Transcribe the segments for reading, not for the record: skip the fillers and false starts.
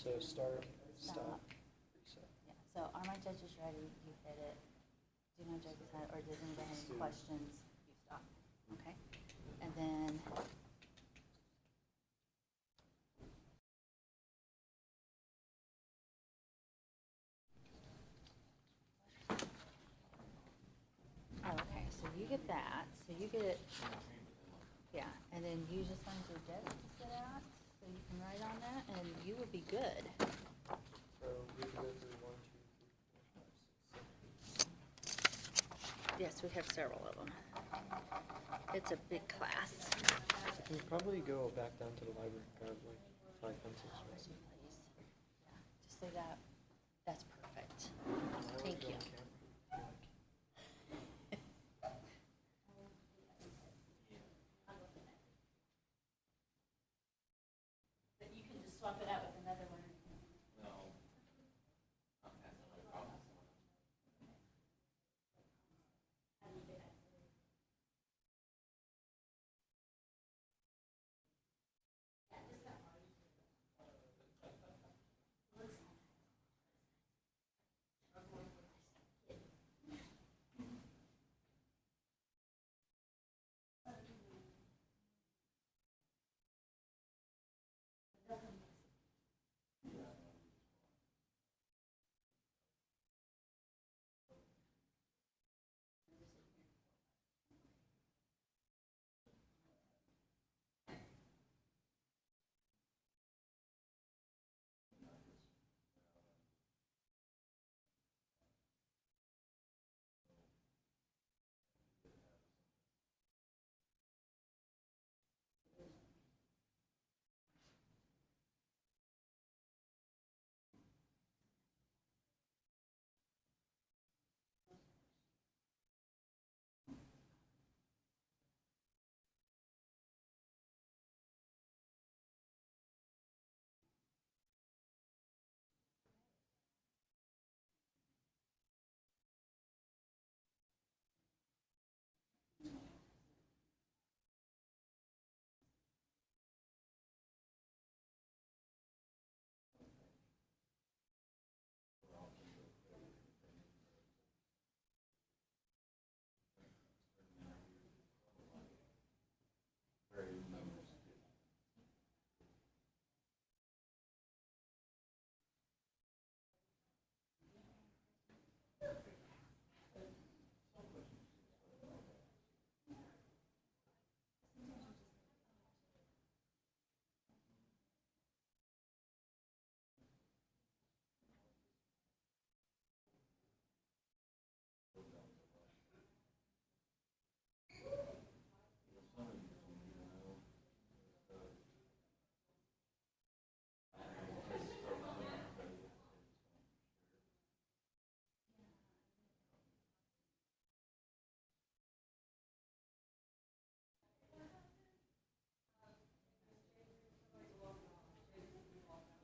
So start, Stop. stop, reset. Yeah, so are my judges ready? You hit it. Do my judges have, or does anybody have any questions? You stop, okay? And then, oh, okay, so you get that, so you get, yeah, and then you just find your desk to sit at, so you can write on that, and you will be good. So we can go through 1, 2, 3, 4, 5, 6, 7. Yes, we have several of them. It's a big class. Can you probably go back down to the library and grab like 5 pencils? Would you please? Yeah, just say that. That's perfect. Why Thank would go you. on camera? But you can just swap it out with another one.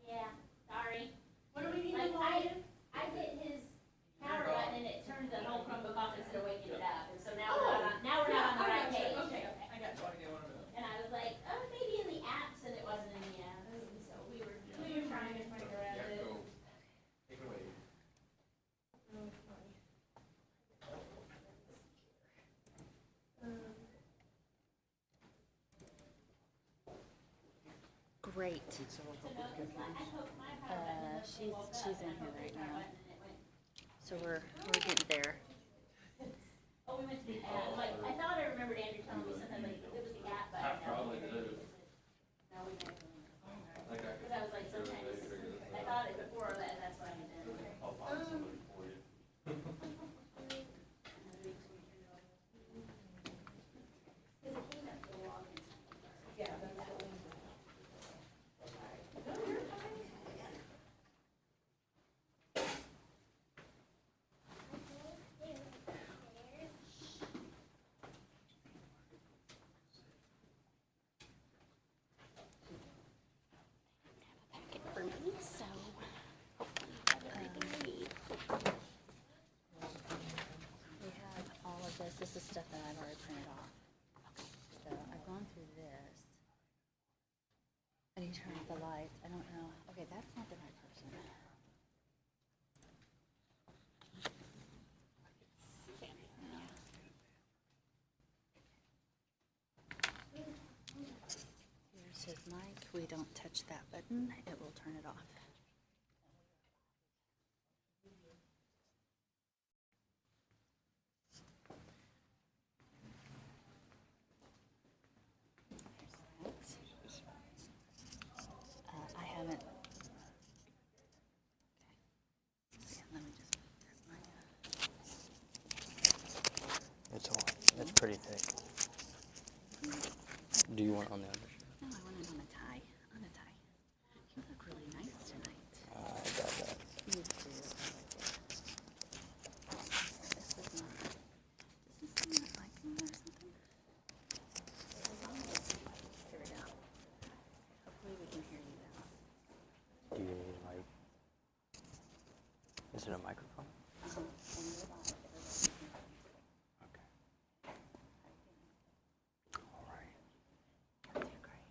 Yeah, sorry. What do we need to I hit his power button and it turned the whole Chromebook off instead of waking it up, and so now we're not on the right page. Okay, I got you. And I was like, oh, maybe in the apps, and it wasn't in the apps, and so we were trying to find around it. Take it away. Great. Did someone So help no, with I computers? hope my power button She's woke up, she's in and I here hit right the power now. button and it went, So we're getting there. oh, we went to the app, like, I thought I remembered Andrew telling me something, like, it was the app button. I probably did. No, we never. Like I Because I was like, sometimes, I thought it before that, that's what I had done. I'll find somebody for you. Because it came up the login. Yeah, that's the link. if we don't touch that button, it will turn it off. There's that. I haven't. Okay. Let me just grab my, It's it's pretty thick. Do you want it on the undershirt? no, I want it on a tie. On a tie. You look really nice tonight. I got that. You do. I like it. This is not. Does this seem like me or something? Hear it out. Hopefully we can hear you out. Do you like? Is it a microphone? When you're about it, everybody can hear you. Okay. All right. You're doing great.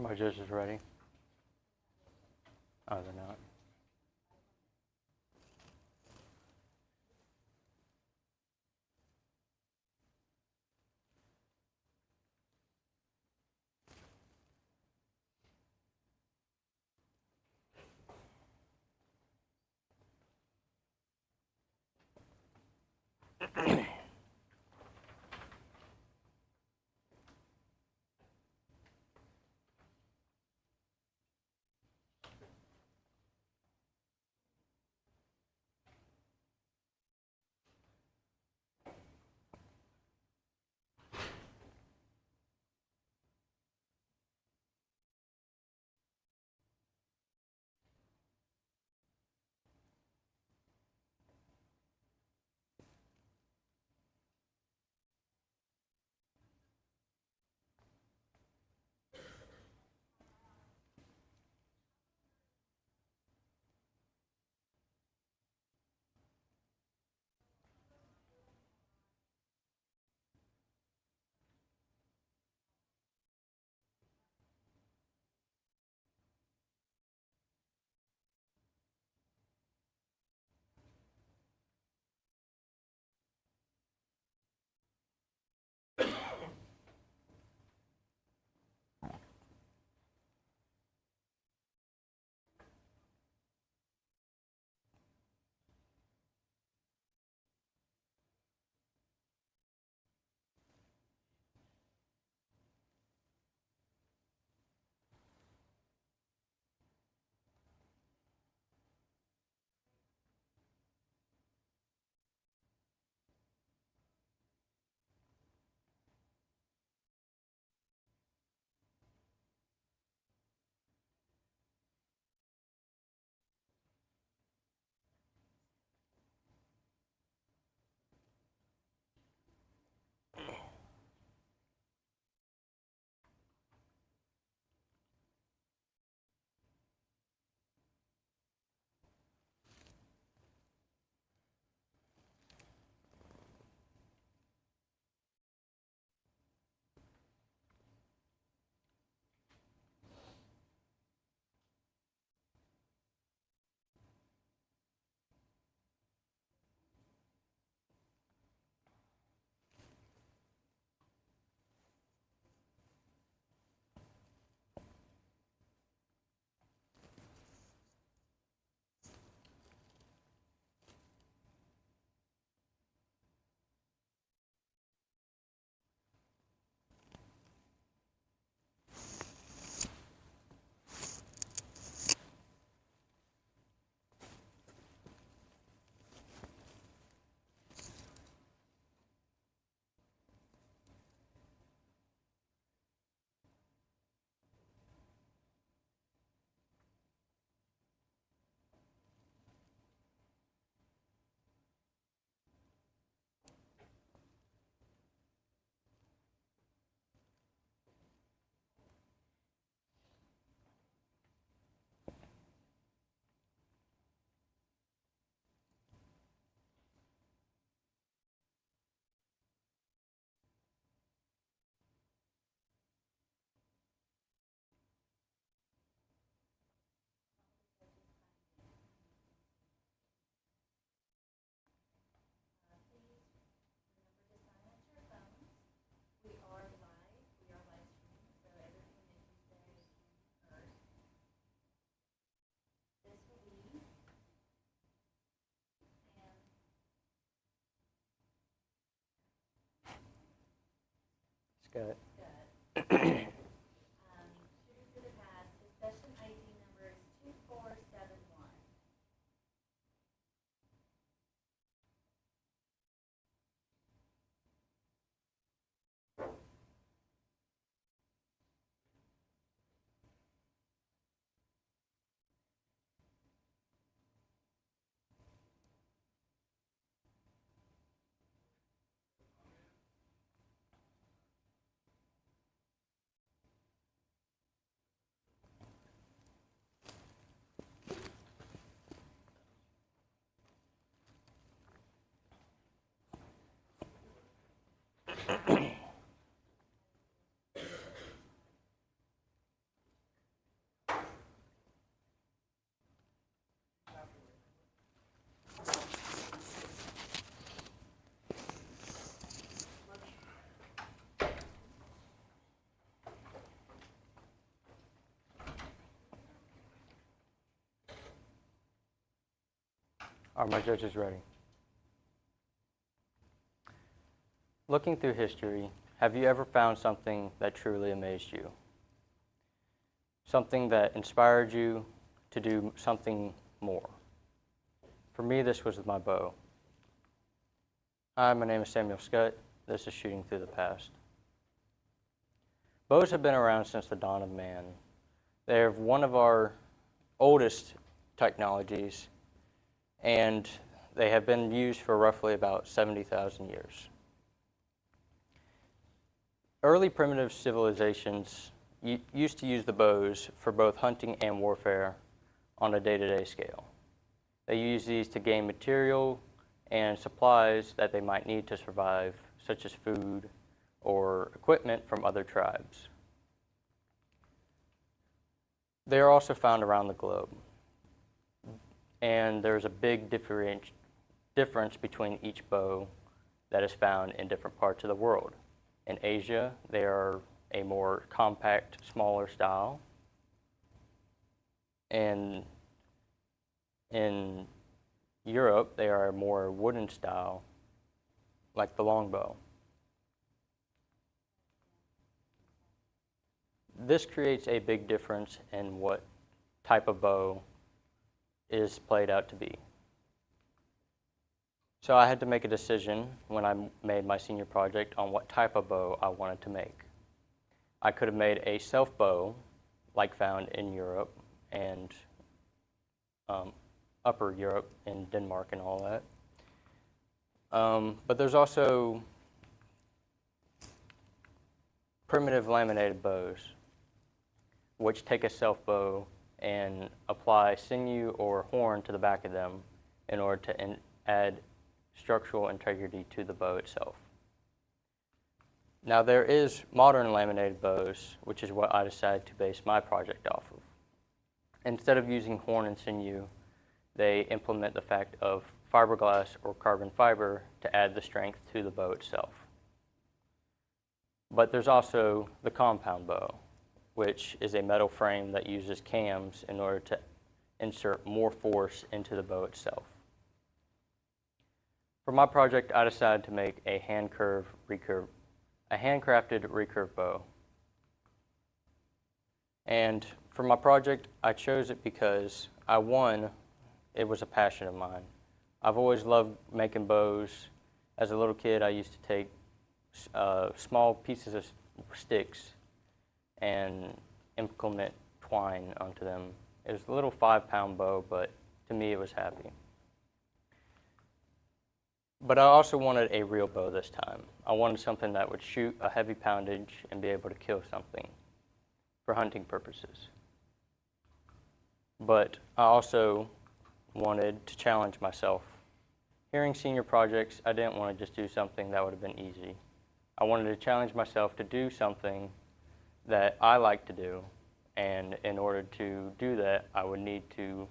Are my judges ready? Oh, they're not. Scott. Shooter for the Pass, his session ID number is 2471. Are my judges ready? Looking through history, have you ever found something that truly amazed you? Something that inspired you to do something more? For me, this was my bow. Hi, my name is Samuel Scott. This is Shooting Through the Past. Bows have been around since the dawn of man. They're one of our oldest technologies, and they have been used for roughly about 70,000 years. Early primitive civilizations used to use the bows for both hunting and warfare on a day-to-day scale. They used these to gain material and supplies that they might need to survive, such as food or equipment from other tribes. They are also found around the globe. And there's a big difference between each bow that is found in different parts of the world. In Asia, they are a more compact, smaller style. And in Europe, they are a more wooden style, like the longbow. This creates a big difference in what type of bow is played out to be. So I had to make a decision when I made my senior project on what type of bow I wanted to make. I could have made a self bow, like found in Europe and Upper Europe in Denmark and all that. But there's also primitive laminated bows, which take a self bow and apply sinew or horn to the back of them in order to add structural integrity to the bow itself. Now there is modern laminated bows, which is what I decided to base my project off of. Instead of using horn and sinew, they implement the fact of fiberglass or carbon fiber to add the strength to the bow itself. But there's also the compound bow, which is a metal frame that uses cams in order to insert more force into the bow itself. For my project, I decided to make a handcrafted recurve bow. And for my project, I chose it because it was a passion of mine. I've always loved making bows. As a little kid, I used to take small pieces of sticks and implement twine onto them. It was a little 5-pound bow, but to me it was happy. But I also wanted a real bow this time. I wanted something that would shoot a heavy poundage and be able to kill something for hunting purposes. But I also wanted to challenge myself. Hearing senior projects, I didn't want to just do something that would have been easy. I wanted to challenge myself to do something that I like to do, and in order to do that, I would need to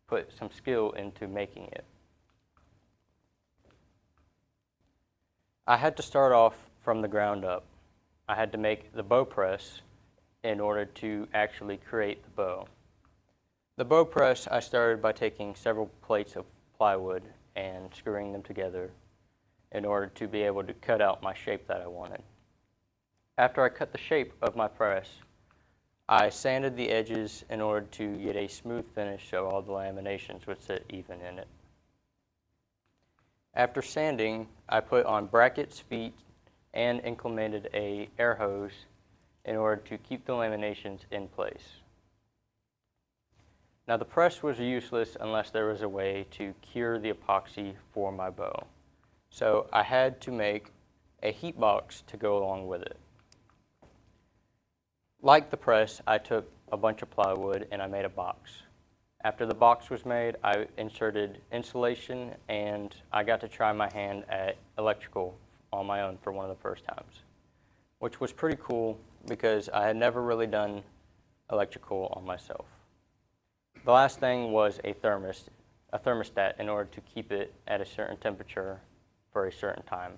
put some skill into making it. I had to start off from the ground up. I had to make the bow press in order to actually create the bow. The bow press, I started by taking several plates of plywood and screwing them together in order to be able to cut out my shape that I wanted. After I cut the shape of my press, I sanded the edges in order to get a smooth finish so all the laminations would sit even in it. After sanding, I put on brackets, feet, and implemented a air hose in order to keep the laminations in place. Now the press was useless unless there was a way to cure the epoxy for my bow. So I had to make a heat box to go along with it. Like the press, I took a bunch of plywood and I made a box. After the box was made, I inserted insulation and I got to try my hand at electrical on my own for one of the first times, which was pretty cool because I had never really done electrical on myself. The last thing was a thermostat in order to keep it at a certain temperature for a certain time.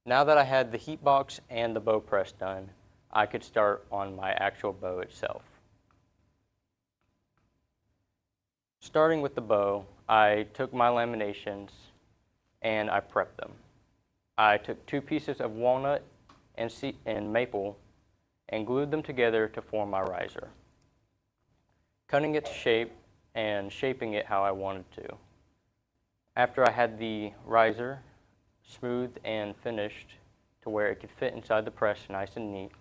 Now that I had the heat box and the bow press done, I could start on my actual bow itself. Starting with the bow, I took my laminations and I prepped them. I took 2 pieces of walnut and maple and glued them together to form my riser, cutting it to shape and shaping it how I wanted to. After I had the riser smooth and finished to where it could fit inside the press nice and neat,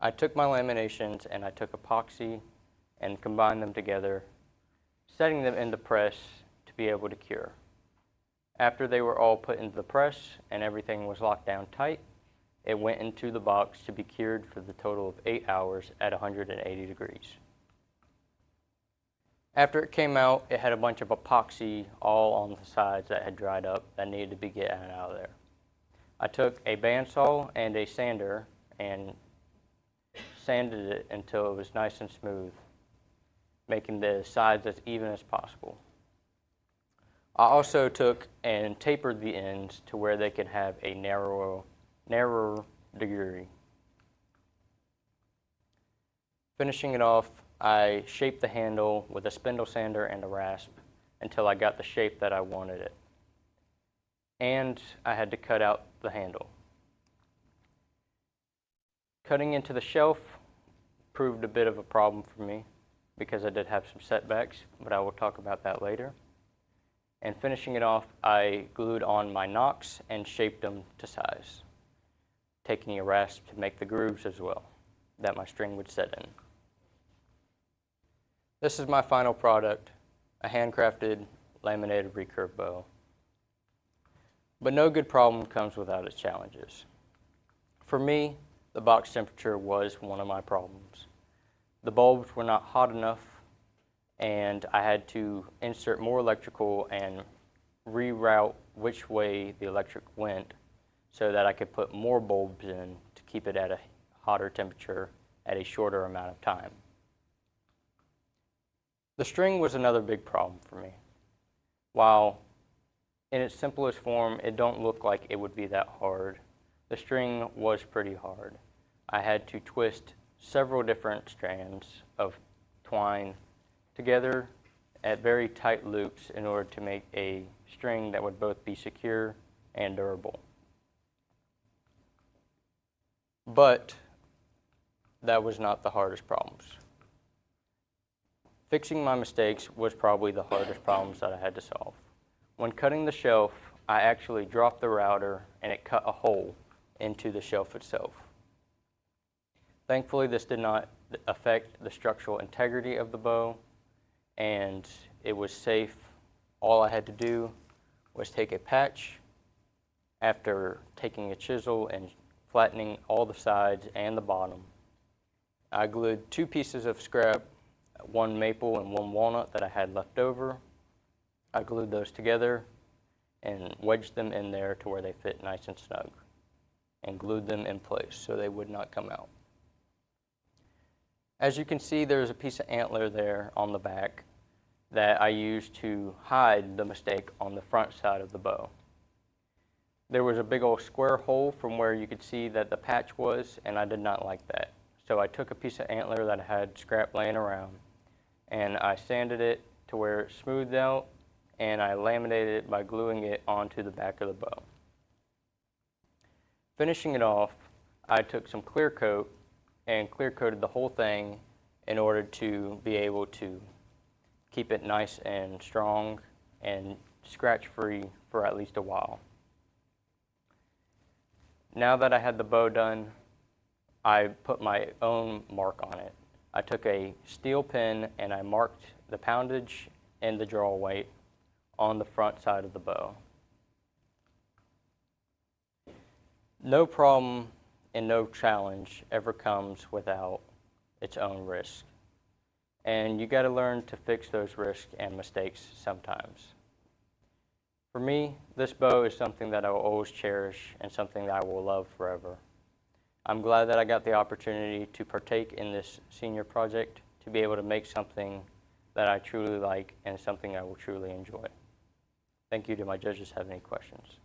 I took my laminations and I took epoxy and combined them together, setting them in the press to be able to cure. After they were all put into the press and everything was locked down tight, it went into the box to be cured for the total of 8 hours at 180 degrees. After it came out, it had a bunch of epoxy all on the sides that had dried up that needed to be getting out of there. I took a bandsaw and a sander and sanded it until it was nice and smooth, making the sides as even as possible. I also took and tapered the ends to where they could have a narrower degree. Finishing it off, I shaped the handle with a spindle sander and a rasp until I got the shape that I wanted it. And I had to cut out the handle. Cutting into the shelf proved a bit of a problem for me because I did have some setbacks, but I will talk about that later. And finishing it off, I glued on my nocks and shaped them to size, taking a rasp to make the grooves as well that my string would set in. This is my final product, a handcrafted laminated recurve bow. But no good problem comes without its challenges. For me, the box temperature was one of my problems. The bulbs were not hot enough, and I had to insert more electrical and reroute which way the electric went so that I could put more bulbs in to keep it at a hotter temperature at a shorter amount of time. The string was another big problem for me. While in its simplest form, it don't look like it would be that hard, the string was pretty hard. I had to twist several different strands of twine together at very tight loops in order to make a string that would both be secure and durable. But that was not the hardest problems. Fixing my mistakes was probably the hardest problems that I had to solve. When cutting the shelf, I actually dropped the router and it cut a hole into the shelf itself. Thankfully, this did not affect the structural integrity of the bow, and it was safe. All I had to do was take a patch after taking a chisel and flattening all the sides and the bottom. I glued 2 pieces of scrap, 1 maple and 1 walnut that I had left over. I glued those together and wedged them in there to where they fit nice and snug, and glued them in place so they would not come out. As you can see, there's a piece of antler there on the back that I used to hide the mistake on the front side of the bow. There was a big old square hole from where you could see that the patch was, and I did not like that. So I took a piece of antler that I had scrap laying around, and I sanded it to where it smoothed out, and I laminated it by gluing it onto the back of the bow. Finishing it off, I took some clear coat and clear coated the whole thing in order to be able to keep it nice and strong and scratch free for at least a while. Now that I had the bow done, I put my own mark on it. I took a steel pen and I marked the poundage and the draw weight on the front side of the bow. No problem and no challenge ever comes without its own risk. And you got to learn to fix those risks and mistakes sometimes. For me, this bow is something that I will always cherish and something that I will love forever. I'm glad that I got the opportunity to partake in this senior project, to be able to make something that I truly like and something I will truly enjoy. Thank you. Do my judges have any questions?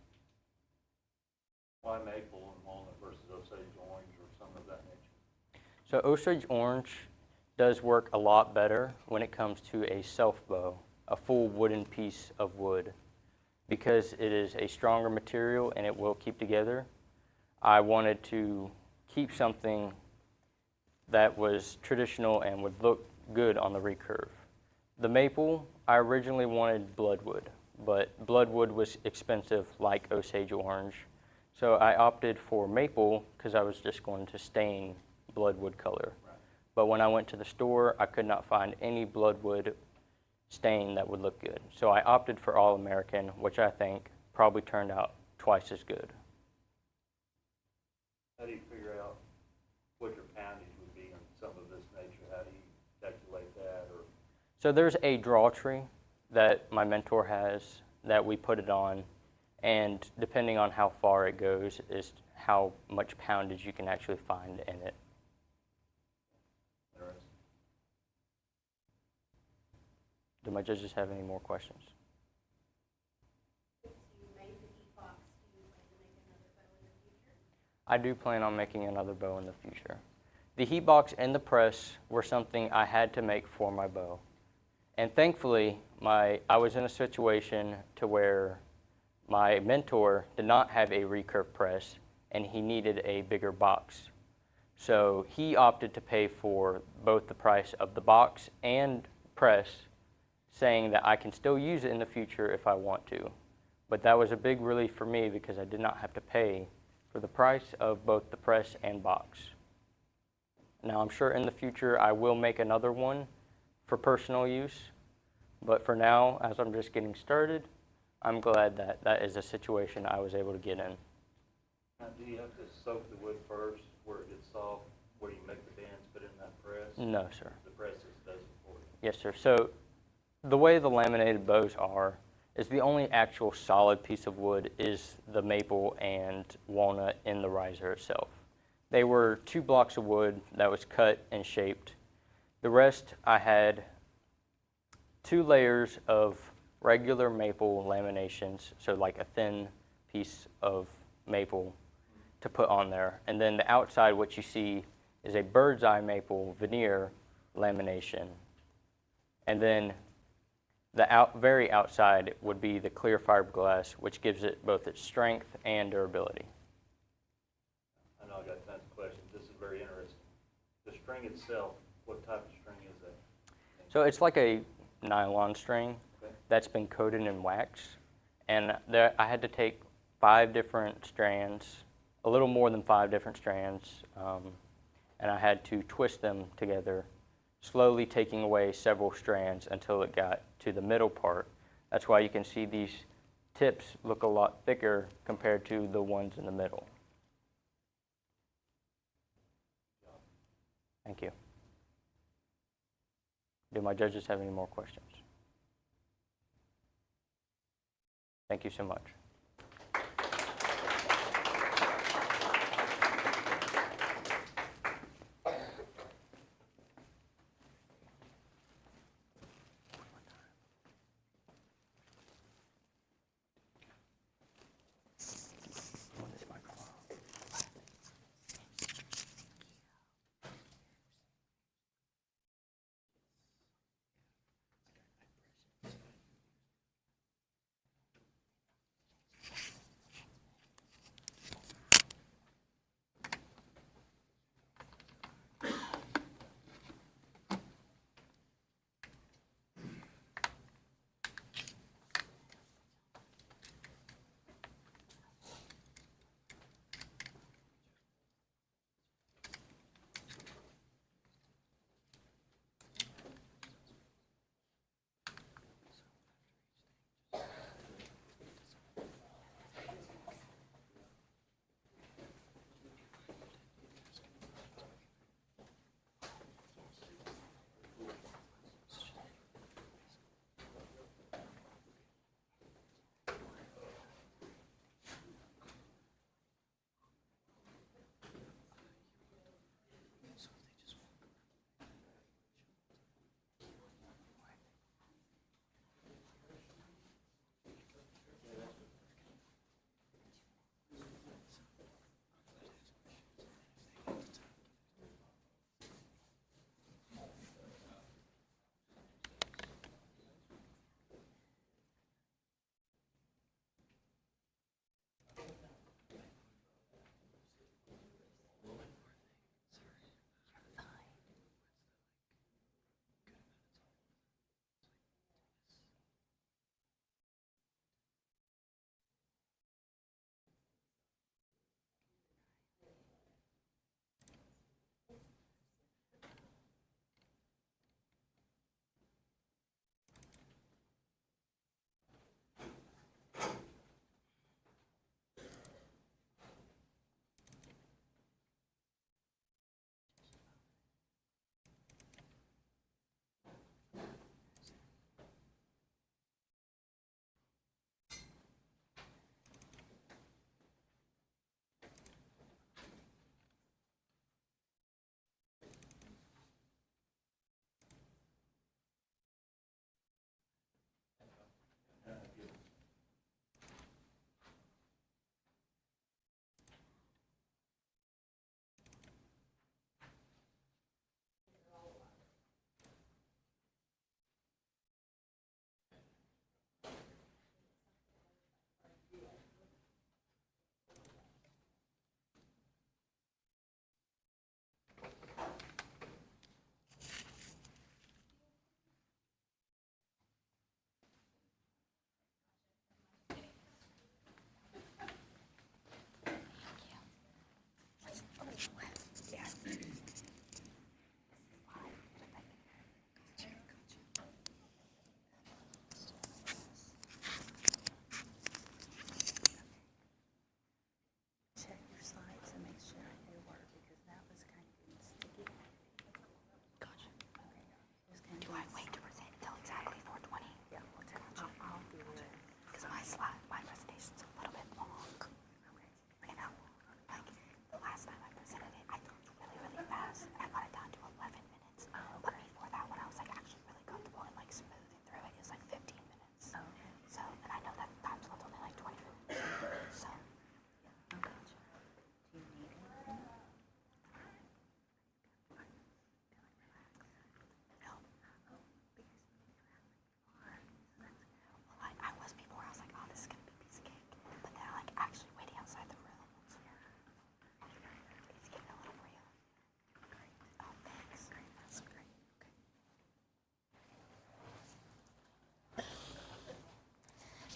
Why maple and walnut versus Osage orange or some of that nature? So Osage orange does work a lot better when it comes to a self bow, a full wooden piece of wood. Because it is a stronger material and it will keep together, I wanted to keep something that was traditional and would look good on the recurve. The maple, I originally wanted bloodwood, but bloodwood was expensive like Osage orange. So I opted for maple because I was just going to stain bloodwood color. Right. But when I went to the store, I could not find any bloodwood stain that would look good. So I opted for All American, which I think probably turned out twice as good. How do you figure out what your poundage would be on some of this nature? How do you calculate that? Or So there's a draw tree that my mentor has that we put it on, and depending on how far it goes is how much poundage you can actually find in it. interesting. Do my judges have any more questions? Since you made the heat box, do you plan to make another bow in the future? I do plan on making another bow in the future. The heat box and the press were something I had to make for my bow. And thankfully, I was in a situation to where my mentor did not have a recurve press and he needed a bigger box. So he opted to pay for both the price of the box and press, saying that I can still use it in the future if I want to. But that was a big relief for me because I did not have to pay for the price of both the press and box. Now I'm sure in the future I will make another one for personal use, but for now, as I'm just getting started, I'm glad that that is a situation I was able to get in. Now, do you have to soak the wood first where it gets soft? Where you make the bands put in that press? No, sir. The press just does it for you. Yes, sir. So the way the laminated bows are is the only actual solid piece of wood is the maple and walnut in the riser itself. They were 2 blocks of wood that was cut and shaped. The rest I had 2 layers of regular maple laminations, so like a thin piece of maple to put on there. And then the outside, what you see is a bird's eye maple veneer lamination. And then the very outside would be the clear fiberglass, which gives it both its strength and durability. I know I got tons of questions. This is very interesting. The string itself, what type of string is that? So it's like a nylon string Okay. that's been coated in wax. And there, I had to take 5 different strands, a little more than 5 different strands, and I had to twist them together, slowly taking away several strands until it got to the middle part. That's why you can see these tips look a lot thicker compared to the ones in the middle. Thank you. Do my judges have any more questions? Thank you so much.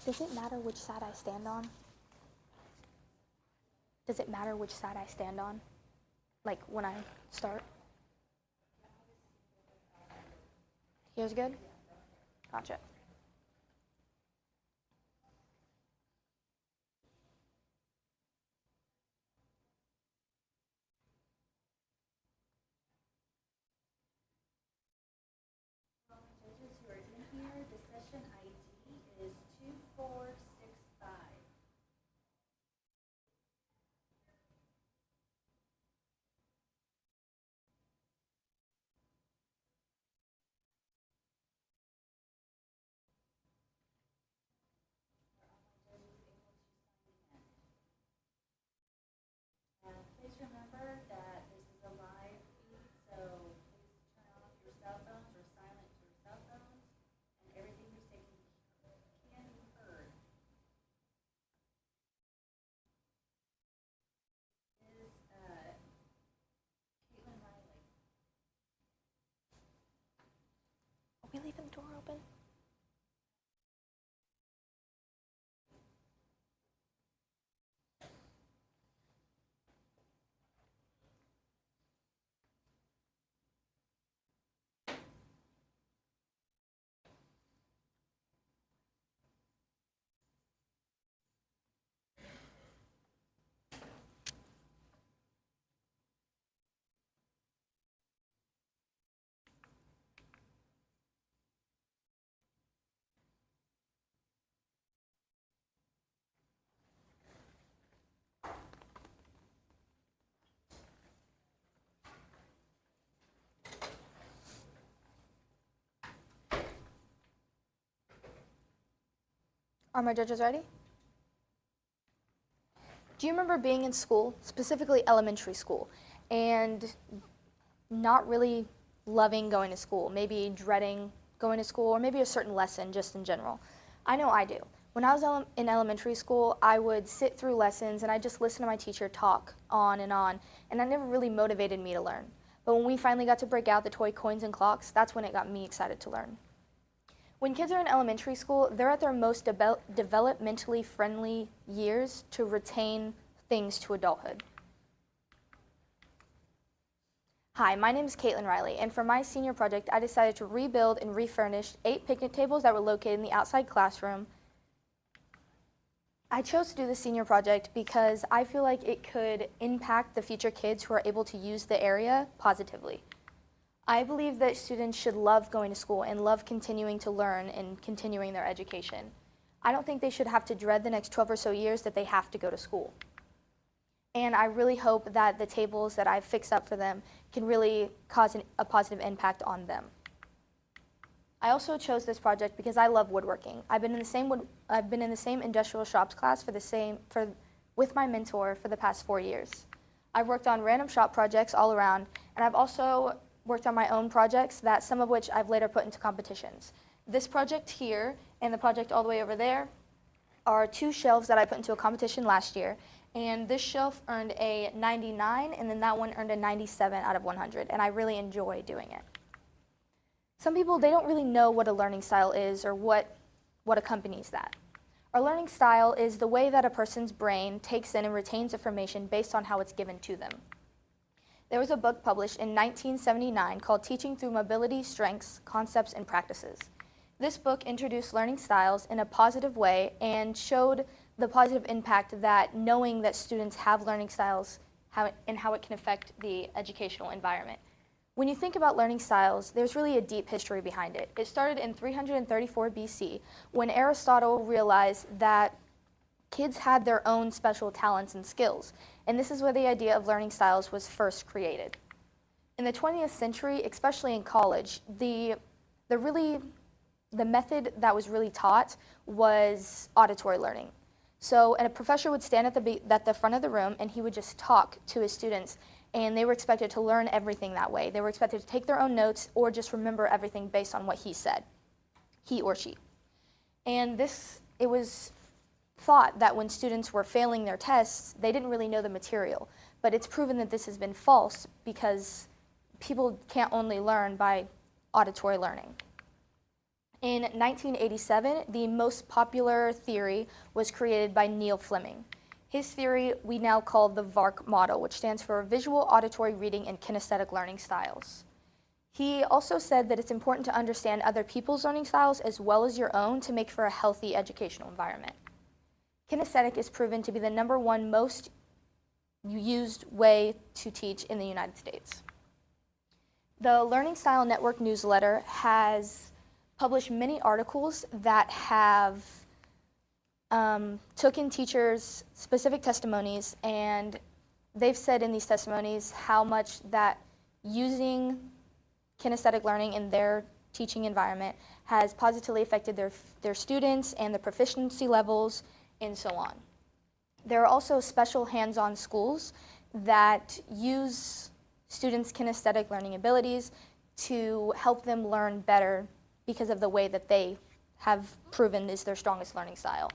Does it matter which side I stand on? Does it matter which side I stand on? Like when I start? Here's good? Gotcha. Judges who are in here, the session ID is 2465. Please remember that this is a live feed, so please turn off your cell phones or silence your cell phones, and everything you say can be heard. Is Caitlin Riley. Are we leaving the door open? Are my judges ready? Do you remember being in school, specifically elementary school, and not really loving going to school, maybe dreading going to school, or maybe a certain lesson just in general? I know I do. When I was in elementary school, I would sit through lessons and I just listen to my teacher talk on, and that never really motivated me to learn. But when we finally got to break out the toy coins and clocks, that's when it got me excited to learn. When kids are in elementary school, they're at their most developmentally friendly years to retain things to adulthood. Hi, my name is Caitlin Riley, and for my senior project, I decided to rebuild and refurnish 8 picnic tables that were located in the outside classroom. I chose to do the senior project because I feel like it could impact the future kids who are able to use the area positively. I believe that students should love going to school and love continuing to learn and continuing their education. I don't think they should have to dread the next 12 or so years that they have to go to school. And I really hope that the tables that I've fixed up for them can really cause a positive impact on them. I also chose this project because I love woodworking. I've been in the same industrial shops class with my mentor for the past 4 years. I've worked on random shop projects all around, and I've also worked on my own projects, that some of which I've later put into competitions. This project here and the project all the way over there are 2 shelves that I put into a competition last year, and this shelf earned a 99, and then that one earned a 97 out of 100, and I really enjoy doing it. Some people, they don't really know what a learning style is or what accompanies that. A learning style is the way that a person's brain takes in and retains information based on how it's given to them. There was a book published in 1979 called Teaching Through Mobility, Strengths, Concepts, and Practices. This book introduced learning styles in a positive way and showed the positive impact that knowing that students have learning styles and how it can affect the educational environment. When you think about learning styles, there's really a deep history behind it. It started in 334 BC when Aristotle realized that kids had their own special talents and skills, and this is where the idea of learning styles was first created. In the 20th century, especially in college, the method that was really taught was auditory learning. So a professor would stand at the front of the room and he would just talk to his students, and they were expected to learn everything that way. They were expected to take their own notes or just remember everything based on what he said, he or she. And it was thought that when students were failing their tests, they didn't really know the material. But it's proven that this has been false because people can't only learn by auditory learning. In 1987, the most popular theory was created by Neil Fleming. His theory we now call the VARK model, which stands for Visual, Auditory, Reading, and Kinesthetic Learning Styles. He also said that it's important to understand other people's learning styles as well as your own to make for a healthy educational environment. Kinesthetic is proven to be the #1 most used way to teach in the United States. The Learning Style Network newsletter has published many articles that have taken teachers' specific testimonies, and they've said in these testimonies how much that using kinesthetic learning in their teaching environment has positively affected their students and the proficiency levels and so on. There are also special hands-on schools that use students' kinesthetic learning abilities to help them learn better because of the way that they have proven is their strongest learning style.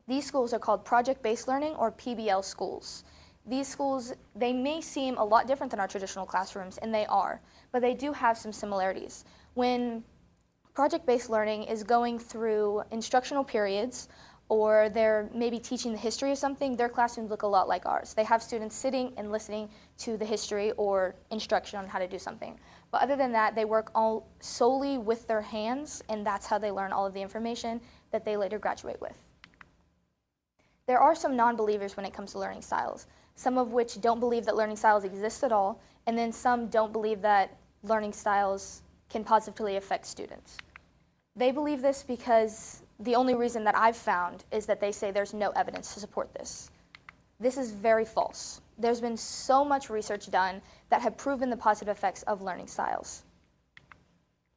These schools are called project-based learning or PBL schools. These schools, they may seem a lot different than our traditional classrooms, and they are, but they do have some similarities. When project-based learning is going through instructional periods, or they're maybe teaching the history of something, their classrooms look a lot like ours. They have students sitting and listening to the history or instruction on how to do something. But other than that, they work all solely with their hands, and that's how they learn all of the information that they later graduate with. There are some non-believers when it comes to learning styles, some of which don't believe that learning styles exist at all, and then some don't believe that learning styles can positively affect students. They believe this because the only reason that I've found is that they say there's no evidence to support this. This is very false. There's been so much research done that have proven the positive effects of learning styles.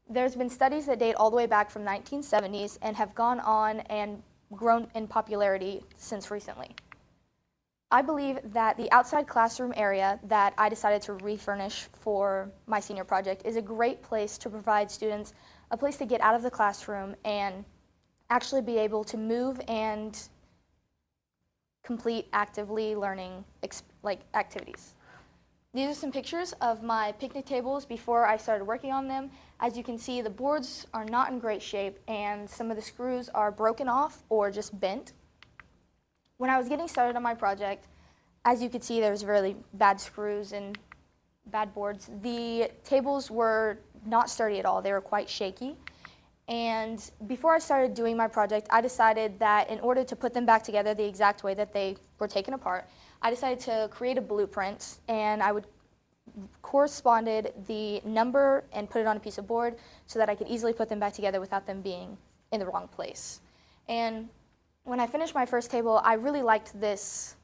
There's been studies that date all the way back from 1970s and have gone on and grown in popularity since recently. I believe that the outside classroom area that I decided to refurnish for my senior project is a great place to provide students a place to get out of the classroom and actually be able to move and complete actively learning activities. These are some pictures of my picnic tables before I started working on them. As you can see, the boards are not in great shape and some of the screws are broken off or just bent. When I was getting started on my project, as you could see, there was really bad screws and bad boards. The tables were not sturdy at all. They were quite shaky. And before I started doing my project, I decided that in order to put them back together the exact way that they were taken apart, I decided to create a blueprint, and I would corresponded the number and put it on a piece of board so that I could easily put them back together without them being in the wrong place. And when I finished my first table, I really liked this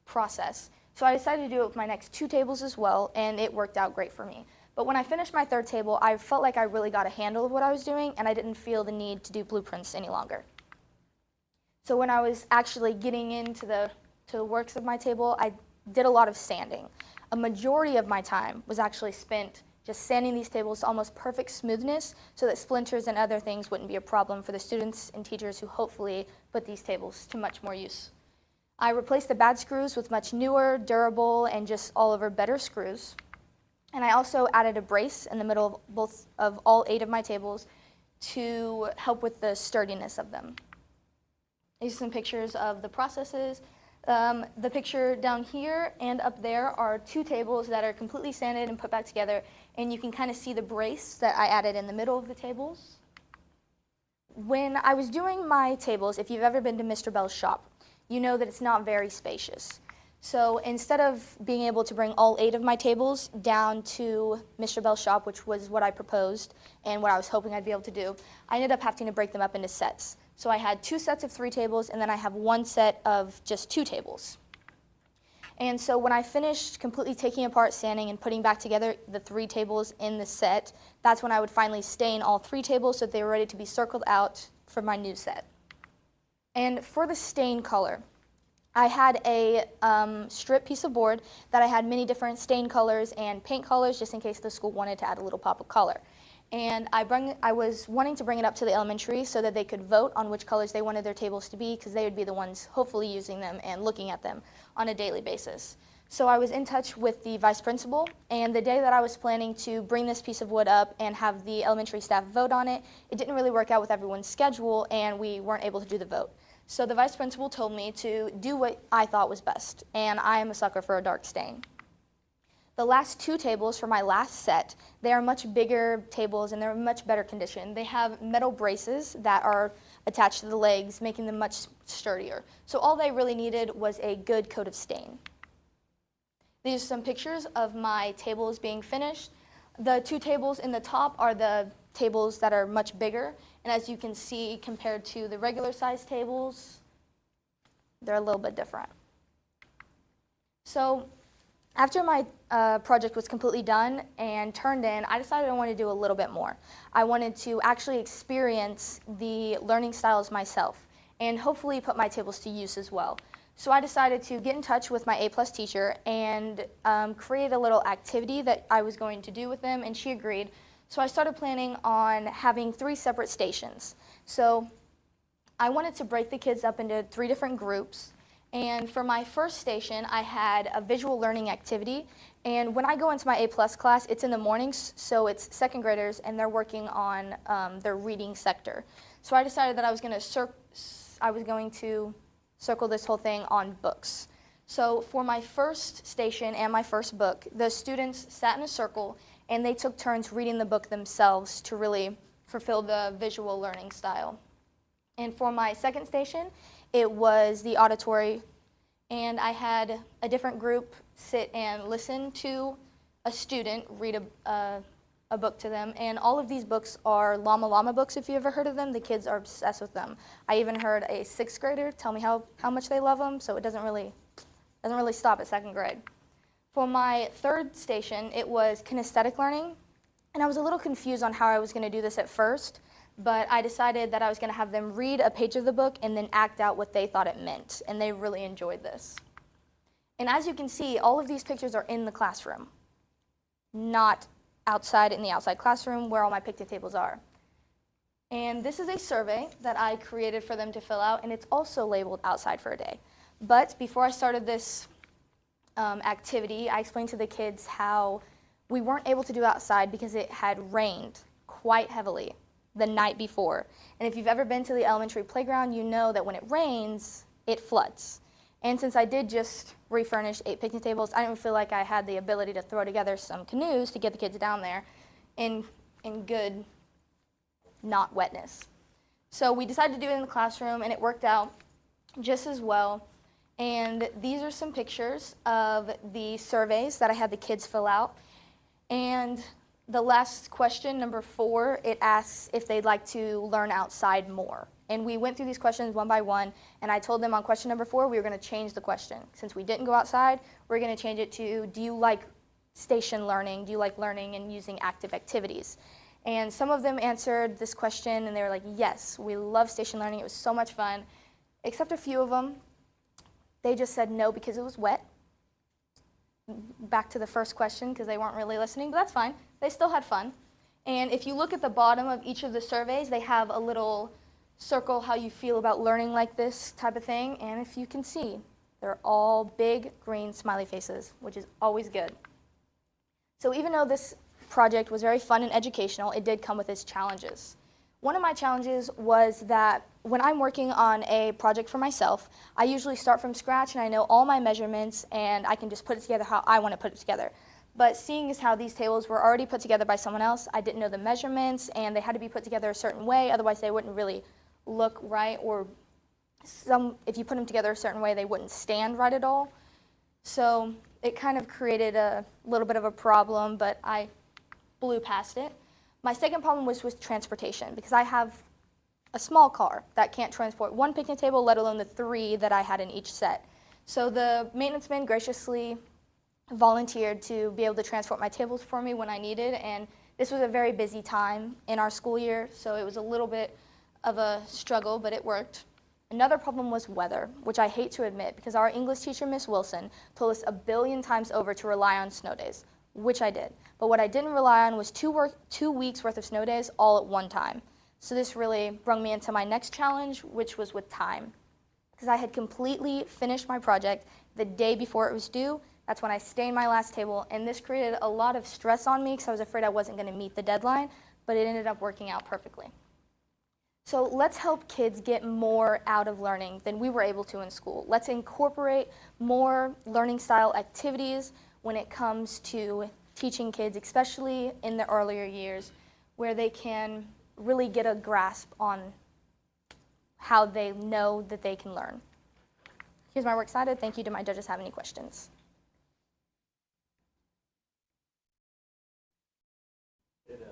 process. So I decided to do it with my next 2 tables as well, and it worked out great for me. But when I finished my 3rd table, I felt like I really got a handle of what I was doing, and I didn't feel the need to do blueprints any longer. So when I was actually getting into the works of my table, I did a lot of sanding. A majority of my time was actually spent just sanding these tables to almost perfect smoothness so that splinters and other things wouldn't be a problem for the students and teachers who hopefully put these tables to much more use. I replaced the bad screws with much newer, durable, and just all over better screws. And I also added a brace in the middle of all 8 of my tables to help with the sturdiness of them. These are some pictures of the processes. The picture down here and up there are 2 tables that are completely sanded and put back together, and you can kind of see the brace that I added in the middle of the tables. When I was doing my tables, if you've ever been to Mr. Bell's shop, you know that it's not very spacious. So instead of being able to bring all 8 of my tables down to Mr. Bell's shop, which was what I proposed and what I was hoping I'd be able to do, I ended up having to break them up into sets. So I had 2 sets of 3 tables, and then I have 1 set of just 2 tables. And so when I finished completely taking apart, sanding, and putting back together the 3 tables in the set, that's when I would finally stain all 3 tables so that they were ready to be circled out for my new set. And for the stain color, I had a strip piece of board that I had many different stain colors and paint colors just in case the school wanted to add a little pop of color. And I was wanting to bring it up to the elementary so that they could vote on which colors they wanted their tables to be, because they would be the ones hopefully using them and looking at them on a daily basis. So I was in touch with the vice principal, and the day that I was planning to bring this piece of wood up and have the elementary staff vote on it, it didn't really work out with everyone's schedule, and we weren't able to do the vote. So the vice principal told me to do what I thought was best, and I am a sucker for a dark stain. The last 2 tables for my last set, they are much bigger tables and they're in much better condition. They have metal braces that are attached to the legs, making them much sturdier. So all they really needed was a good coat of stain. These are some pictures of my tables being finished. The 2 tables in the top are the tables that are much bigger, and as you can see, compared to the regular size tables, they're a little bit different. So after my project was completely done and turned in, I decided I wanted to do a little bit more. I wanted to actually experience the learning styles myself and hopefully put my tables to use as well. So I decided to get in touch with my A+ teacher and create a little activity that I was going to do with them, and she agreed. So I started planning on having 3 separate stations. So I wanted to break the kids up into 3 different groups. And for my first station, I had a visual learning activity. And when I go into my A+ class, it's in the mornings, so it's 2nd graders, and they're working on their reading sector. So I decided that I was going to circle this whole thing on books. So for my first station and my first book, the students sat in a circle, and they took turns reading the book themselves to really fulfill the visual learning style. And for my second station, it was the auditory, and I had a different group sit and listen to a student read a book to them. And all of these books are Llama Llama books, if you ever heard of them. The kids are obsessed with them. I even heard a 6th grader tell me how much they love them, so it doesn't really stop at 2nd grade. For my third station, it was kinesthetic learning, and I was a little confused on how I was going to do this at first, but I decided that I was going to have them read a page of the book and then act out what they thought it meant, and they really enjoyed this. And as you can see, all of these pictures are in the classroom, not outside in the outside classroom where all my picnic tables are. And this is a survey that I created for them to fill out, and it's also labeled outside for a day. But before I started this activity, I explained to the kids how we weren't able to do outside because it had rained quite heavily the night before. And if you've ever been to the elementary playground, you know that when it rains, it floods. And since I did just refurnish 8 picnic tables, I didn't feel like I had the ability to throw together some canoes to get the kids down there in good not wetness. So we decided to do it in the classroom, and it worked out just as well. And these are some pictures of the surveys that I had the kids fill out. And the last question, number 4, it asks if they'd like to learn outside more. And we went through these questions one by one, and I told them on question number 4 we were going to change the question. Since we didn't go outside, we're going to change it to, do you like station learning? Do you like learning and using active activities? And some of them answered this question, and they were like, yes, we love station learning. It was so much fun. Except a few of them, they just said no because it was wet. Back to the first question because they weren't really listening, but that's fine. They still had fun. And if you look at the bottom of each of the surveys, they have a little circle how you feel about learning like this type of thing. And if you can see, they're all big green smiley faces, which is always good. So even though this project was very fun and educational, it did come with its challenges. One of my challenges was that when I'm working on a project for myself, I usually start from scratch and I know all my measurements and I can just put it together how I want to put it together. But seeing as how these tables were already put together by someone else, I didn't know the measurements and they had to be put together a certain way, otherwise they wouldn't really look right, or if you put them together a certain way, they wouldn't stand right at all. So it kind of created a little bit of a problem, but I blew past it. My second problem was with transportation, because I have a small car that can't transport 1 picnic table, let alone the 3 that I had in each set. So the maintenance man graciously volunteered to be able to transport my tables for me when I needed, and this was a very busy time in our school year, so it was a little bit of a struggle, but it worked. Another problem was weather, which I hate to admit, because our English teacher, Miss Wilson, told us a billion times over to rely on snow days, which I did. But what I didn't rely on was 2 weeks worth of snow days all at one time. So this really brought me into my next challenge, which was with time. Because I had completely finished my project the day before it was due, That's when I stained my last table, and this created a lot of stress on me because I was afraid I wasn't going to meet the deadline, but it ended up working out perfectly. So let's help kids get more out of learning than we were able to in school. Let's incorporate more learning style activities when it comes to teaching kids, especially in the earlier years, where they can really get a grasp on how they know that they can learn. Here's my works cited. Thank you. Do my judges have any questions? It, hang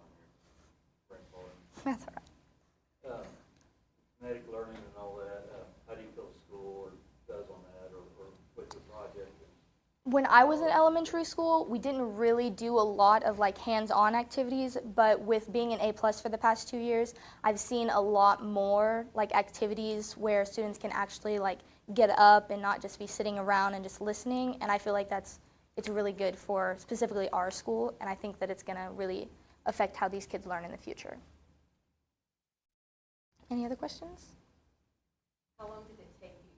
on here. Frank Boyd. That's all right. Kinetic learning and all that, how do you feel school does on that, or with your project? When I was in elementary school, we didn't really do a lot of like hands-on activities, but with being an A+ for the past 2 years, I've seen a lot more like activities where students can actually like get up and not just be sitting around and just listening, and I feel like it's really good for specifically our school, and I think that it's going to really affect how these kids learn in the future. Any other questions? How long did it take you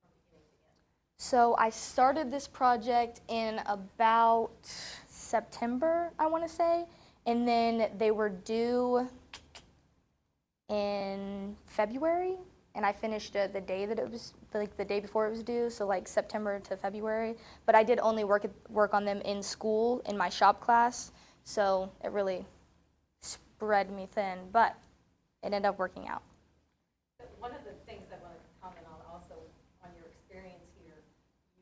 from beginning to end? So I started this project in about September, I want to say, and then they were due in February, and I finished it the day that it was, like the day before it was due, so like September to February. But I did only work on them in school, in my shop class, so it really spread me thin, but it ended up working out. But one of the things I wanted to comment on also on your experience here,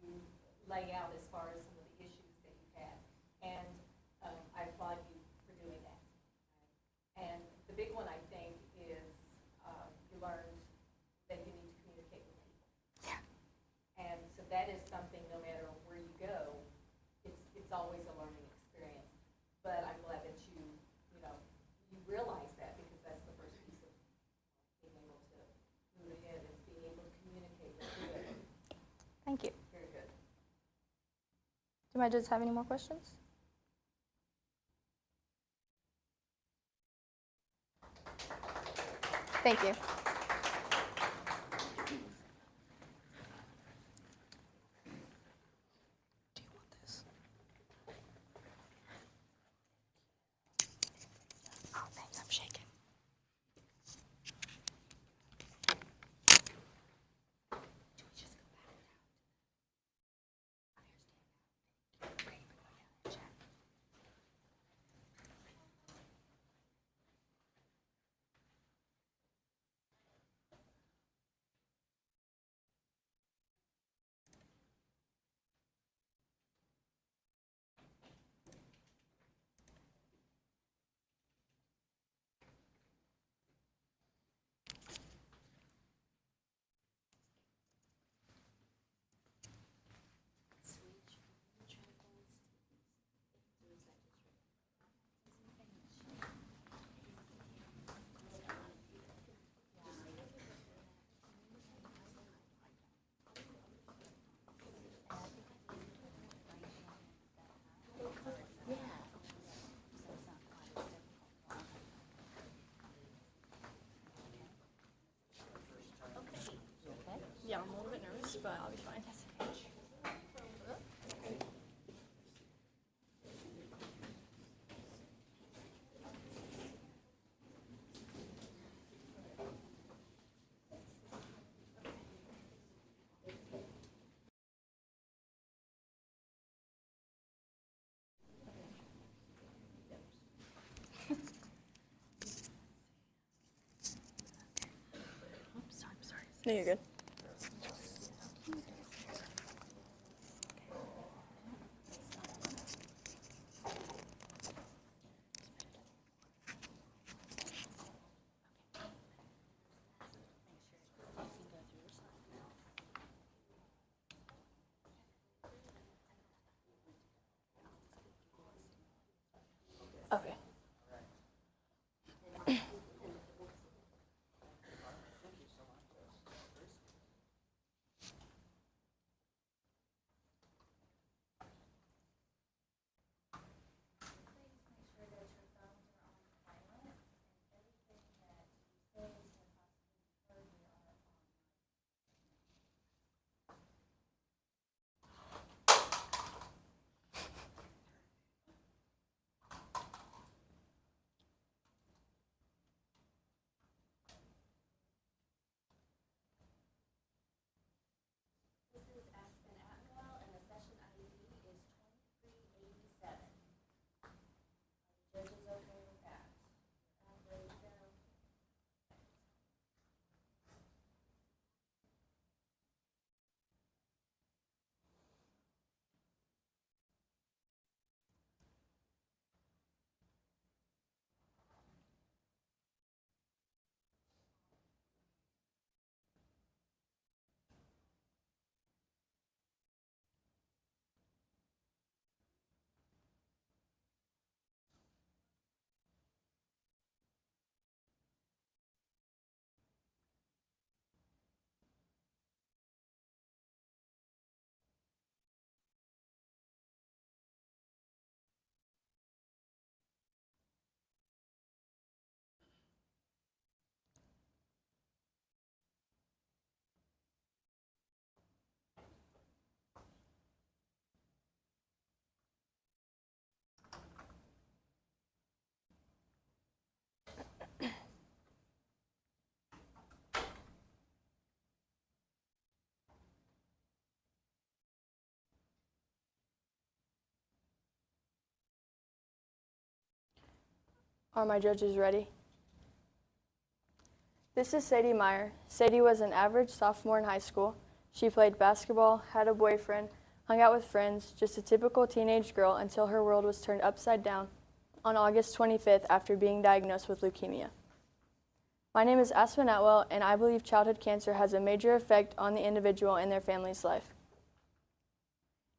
you lay out as far as some of the issues that you've had, and I applaud you for doing that. And the big one, I think, is you learned that you need to communicate with people. Yeah. And so that is something, no matter where you go, it's always a learning experience. But I'm glad that you realize that, because that's the first piece of being able to move ahead, is being able to communicate with whoever. Thank you. Very good. Do my judges have any more questions? Thank you. Do you want this? Oh, thanks. I'm shaking. Yeah, I'm a little bit nervous, but I'll be fine. Oops, I'm sorry. No, you're good. Okay. Are my judges ready? This is Sadie Meyer. Sadie was an average sophomore in high school. She played basketball, had a boyfriend, hung out with friends, just a typical teenage girl until her world was turned upside down on August 25th after being diagnosed with leukemia. My name is Aspen Atwell, and I believe childhood cancer has a major effect on the individual and their family's life.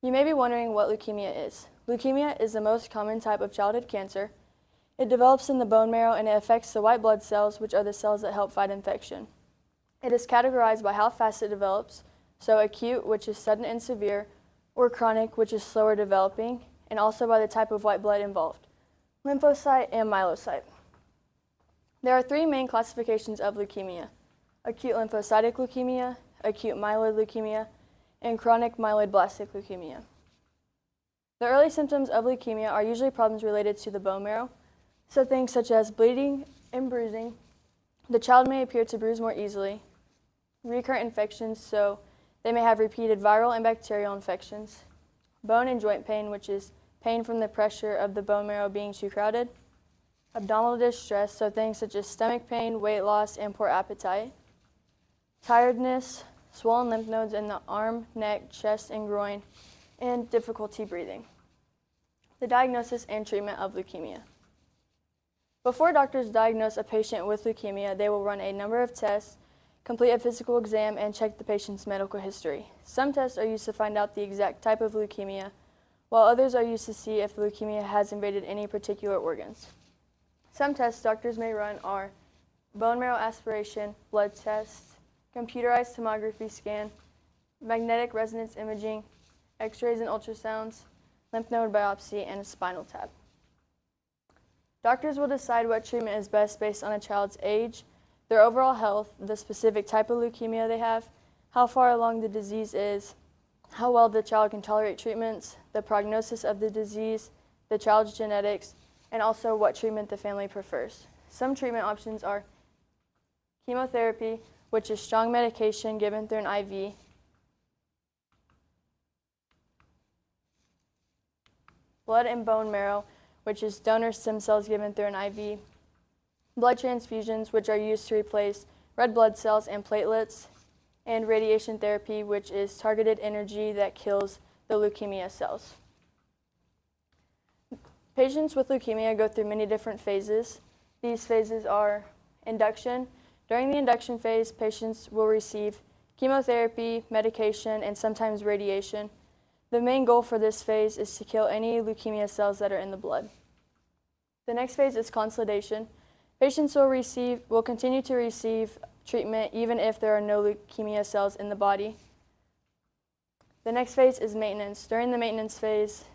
You may be wondering what leukemia is. Leukemia is the most common type of childhood cancer. It develops in the bone marrow and it affects the white blood cells, which are the cells that help fight infection. It is categorized by how fast it develops, so acute, which is sudden and severe, or chronic, which is slower developing, and also by the type of white blood involved, lymphocyte and myelocyte. There are three main classifications of leukemia: acute lymphocytic leukemia, acute myeloid leukemia, and chronic myeloid-blastic leukemia. The early symptoms of leukemia are usually problems related to the bone marrow, so things such as bleeding and bruising. The child may appear to bruise more easily, recurrent infections, so they may have repeated viral and bacterial infections, bone and joint pain, which is pain from the pressure of the bone marrow being too crowded, abdominal distress, so things such as stomach pain, weight loss, and poor appetite, tiredness, swollen lymph nodes in the arm, neck, chest, and groin, and difficulty breathing. The diagnosis and treatment of leukemia. Before doctors diagnose a patient with leukemia, they will run a number of tests, complete a physical exam, and check the patient's medical history. Some tests are used to find out the exact type of leukemia, while others are used to see if leukemia has invaded any particular organs. Some tests doctors may run are bone marrow aspiration, blood tests, computerized tomography scan, magnetic resonance imaging, x-rays and ultrasounds, lymph node biopsy, and a spinal tap. Doctors will decide what treatment is best based on a child's age, their overall health, the specific type of leukemia they have, how far along the disease is, how well the child can tolerate treatments, the prognosis of the disease, the child's genetics, and also what treatment the family prefers. Some treatment options are chemotherapy, which is strong medication given through an IV, blood and bone marrow, which is donor stem cells given through an IV, blood transfusions, which are used to replace red blood cells and platelets, and radiation therapy, which is targeted energy that kills the leukemia cells. Patients with leukemia go through many different phases. These phases are induction. During the induction phase, patients will receive chemotherapy, medication, and sometimes radiation. The main goal for this phase is to kill any leukemia cells that are in the blood. The next phase is consolidation. Patients will continue to receive treatment even if there are no leukemia cells in the body. The next phase is maintenance. During the maintenance phase,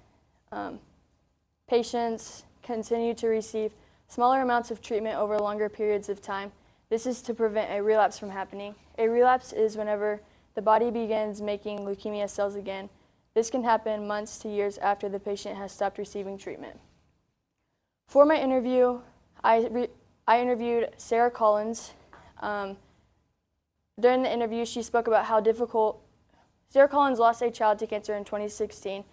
patients continue to receive smaller amounts of treatment over longer periods of time. This is to prevent a relapse from happening. A relapse is whenever the body begins making leukemia cells again. This can happen months to years after the patient has stopped receiving treatment. For my interview, I interviewed Sarah Collins. During the interview, she spoke about how difficult, Sarah Collins lost a child to cancer in 2016.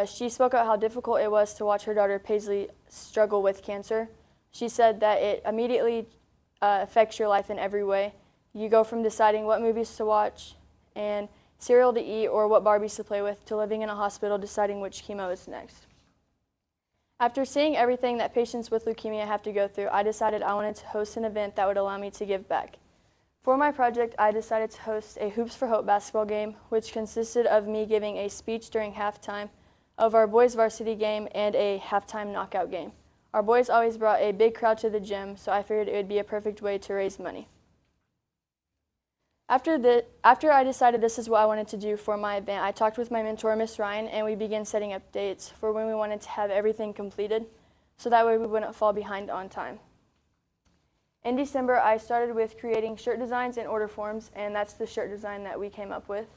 She spoke about how difficult it was to watch her daughter Paisley struggle with cancer. She said that it immediately affects your life in every way. You go from deciding what movies to watch and cereal to eat or what Barbies to play with to living in a hospital deciding which chemo is next. After seeing everything that patients with leukemia have to go through, I decided I wanted to host an event that would allow me to give back. For my project, I decided to host a Hoops for Hope basketball game, which consisted of me giving a speech during halftime of our boys varsity game and a halftime knockout game. Our boys always brought a big crowd to the gym, so I figured it would be a perfect way to raise money. After I decided this is what I wanted to do for my event, I talked with my mentor, Miss Ryan, and we began setting up dates for when we wanted to have everything completed, so that way we wouldn't fall behind on time. In December, I started with creating shirt designs and order forms, and that's the shirt design that we came up with.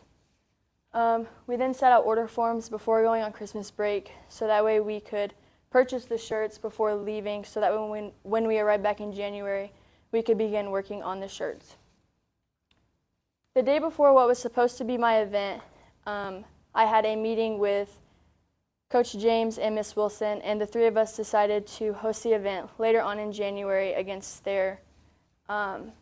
We then set out order forms before going on Christmas break, so that way we could purchase the shirts before leaving, so that when we arrived back in January, we could begin working on the shirts. The day before what was supposed to be my event, I had a meeting with Coach James, and Miss Wilson, and the three of us decided to host the event later on in January against Thayer. After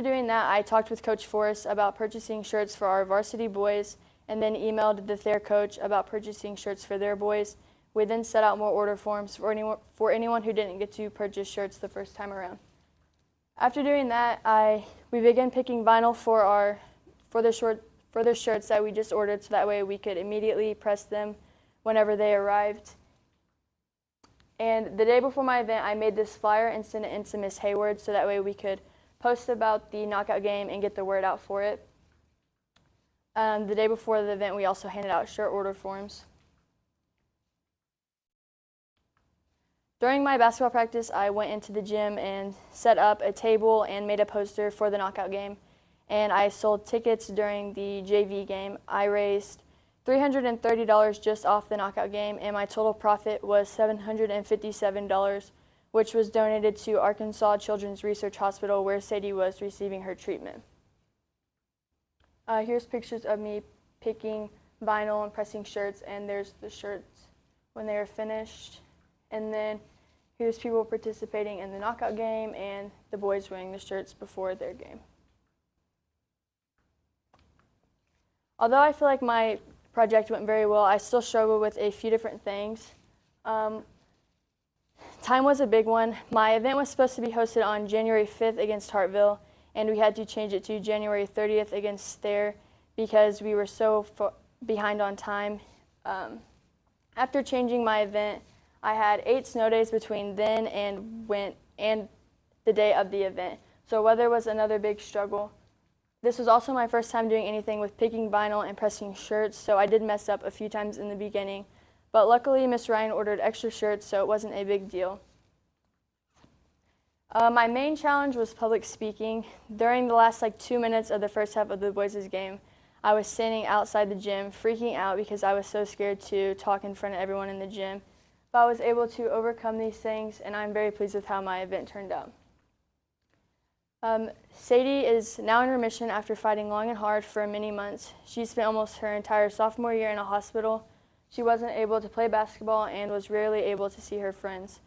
doing that, I talked with Coach Forrest about purchasing shirts for our varsity boys, and then emailed the Thayer coach about purchasing shirts for their boys. We then set out more order forms for anyone who didn't get to purchase shirts the first time around. After doing that, we began picking vinyl for the shirts that we just ordered, so that way we could immediately press them whenever they arrived. And the day before my event, I made this flyer and sent it in to Miss Hayward, so that way we could post about the knockout game and get the word out for it. The day before the event, we also handed out shirt order forms. During my basketball practice, I went into the gym and set up a table and made a poster for the knockout game. And I sold tickets during the JV game. I raised $330 just off the knockout game, and my total profit was $757, which was donated to Arkansas Children's Research Hospital, where Sadie was receiving her treatment. Here's pictures of me picking vinyl and pressing shirts, and there's the shirts when they are finished. And then here's people participating in the knockout game and the boys wearing the shirts before their game. Although I feel like my project went very well, I still struggle with a few different things. Time was a big one. My event was supposed to be hosted on January 5th against Hartville, and we had to change it to January 30th against Thayer because we were so behind on time. After changing my event, I had 8 snow days between then and the day of the event, so weather was another big struggle. This was also my first time doing anything with picking vinyl and pressing shirts, so I did mess up a few times in the beginning, but luckily Miss Ryan ordered extra shirts, so it wasn't a big deal. My main challenge was public speaking. During the last 2 minutes of the first half of the boys' game, I was standing outside the gym freaking out because I was so scared to talk in front of everyone in the gym. But I was able to overcome these things, and I'm very pleased with how my event turned out. Sadie is now in remission after fighting long and hard for many months. She spent almost her entire sophomore year in a hospital. She wasn't able to play basketball and was rarely able to see her friends.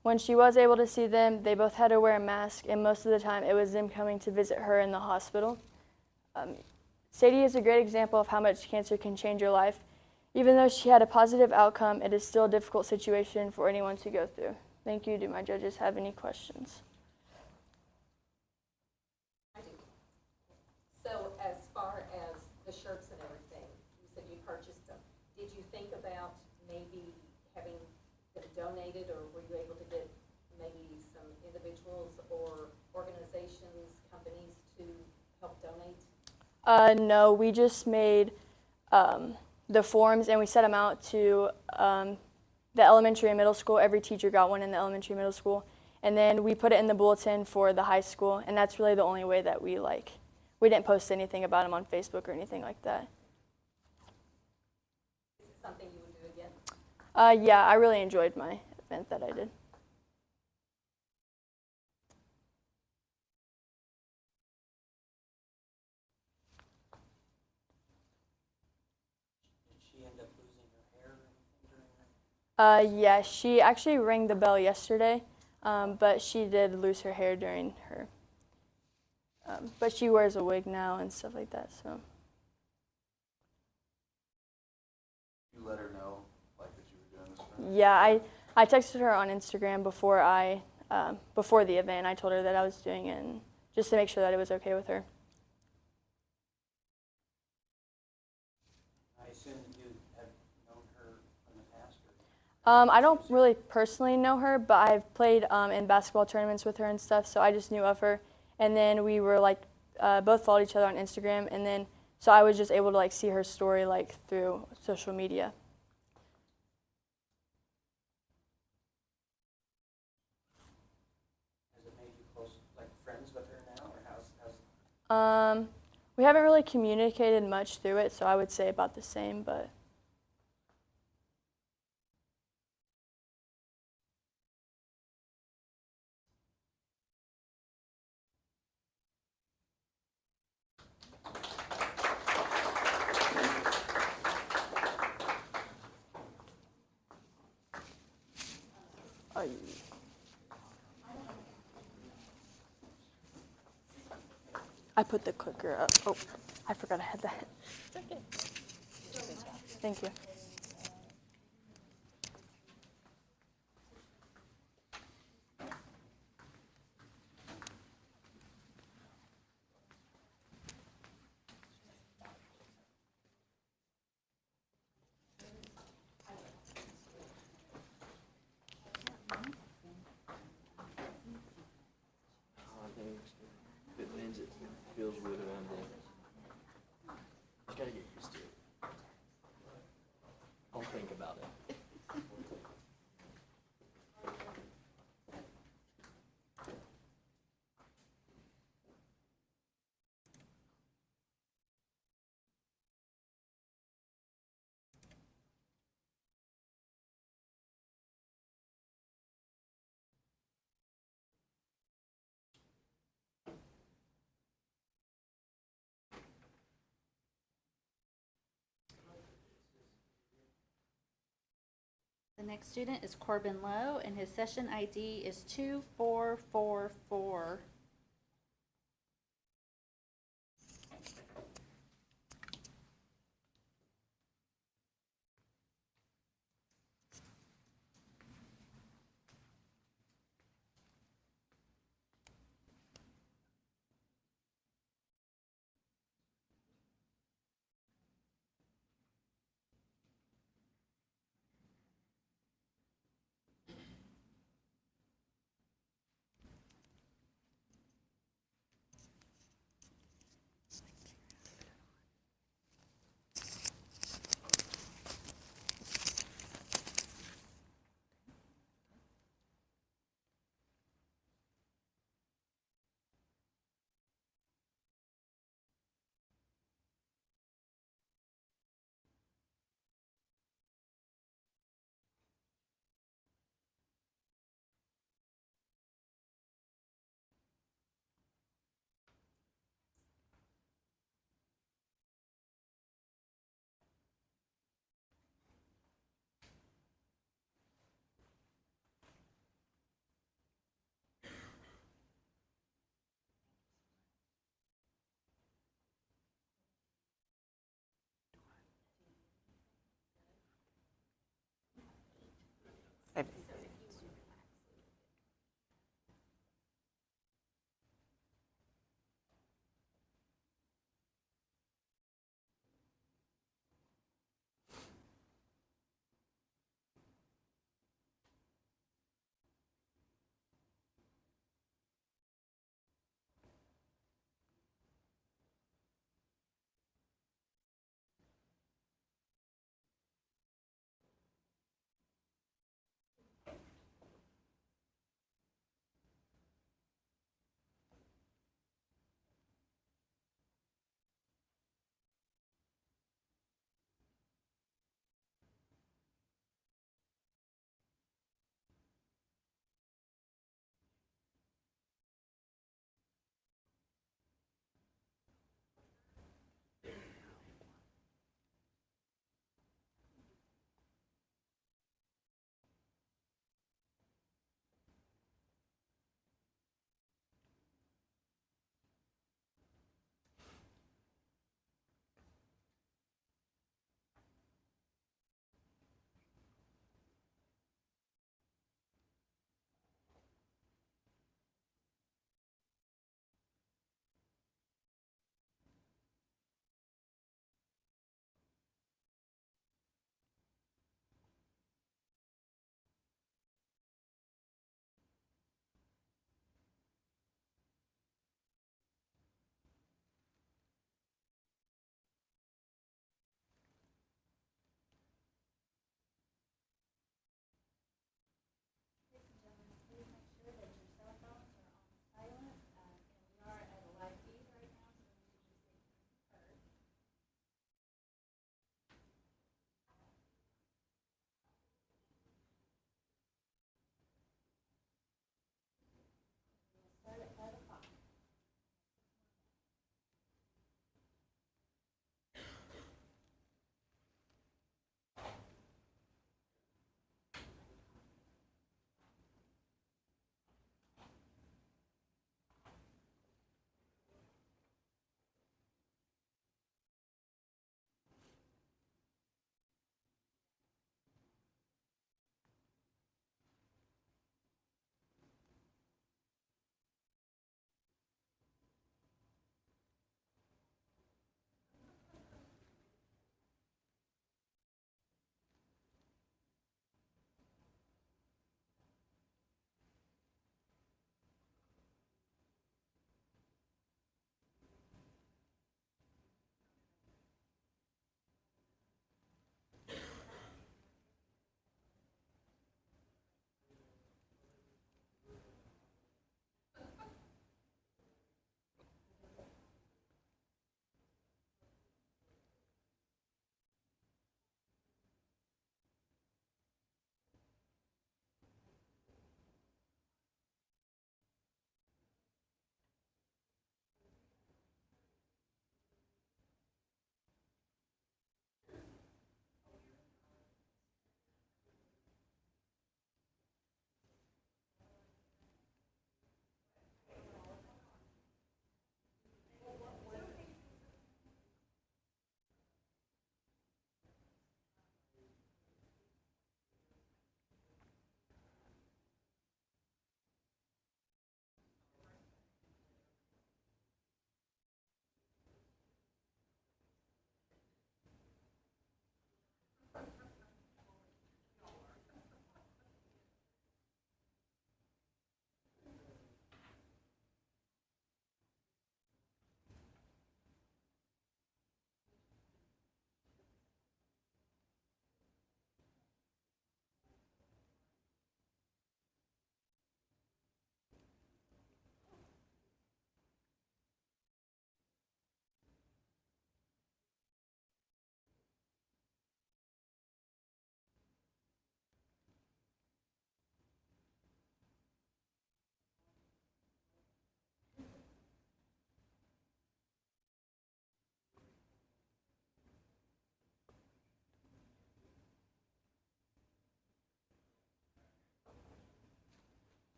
When she was able to see them, they both had to wear a mask, and most of the time it was them coming to visit her in the hospital. Sadie is a great example of how much cancer can change your life. Even though she had a positive outcome, it is still a difficult situation for anyone to go through. Thank you. Do my judges have any questions? I do. So as far as the shirts and everything, you said you purchased them. Did you think about maybe having them donated, or were you able to get maybe some individuals or organizations, companies to help donate? No, we just made the forms and we set them out to the elementary and middle school. Every teacher got one in the elementary and middle school. And then we put it in the bulletin for the high school, and that's really the only way that we didn't post anything about them on Facebook or anything like that. Is it something you would do again? Yeah, I really enjoyed my event that I did. Did she end up losing her hair or anything during her? Yeah, she actually rang the bell yesterday, but she did lose her hair during her. But she wears a wig now and stuff like that, so. You let her know, that you were doing this for her? Yeah, I texted her on Instagram before the event. I told her that I was doing it, and just to make sure that it was okay with her. I assume you have known her in the past? Or? I don't really personally know her, but I've played in basketball tournaments with her and stuff, so I just knew of her. And then we were both followed each other on Instagram, and then so I was just able to see her story through social media. Has it made you close, friends with her now, or how's? We haven't really communicated much through it, so I would say about the same, but. I put the clicker up. Oh, I forgot I had that. Thank you. I think if it bends, it feels weird around there. Just gotta get used to it. I'll think about it. The next student is Corbin Lowe, and his session ID is 2444.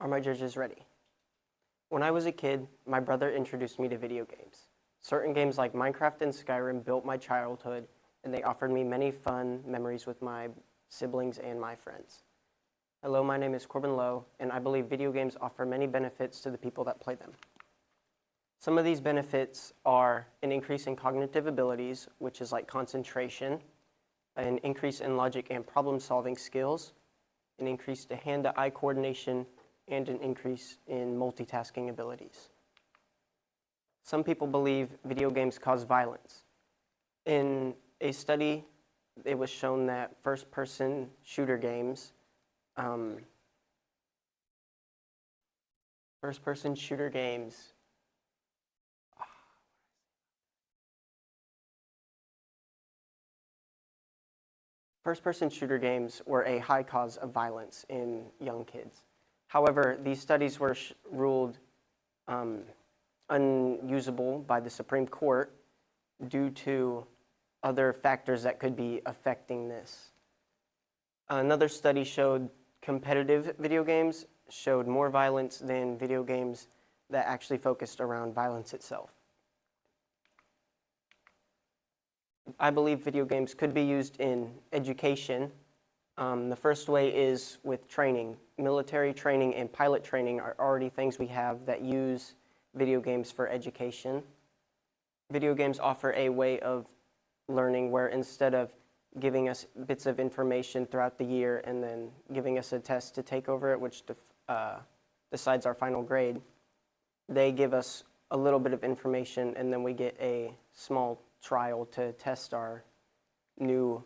Are my judges ready? When I was a kid, my brother introduced me to video games. Certain games like Minecraft and Skyrim built my childhood, and they offered me many fun memories with my siblings and my friends. Hello, my name is Corbin Lowe, and I believe video games offer many benefits to the people that play them. Some of these benefits are an increase in cognitive abilities, which is like concentration, an increase in logic and problem-solving skills, an increase to hand-to-eye coordination, and an increase in multitasking abilities. Some people believe video games cause violence. In a study, it was shown that first-person shooter games were a high cause of violence in young kids. However, these studies were ruled unusable by the Supreme Court due to other factors that could be affecting this. Another study showed competitive video games showed more violence than video games that actually focused around violence itself. I believe video games could be used in education. The first way is with training. Military training and pilot training are already things we have that use video games for education. Video games offer a way of learning where instead of giving us bits of information throughout the year and then giving us a test to take over it, which decides our final grade, they give us a little bit of information and then we get a small trial to test our new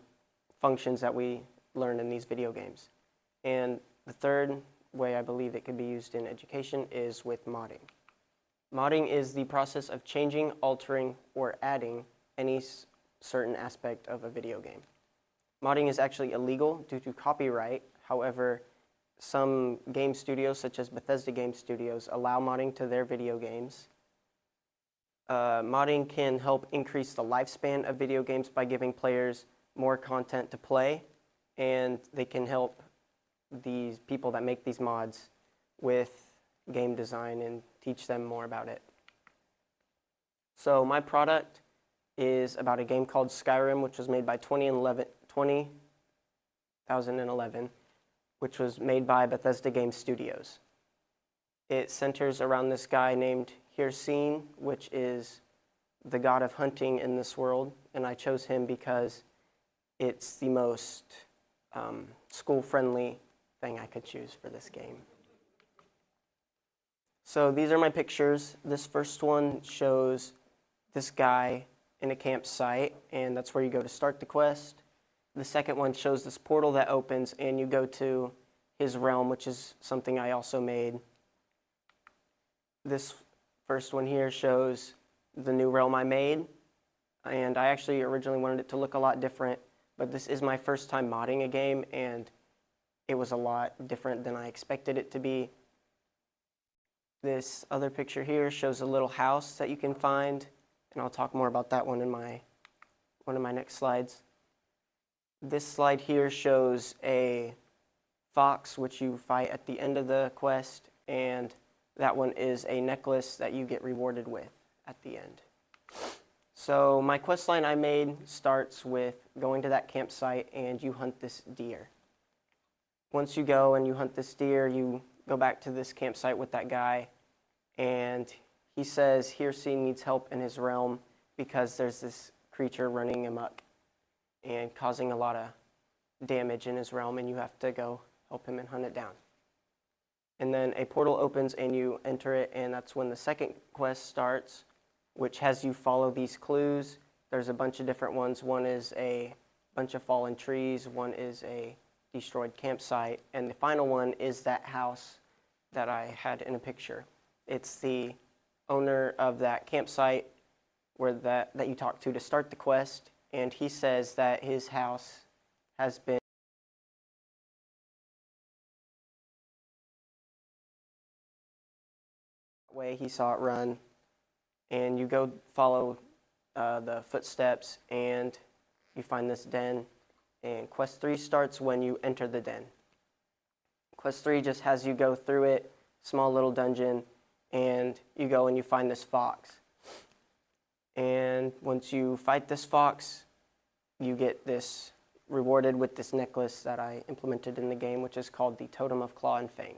functions that we learn in these video games. And the third way I believe it could be used in education is with modding. Modding is the process of changing, altering, or adding any certain aspect of a video game. Modding is actually illegal due to copyright. However, some game studios, such as Bethesda Game Studios, allow modding to their video games. Modding can help increase the lifespan of video games by giving players more content to play, and they can help these people that make these mods with game design and teach them more about it. So my product is about a game called Skyrim, which was made by 2011, which was made by Bethesda Game Studios. It centers around this guy named Hircine, which is the god of hunting in this world, and I chose him because it's the most school-friendly thing I could choose for this game. So these are my pictures. This first one shows this guy in a campsite, and that's where you go to start the quest. The second one shows this portal that opens, and you go to his realm, which is something I also made. This first one here shows the new realm I made, and I actually originally wanted it to look a lot different, but this is my first time modding a game, and it was a lot different than I expected it to be. This other picture here shows a little house that you can find, and I'll talk more about that one in one of my next slides. This slide here shows a fox, which you fight at the end of the quest, and that one is a necklace that you get rewarded with at the end. So my quest line I made starts with going to that campsite and you hunt this deer. Once you go and you hunt this deer, you go back to this campsite with that guy, and he says Hircine needs help in his realm because there's this creature running amok and causing a lot of damage in his realm, and you have to go help him and hunt it down. And then a portal opens and you enter it, and that's when the second quest starts, which has you follow these clues. There's a bunch of different ones. One is a bunch of fallen trees, one is a destroyed campsite, and the final one is that house that I had in a picture. It's the owner of that campsite where that you talk to start the quest, and he says that his house has been way he saw it run, and you go follow the footsteps and you find this den, and quest 3 starts when you enter the den. Quest 3 just has you go through it small little dungeon, and you go and you find this fox. And once you fight this fox, you get this rewarded with this necklace that I implemented in the game, which is called the Totem of Claw and Fang.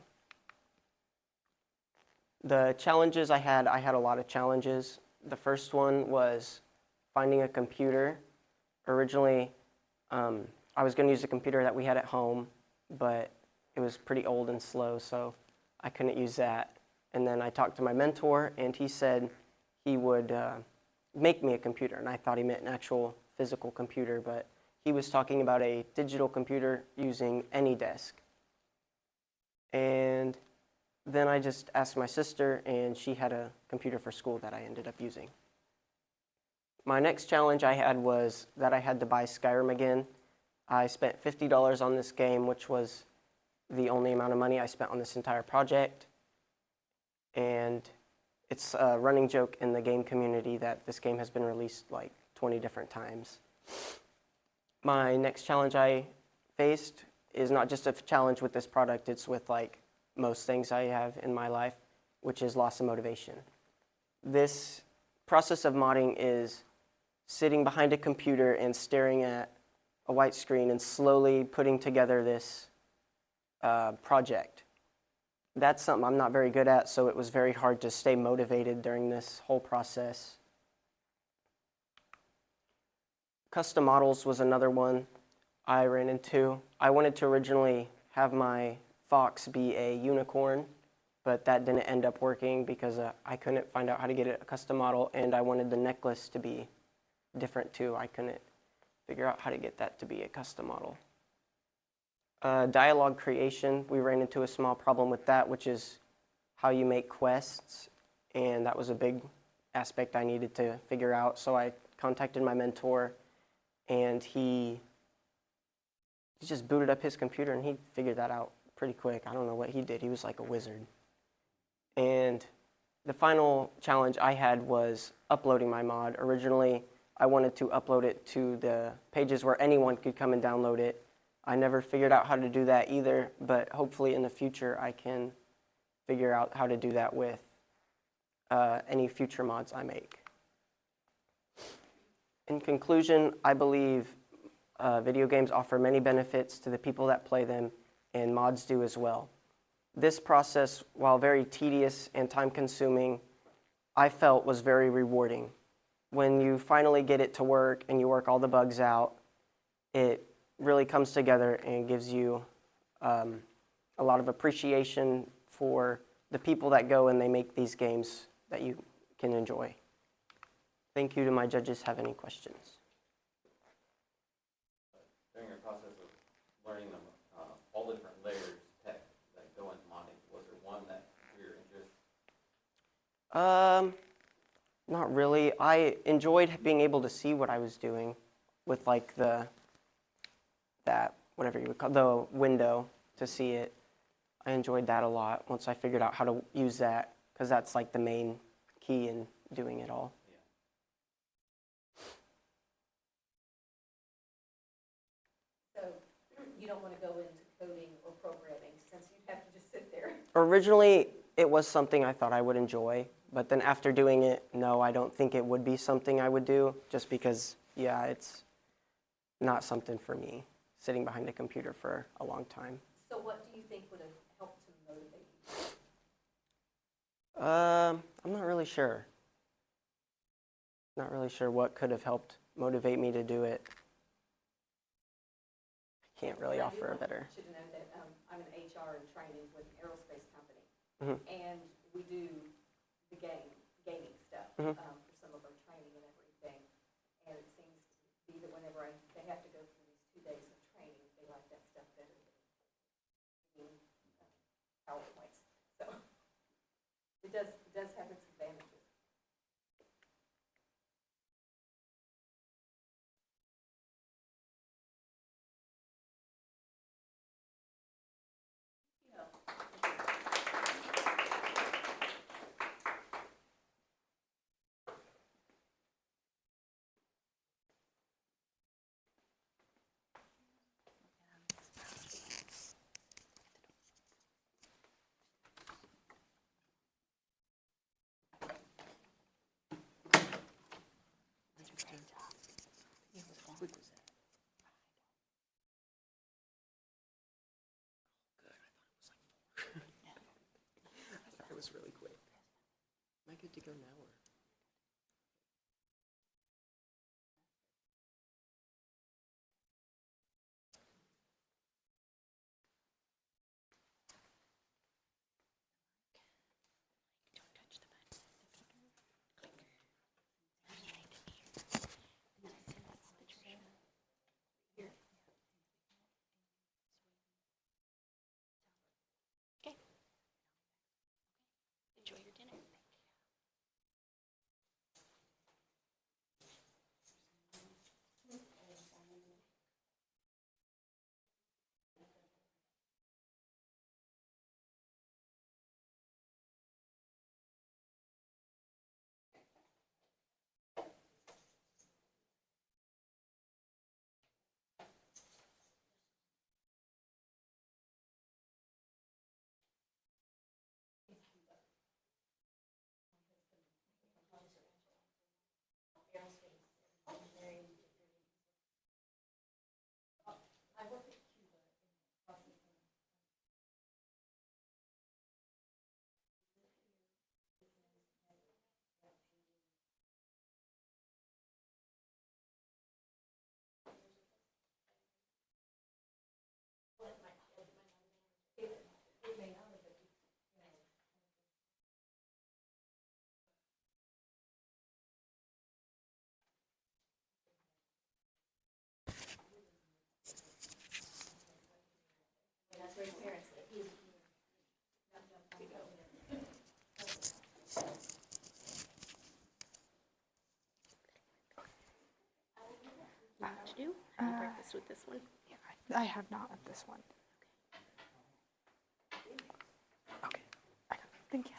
The challenges I had a lot of challenges. The first one was finding a computer. Originally, I was going to use the computer that we had at home, but it was pretty old and slow, so I couldn't use that. And then I talked to my mentor, and he said he would make me a computer, and I thought he meant an actual physical computer, but he was talking about a digital computer using AnyDesk. And then I just asked my sister, and she had a computer for school that I ended up using. My next challenge I had was that I had to buy Skyrim again. I spent $50 on this game, which was the only amount of money I spent on this entire project. And it's a running joke in the game community that this game has been released like 20 different times. My next challenge I faced is not just a challenge with this product, it's with like most things I have in my life, which is loss of motivation. This process of modding is sitting behind a computer and staring at a white screen and slowly putting together this project. That's something I'm not very good at, so it was very hard to stay motivated during this whole process. Custom models was another one I ran into. I wanted to originally have my fox be a unicorn, but that didn't end up working because I couldn't find out how to get it a custom model, and I wanted the necklace to be different too. I couldn't figure out how to get that to be a custom model. Dialogue creation, we ran into a small problem with that, which is how you make quests, and that was a big aspect I needed to figure out. So I contacted my mentor, and he just booted up his computer, and he figured that out pretty quick. I don't know what he did. He was like a wizard. And the final challenge I had was uploading my mod. Originally, I wanted to upload it to the pages where anyone could come and download it. I never figured out how to do that either, but hopefully in the future I can figure out how to do that with any future mods I make. In conclusion, I believe video games offer many benefits to the people that play them, and mods do as well. This process, while very tedious and time-consuming, I felt was very rewarding. When you finally get it to work and you work all the bugs out, it really comes together and gives you a lot of appreciation for the people that go and they make these games that you can enjoy. Thank you. Do my judges have any questions? During your process of learning them, all the different layers of tech that go into modding, was there one that drew your interest? Not really. I enjoyed being able to see what I was doing with like whatever you would call the window to see it. I enjoyed that a lot once I figured out how to use that, because that's like the main key in doing it all. So you don't want to go into coding or programming since you'd have to just sit there. Originally, it was something I thought I would enjoy, but then after doing it, no, I don't think it would be something I would do, just because, yeah, it's not something for me, sitting behind a computer for a long time. So what do you think would have helped to motivate you? I'm not really sure. Not really sure what could have helped motivate me to do it. I can't really offer a better. I should know that I'm an HR and training with an aerospace company, and we do the gaming stuff for some of our training and everything. And it seems to be that whenever they have to go through these 2 days of training, they like that stuff better than PowerPoints. So it does have its advantages. was really quick. Am I good to go now or? Enjoy your dinner. What to do? Have you practiced with this one? I have not with this one. Okay, I got it. Thank you.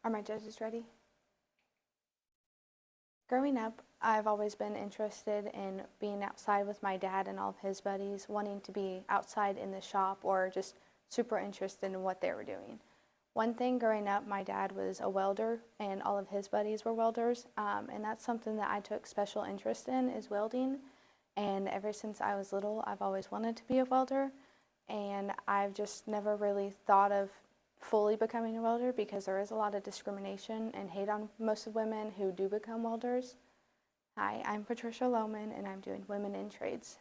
Are my judges ready? Growing up, I've always been interested in being outside with my dad and all of his buddies, wanting to be outside in the shop or just super interested in what they were doing. One thing growing up, my dad was a welder and all of his buddies were welders, and that's something that I took special interest in is welding. And ever since I was little, I've always wanted to be a welder, and I've just never really thought of fully becoming a welder because there is a lot of discrimination and hate on most of women who do become welders. Hi, I'm Patricia Lohman, and I'm doing Women in Trades.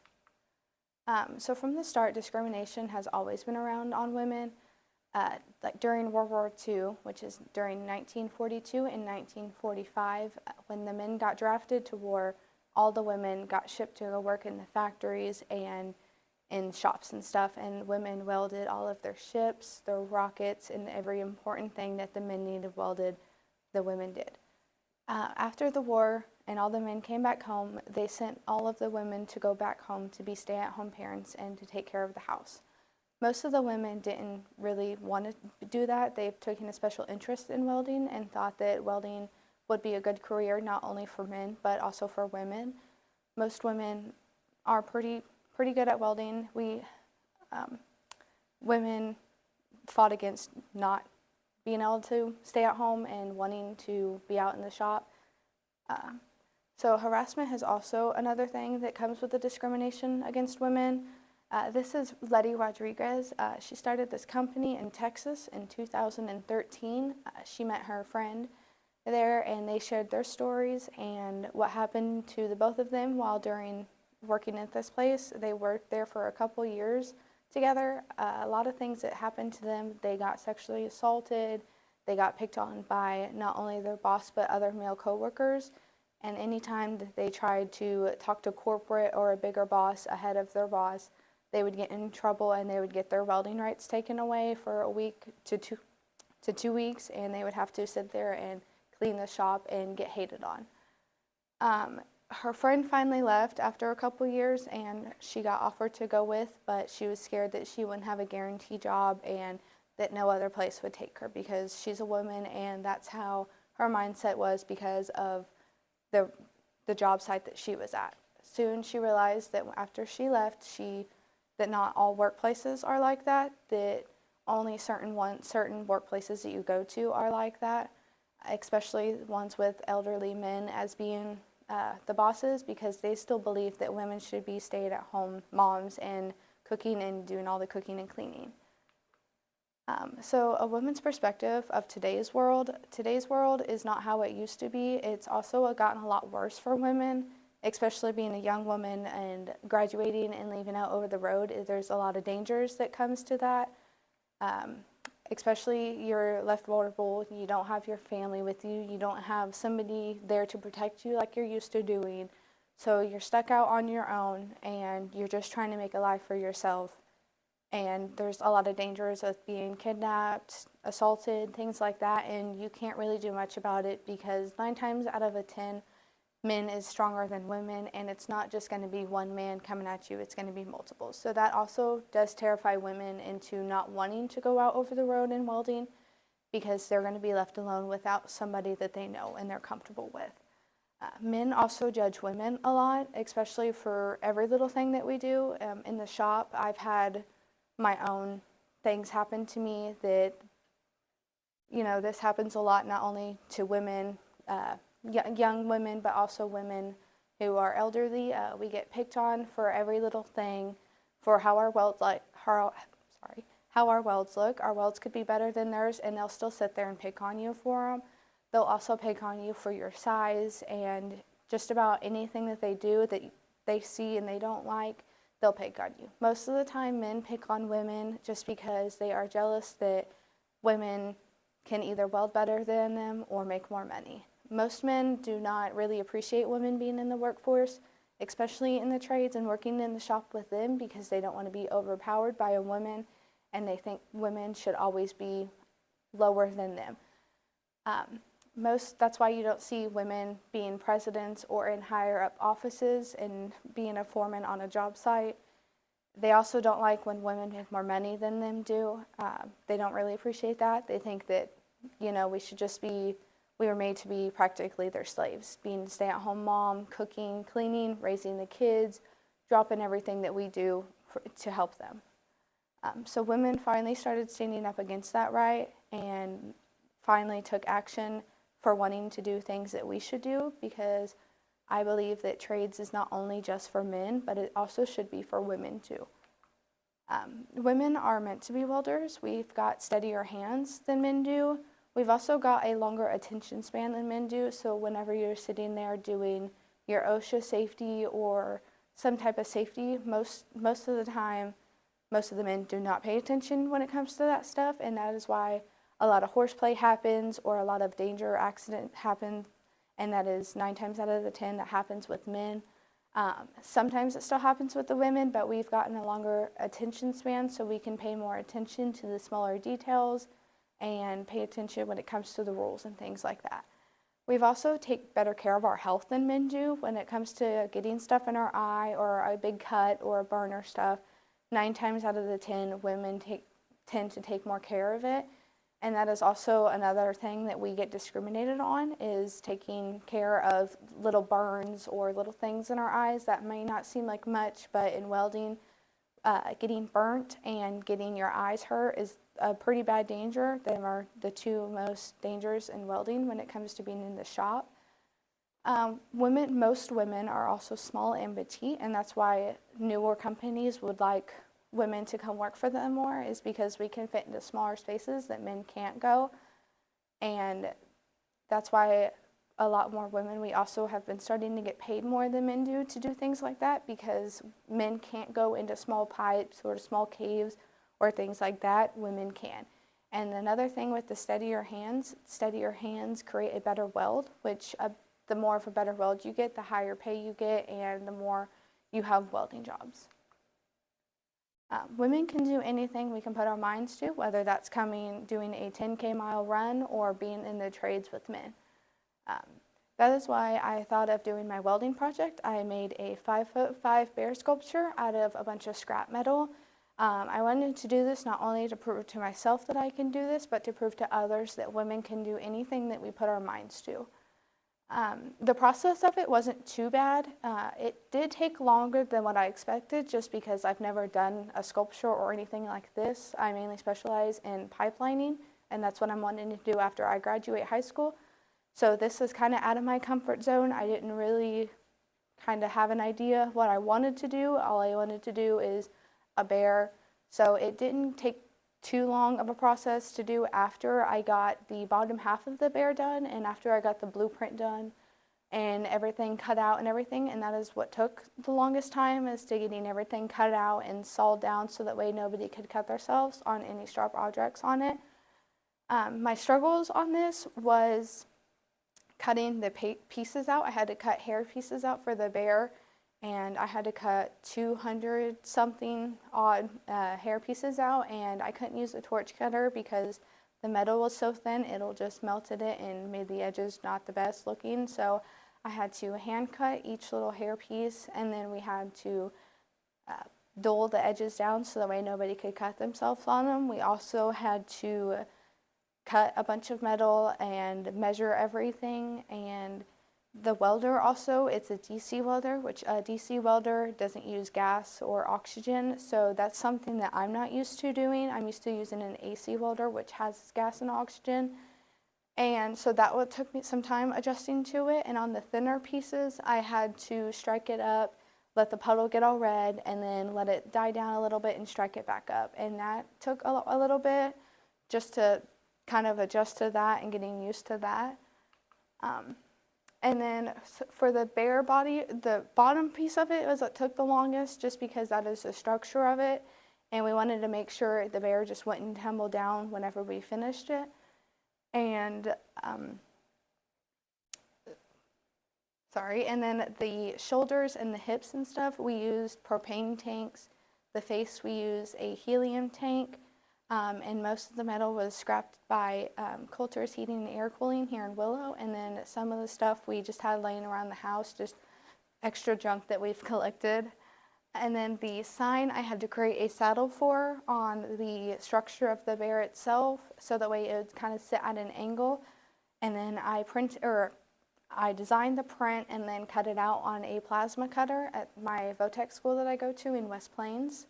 So from the start, discrimination has always been around on women. Like during World War II, which is during 1942 and 1945, when the men got drafted to war, all the women got shipped to go work in the factories and in shops and stuff, and women welded all of their ships, their rockets, and every important thing that the men needed welded, the women did. After the war and all the men came back home, they sent all of the women to go back home to be stay-at-home parents and to take care of the house. Most of the women didn't really want to do that. They've taken a special interest in welding and thought that welding would be a good career not only for men but also for women. Most women are pretty good at welding. Women fought against not being able to stay at home and wanting to be out in the shop. So harassment is also another thing that comes with the discrimination against women. This is Letty Rodriguez. She started this company in Texas in 2013. She met her friend there and they shared their stories and what happened to the both of them while during working at this place. They worked there for a couple years together. A lot of things that happened to them, they got sexually assaulted, they got picked on by not only their boss but other male coworkers. And anytime that they tried to talk to corporate or a bigger boss ahead of their boss, they would get in trouble and they would get their welding rights taken away for a week to 2 weeks, and they would have to sit there and clean the shop and get hated on. Her friend finally left after a couple years and she got offered to go with, but she was scared that she wouldn't have a guaranteed job and that no other place would take her because she's a woman, and that's how her mindset was because of the job site that she was at. Soon she realized that after she left, that not all workplaces are like that, that only certain workplaces that you go to are like that, especially ones with elderly men as being the bosses, because they still believe that women should be stay-at-home moms and cooking and doing all the cooking and cleaning. So a woman's perspective of today's world is not how it used to be. It's also gotten a lot worse for women, especially being a young woman and graduating and leaving out over the road. There's a lot of dangers that comes to that. Especially you're left vulnerable, you don't have your family with you, you don't have somebody there to protect you like you're used to doing. So you're stuck out on your own and you're just trying to make a life for yourself. And there's a lot of dangers of being kidnapped, assaulted, things like that, and you can't really do much about it because 9 times out of 10, men is stronger than women, and it's not just going to be one man coming at you, it's going to be multiple. So that also does terrify women into not wanting to go out over the road in welding because they're going to be left alone without somebody that they know and they're comfortable with. Men also judge women a lot, especially for every little thing that we do. In the shop, I've had my own things happen to me that, this happens a lot not only to women, young women, but also women who are elderly. We get picked on for every little thing, for how our welds look. Our welds could be better than theirs, and they'll still sit there and pick on you for them. They'll also pick on you for your size and just about anything that they do that they see and they don't like, they'll pick on you. Most of the time, men pick on women just because they are jealous that women can either weld better than them or make more money. Most men do not really appreciate women being in the workforce, especially in the trades and working in the shop with them, because they don't want to be overpowered by a woman and they think women should always be lower than them. That's why you don't see women being presidents or in higher up offices and being a foreman on a job site. They also don't like when women make more money than them do. They don't really appreciate that. They think that you know, we were made to be practically their slaves, being a stay-at-home mom, cooking, cleaning, raising the kids, dropping everything that we do to help them. So women finally started standing up against that right and finally took action for wanting to do things that we should do, because I believe that trades is not only just for men, but it also should be for women too. Women are meant to be welders. We've got steadier hands than men do. We've also got a longer attention span than men do, so whenever you're sitting there doing your OSHA safety or some type of safety, most of the time, most of the men do not pay attention when it comes to that stuff, and that is why a lot of horseplay happens or a lot of danger or accident happens, and that is 9 times out of the 10 that happens with men. Sometimes it still happens with the women, but we've gotten a longer attention span, so we can pay more attention to the smaller details and pay attention when it comes to the rules and things like that. We've also take better care of our health than men do when it comes to getting stuff in our eye or a big cut or a burn or stuff. 9 times out of the 10, women tend to take more care of it. And that is also another thing that we get discriminated on, is taking care of little burns or little things in our eyes that may not seem like much, but in welding, getting burnt and getting your eyes hurt is a pretty bad danger. They are the 2 most dangers in welding when it comes to being in the shop. Most women are also small and petite, and that's why newer companies would like women to come work for them more, is because we can fit into smaller spaces that men can't go. And that's why a lot more women, we also have been starting to get paid more than men do to do things like that, because men can't go into small pipes or small caves or things like that. Women can. And another thing with the steadier hands create a better weld, which the more of a better weld you get, the higher pay you get, and the more you have welding jobs. Women can do anything we can put our minds to, whether that's doing a 10K mile run or being in the trades with men. That is why I thought of doing my welding project. I made a 5'5" bear sculpture out of a bunch of scrap metal. I wanted to do this not only to prove to myself that I can do this, but to prove to others that women can do anything that we put our minds to. The process of it wasn't too bad. It did take longer than what I expected, just because I've never done a sculpture or anything like this. I mainly specialize in pipelining, and that's what I'm wanting to do after I graduate high school. So this is kind of out of my comfort zone. I didn't really kind of have an idea of what I wanted to do. All I wanted to do is a bear. So it didn't take too long of a process to do after I got the bottom half of the bear done and after I got the blueprint done and everything cut out and everything. And that is what took the longest time, is to getting everything cut out and sawed down so that way nobody could cut themselves on any sharp objects on it. My struggles on this was cutting the pieces out. I had to cut hair pieces out for the bear, and I had to cut 200 something odd hair pieces out, and I couldn't use a torch cutter because the metal was so thin, it'll just melted it and made the edges not the best looking. So I had to hand cut each little hair piece, and then we had to dull the edges down so that way nobody could cut themselves on them. We also had to cut a bunch of metal and measure everything. And the welder also, it's a DC welder, which a DC welder doesn't use gas or oxygen, so that's something that I'm not used to doing. I'm used to using an AC welder, which has gas and oxygen, and so that took me some time adjusting to it. And on the thinner pieces, I had to strike it up, let the puddle get all red, and then let it die down a little bit and strike it back up. And that took a little bit just to kind of adjust to that and getting used to that. And then for the bear body, the bottom piece of it was what took the longest, just because that is the structure of it. And we wanted to make sure the bear just wouldn't tumble down whenever we finished it. And, and then the shoulders and the hips and stuff, we used propane tanks. The face, we used a helium tank. And most of the metal was scrapped by Coulter's Heating and Air Cooling here in Willow. And then some of the stuff we just had laying around the house, just extra junk that we've collected. And then the sign I had to create a saddle for on the structure of the bear itself, so that way it would kind of sit at an angle. And then I designed the print and then cut it out on a plasma cutter at my Votech school that I go to in West Plains.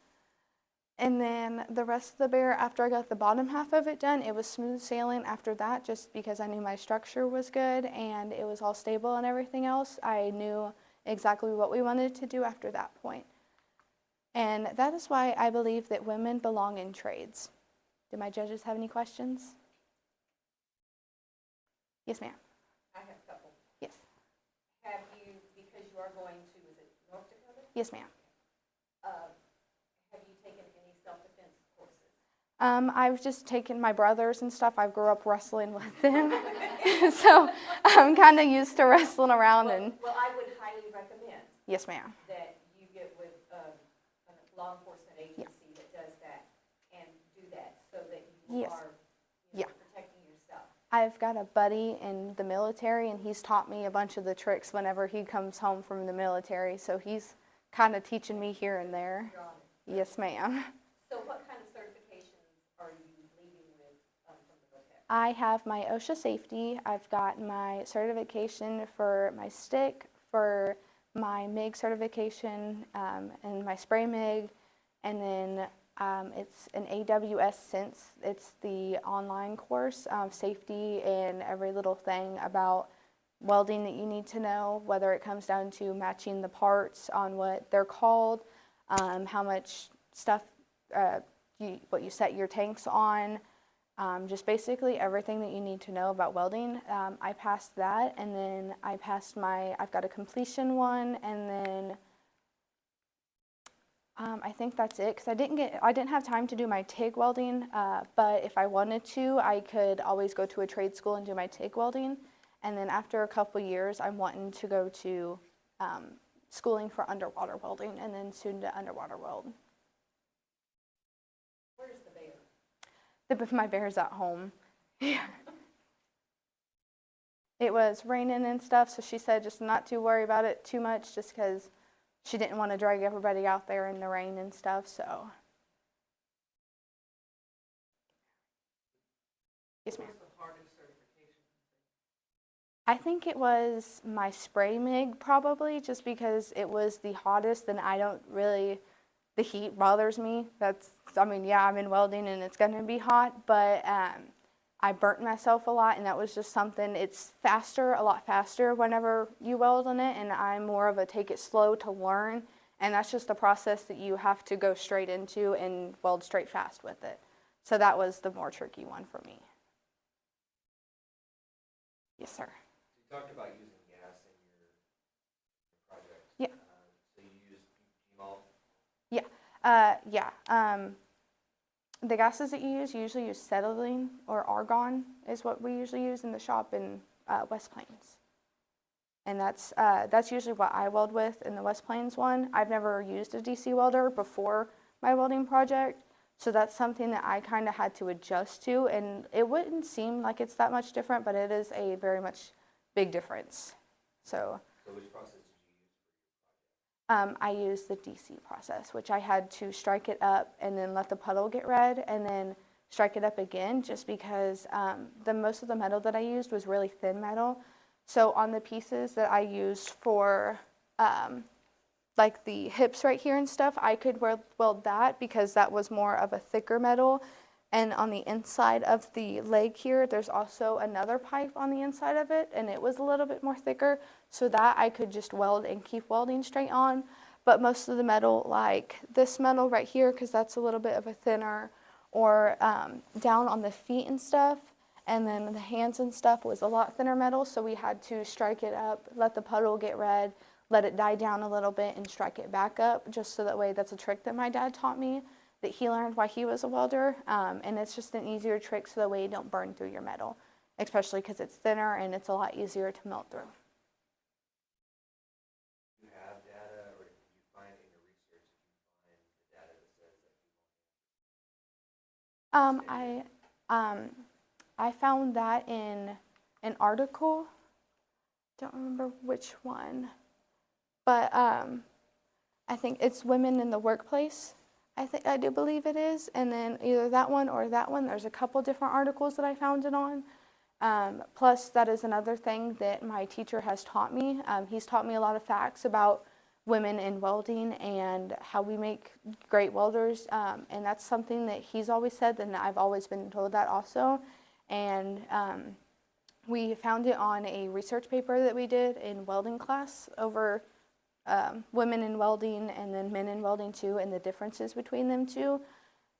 And then the rest of the bear, after I got the bottom half of it done, it was smooth sailing after that, just because I knew my structure was good and it was all stable and everything else. I knew exactly what we wanted to do after that point. And that is why I believe that women belong in trades. Do my judges have any questions? Yes, ma'am. I have a couple. Yes. Have you, because you are going to, is it North Dakota? Yes, ma'am. Have you taken any self-defense courses? I've just taken my brothers and stuff. I grew up wrestling with them. So I'm kind of used to wrestling around. And Well, I would highly recommend yes, ma'am. that you get with a law enforcement agency that does that and do that so that you Yes. are Yeah. protecting yourself. I've got a buddy in the military, and he's taught me a bunch of the tricks whenever he comes home from the military. So he's kind of teaching me here and there. You're on it. Yes, ma'am. So what kind of certifications are you leaving with from the VOTEC? I have my OSHA safety. I've got my certification for my stick, for my MIG certification, and my spray MIG, and then it's an AWS Sense. It's the online course, safety and every little thing about welding that you need to know, whether it comes down to matching the parts on what they're called, how much stuff, what you set your tanks on, just basically everything that you need to know about welding. I passed that, and then I've got a completion one, and then I think that's it, because I didn't have time to do my TIG welding, but if I wanted to, I could always go to a trade school and do my TIG welding. And then after a couple years, I'm wanting to go to schooling for underwater welding, and then soon to underwater weld. Where's the bear? My bear's at home. Yeah. It was raining and stuff, so she said just not to worry about it too much, just because she didn't want to drag everybody out there in the rain and stuff, so. Yes, ma'am. I think it was my spray MIG, probably, just because it was the hottest, and the heat bothers me. Yeah, I'm in welding and it's gonna be hot, but I burnt myself a lot, and that was just something, it's a lot faster whenever you weld on it, and I'm more of a take it slow to learn, and that's just a process that you have to go straight into and weld straight fast with it. So that was the more tricky one for me. Yes, sir. You talked about using gas in your project. Yeah. So you use GMOL? Yeah. The gases that you usually use acetylene or argon is what we usually use in the shop in West Plains. And that's usually what I weld with in the West Plains one. I've never used a DC welder before my welding project, so that's something that I kind of had to adjust to, and it wouldn't seem like it's that much different, but it is a very much big difference. So which process did you use? I used the DC process, which I had to strike it up and then let the puddle get red and then strike it up again, just because most of the metal that I used was really thin metal. So on the pieces that I used for like the hips right here and stuff, I could weld that because that was more of a thicker metal. And on the inside of the leg here, there's also another pipe on the inside of it, and it was a little bit more thicker, so that I could just weld and keep welding straight on. But most of the metal, like this metal right here, because that's a little bit of a thinner, or down on the feet and stuff, and then the hands and stuff was a lot thinner metal, so we had to strike it up, let the puddle get red, let it die down a little bit, and strike it back up, just so that way, that's a trick that my dad taught me, that he learned while he was a welder, and it's just an easier trick so that way you don't burn through your metal, especially because it's thinner and it's a lot easier to melt through. Do you have data, or did you find in your research, did you find the data that says that you I found that in an article, don't remember which one, but I think it's women in the workplace. I do believe it is, and then either that one or that one. There's a couple different articles that I found it on. Plus, that is another thing that my teacher has taught me. He's taught me a lot of facts about women in welding and how we make great welders, and that's something that he's always said, and I've always been told that also. And we found it on a research paper that we did in welding class over women in welding and then men in welding too, and the differences between them two.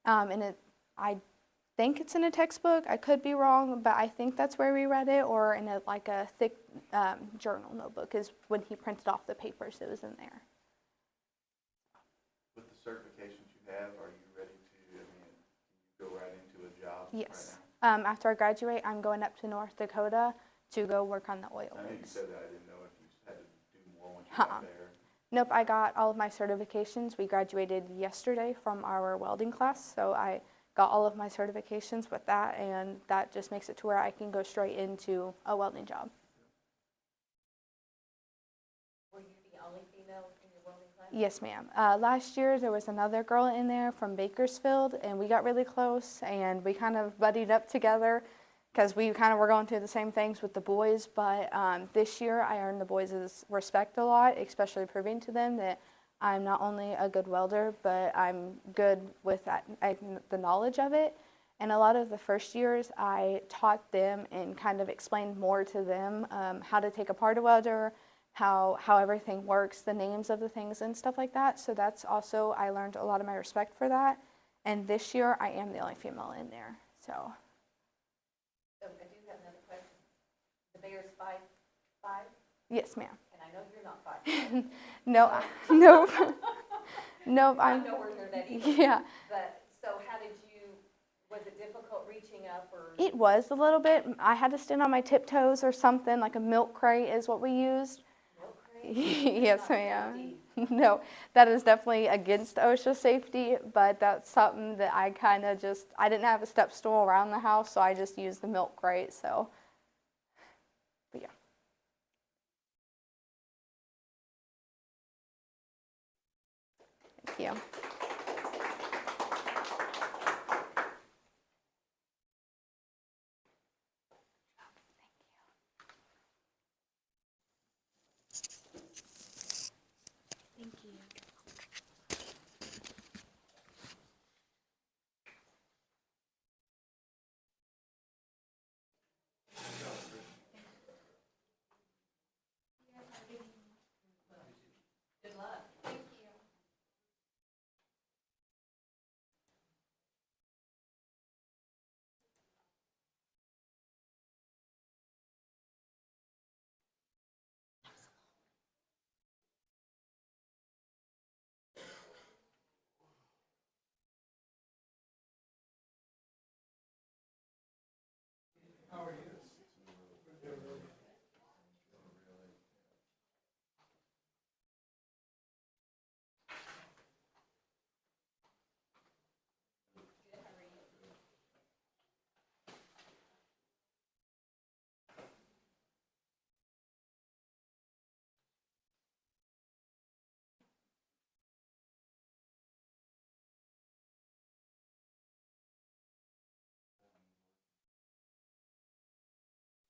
I think it's in a textbook. I could be wrong, but I think that's where we read it, or in like a thick journal notebook is when he printed off the papers. It was in there. With the certifications you have, are you ready to, can you go right into a job Yes. right now? After I graduate, I'm going up to North Dakota to go work on the oil I know you rigs. said that. I didn't know if you had to do more once you got there. Nope, I got all of my certifications. We graduated yesterday from our welding class, so I got all of my certifications with that, and that just makes it to where I can go straight into a welding job. Were you the only female in your welding class? Yes, ma'am. Last year, there was another girl in there from Bakersfield, and we got really close, and we kind of buddied up together because we kind of were going through the same things with the boys. But this year, I earned the boys' respect a lot, especially proving to them that I'm not only a good welder, but I'm good with the knowledge of it. And a lot of the first years, I taught them and kind of explained more to them how to take apart a welder, how everything works, the names of the things and stuff like that. So that's also, I learned a lot of my respect for that. And this year, I am the only female in there. So So I do have another question. The Bears 5'5"? yes, ma'am. And I know you're not 5'5". No, no, no. I'm nowhere near that either. Yeah. But, so how did you, was it difficult reaching up or? It was a little bit. I had to stand on my tiptoes or something, like a milk crate is what we used. Milk crate? Yes, Not ma'am. safety. No, that is definitely against OSHA safety, but that's something that I kind of just, I didn't have a step stool around the house, so I just used the milk crate, so, but yeah. Thank you. Thank you. Good luck. Thank you.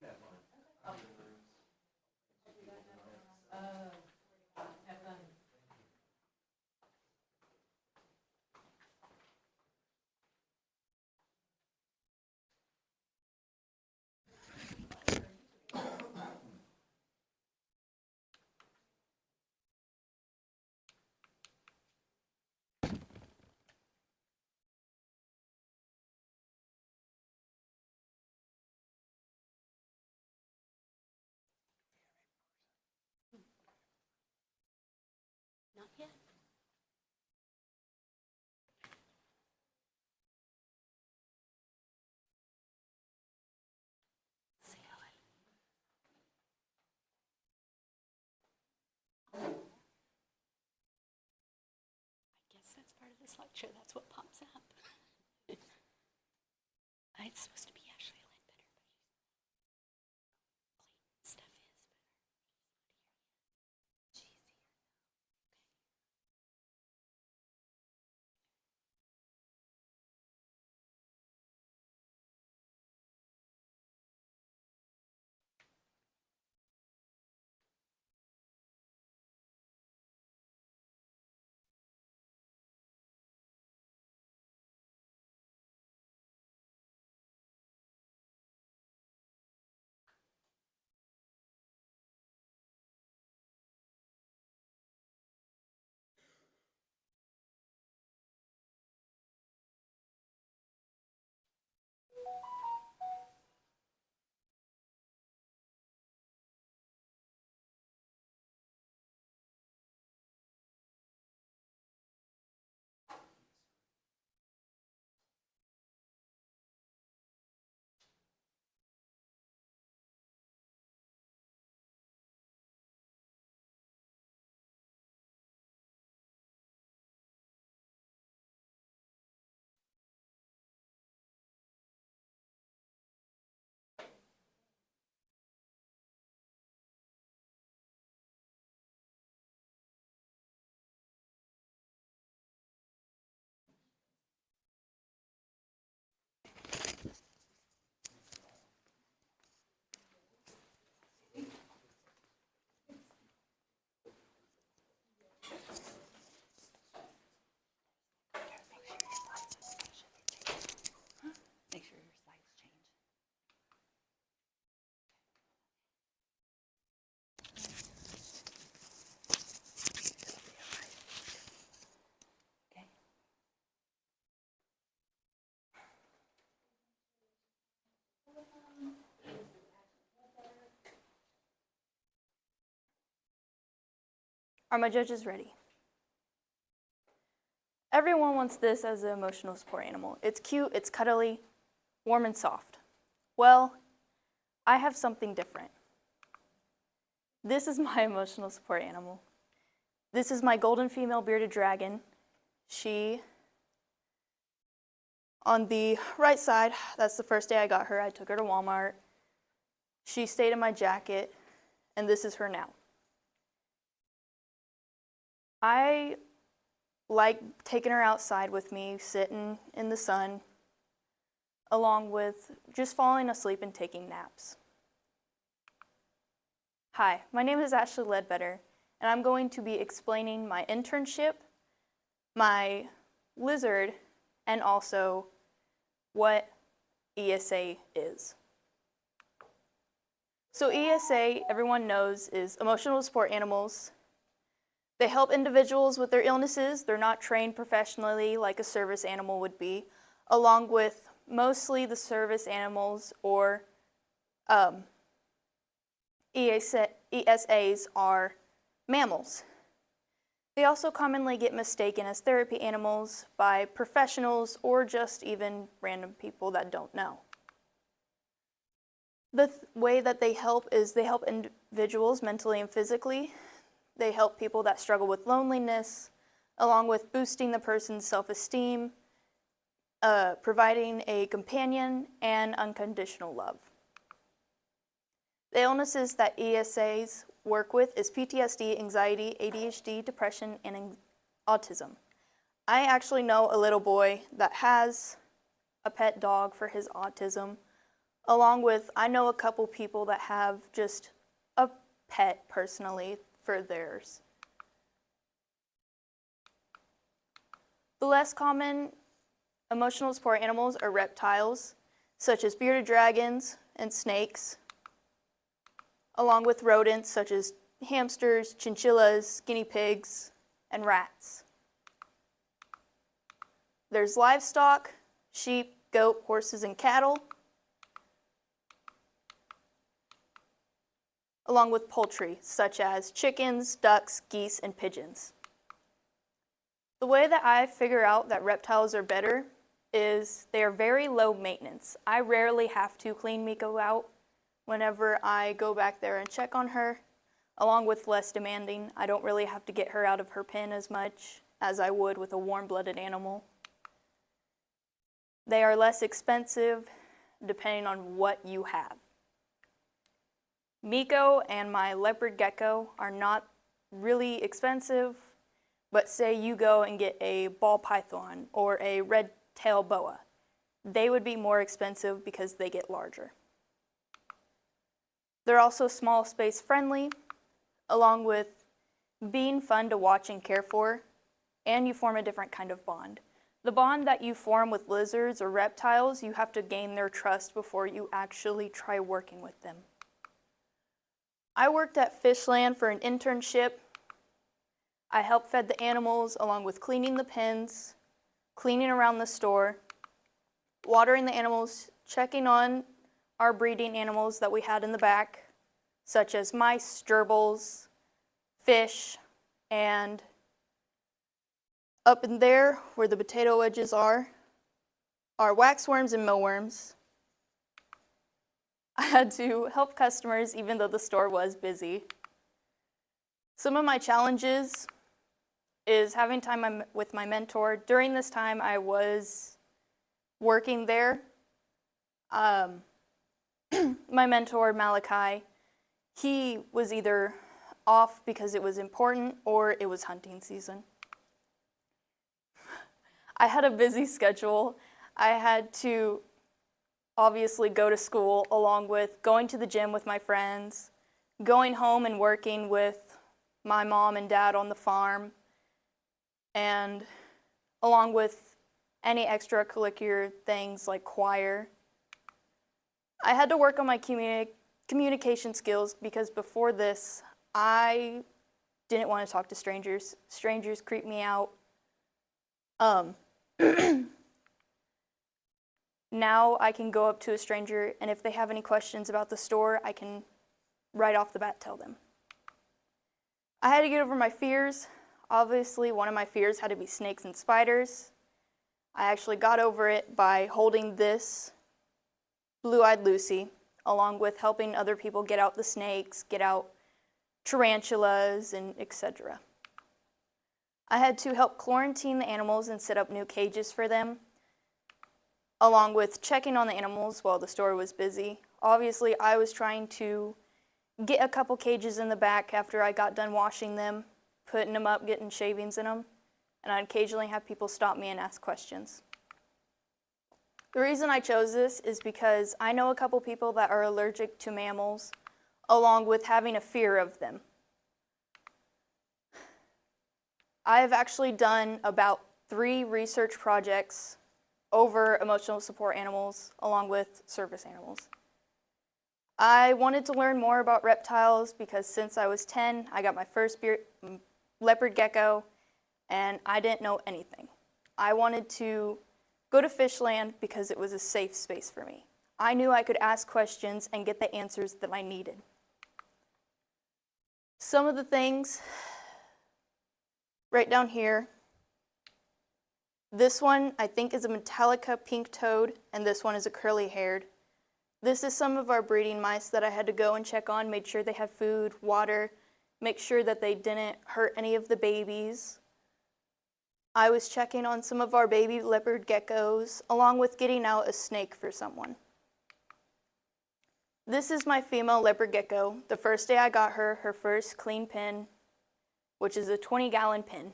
Have fun. Not yet. Say hi. I guess that's part of this lecture. That's what pops up. It's supposed to be Ashley Ledbetter, but stuff is. She's here. Are my judges ready? Everyone wants this as an emotional support animal. It's cute, it's cuddly, warm and soft. Well, I have something different. This is my emotional support animal. This is my golden female bearded dragon. She, on the right side, that's the first day I got her. I took her to Walmart. She stayed in my jacket, and this is her now. I like taking her outside with me, sitting in the sun, along with just falling asleep and taking naps. Hi, my name is Ashley Ledbetter, and I'm going to be explaining my internship, my lizard, and also what ESA is. So ESA, everyone knows, is emotional support animals. They help individuals with their illnesses. They're not trained professionally like a service animal would be, along with mostly the service animals or ESAs are mammals. They also commonly get mistaken as therapy animals by professionals or just even random people that don't know. The way that they help is they help individuals mentally and physically. They help people that struggle with loneliness, along with boosting the person's self-esteem, providing a companion, and unconditional love. The illnesses that ESAs work with is PTSD, anxiety, ADHD, depression, and autism. I actually know a little boy that has a pet dog for his autism, along with I know a couple people that have just a pet personally for theirs. The less common emotional support animals are reptiles, such as bearded dragons and snakes, along with rodents such as hamsters, chinchillas, guinea pigs, and rats. There's livestock, sheep, goat, horses, and cattle, along with poultry, such as chickens, ducks, geese, and pigeons. The way that I figure out that reptiles are better is they are very low maintenance. I rarely have to clean Miko out whenever I go back there and check on her, along with less demanding. I don't really have to get her out of her pen as much as I would with a warm-blooded animal. They are less expensive depending on what you have. Miko and my leopard gecko are not really expensive, but say you go and get a ball python or a red-tail boa, they would be more expensive because they get larger. They're also small space friendly, along with being fun to watch and care for, and you form a different kind of bond. The bond that you form with lizards or reptiles, you have to gain their trust before you actually try working with them. I worked at Fishland for an internship. I helped fed the animals along with cleaning the pens, cleaning around the store, watering the animals, checking on our breeding animals that we had in the back, such as mice, gerbils, fish, and up in there where the potato wedges are waxworms and millworms. I had to help customers even though the store was busy. Some of my challenges is having time with my mentor. During this time I was working there. My mentor, Malachi, he was either off because it was important or it was hunting season. I had a busy schedule. I had to obviously go to school along with going to the gym with my friends, going home and working with my mom and dad on the farm, and along with any extracurricular things like choir. I had to work on my communication skills because before this, I didn't want to talk to strangers. Strangers creep me out. Now I can go up to a stranger, and if they have any questions about the store, I can right off the bat tell them. I had to get over my fears. Obviously, one of my fears had to be snakes and spiders. I actually got over it by holding this Blue-Eyed Lucy, along with helping other people get out the snakes, get out tarantulas, and etc. I had to help quarantine the animals and set up new cages for them, along with checking on the animals while the store was busy. Obviously, I was trying to get a couple cages in the back after I got done washing them, putting them up, getting shavings in them, and I'd occasionally have people stop me and ask questions. The reason I chose this is because I know a couple people that are allergic to mammals, along with having a fear of them. I have actually done about 3 research projects over emotional support animals, along with service animals. I wanted to learn more about reptiles because since I was 10, I got my first leopard gecko, and I didn't know anything. I wanted to go to Fishland because it was a safe space for me. I knew I could ask questions and get the answers that I needed. Some of the things right down here, this one I think is a Metallica pink toad, and this one is a curly-haired. This is some of our breeding mice that I had to go and check on, made sure they had food, water, make sure that they didn't hurt any of the babies. I was checking on some of our baby leopard geckos, along with getting out a snake for someone. This is my female leopard gecko. The first day I got her, her first clean pen, which is a 20-gallon pen.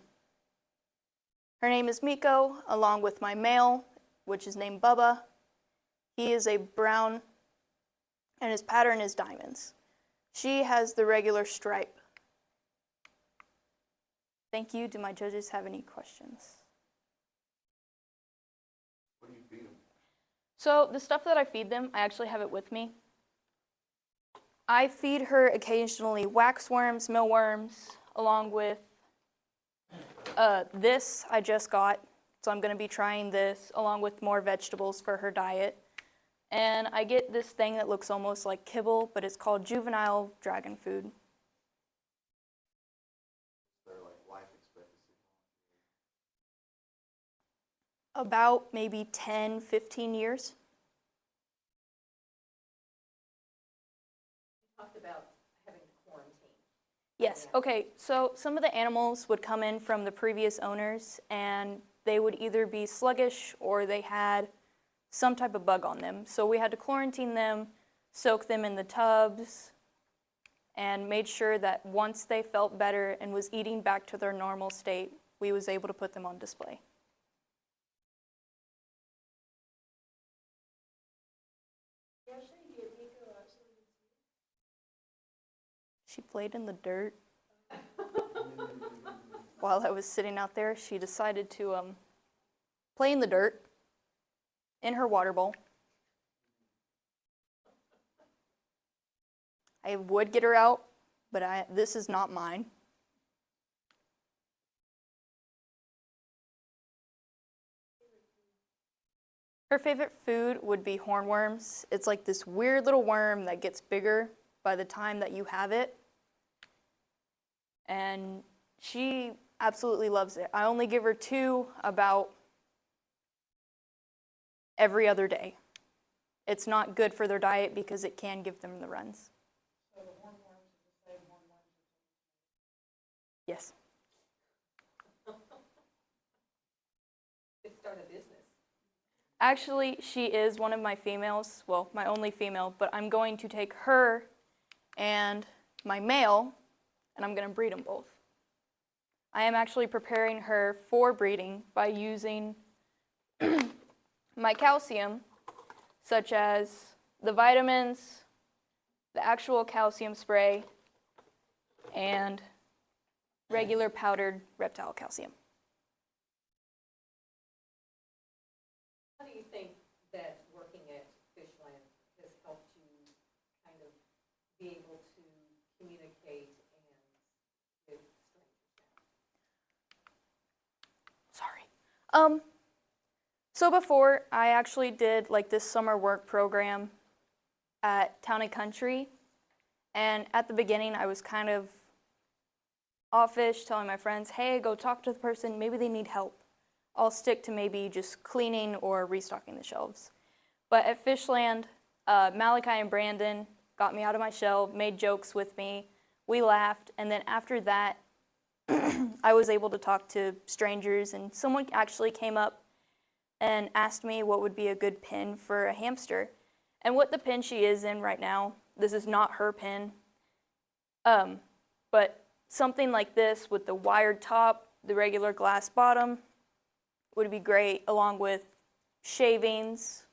Her name is Miko, along with my male, which is named Bubba. He is a brown, and his pattern is diamonds. She has the regular stripe. Thank you. Do my judges have any questions? What do you feed them? So the stuff that I feed them, I actually have it with me. I feed her occasionally waxworms, mealworms, along with this I just got. So I'm going to be trying this along with more vegetables for her diet. And I get this thing that looks almost like kibble, but it's called juvenile dragon food. Their like life expectancy? About maybe 10, 15 years. You talked about having to quarantine. Yes, okay, so some of the animals would come in from the previous owners and they would either be sluggish or they had some type of bug on them. So we had to quarantine them, soak them in the tubs, and made sure that once they felt better and was eating back to their normal state, we was able to put them on display. She played in the dirt. While I was sitting out there, she decided to play in the dirt in her water bowl. I would get her out, but this is not mine. Her favorite food would be hornworms. It's like this weird little worm that gets bigger by the time that you have it. And she absolutely loves it. I only give her 2 about every other day. It's not good for their diet because it can give them the runs. So the hornworms is the same hornworms? Yes. It started a business. Actually, she is one of my females, well, my only female, but I'm going to take her and my male, and I'm going to breed them both. I am actually preparing her for breeding by using my calcium, such as the vitamins, the actual calcium spray, and regular powdered reptile calcium. How do you think that working at Fishland has helped you kind of be able to communicate and with strangers? Sorry. So before, I actually did like this summer work program at Town and Country, and at the beginning I was kind of offish, telling my friends, hey, go talk to the person, maybe they need help. I'll stick to maybe just cleaning or restocking the shelves. But at Fishland, Malachi and Brandon got me out of my shell, made jokes with me, we laughed, and then after that, I was able to talk to strangers, and someone actually came up and asked me what would be a good pen for a hamster. And what the pen she is in right now, this is not her pen, but something like this with the wired top, the regular glass bottom would be great, along with shavings.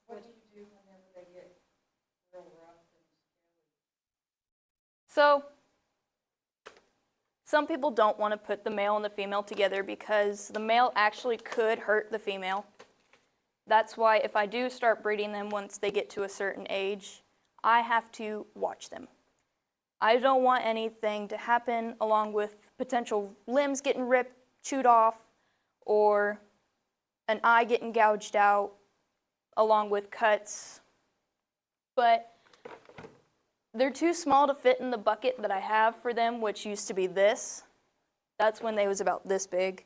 What do you do whenever they get real rough and So, some people don't want to put the male and the female together because the male actually could hurt the female. That's why if I do start breeding them once they get to a certain age, I have to watch them. I don't want anything to happen along with potential limbs getting ripped, chewed off, or an eye getting gouged out, along with cuts. But they're too small to fit in the bucket that I have for them, which used to be this. That's when they was about this big.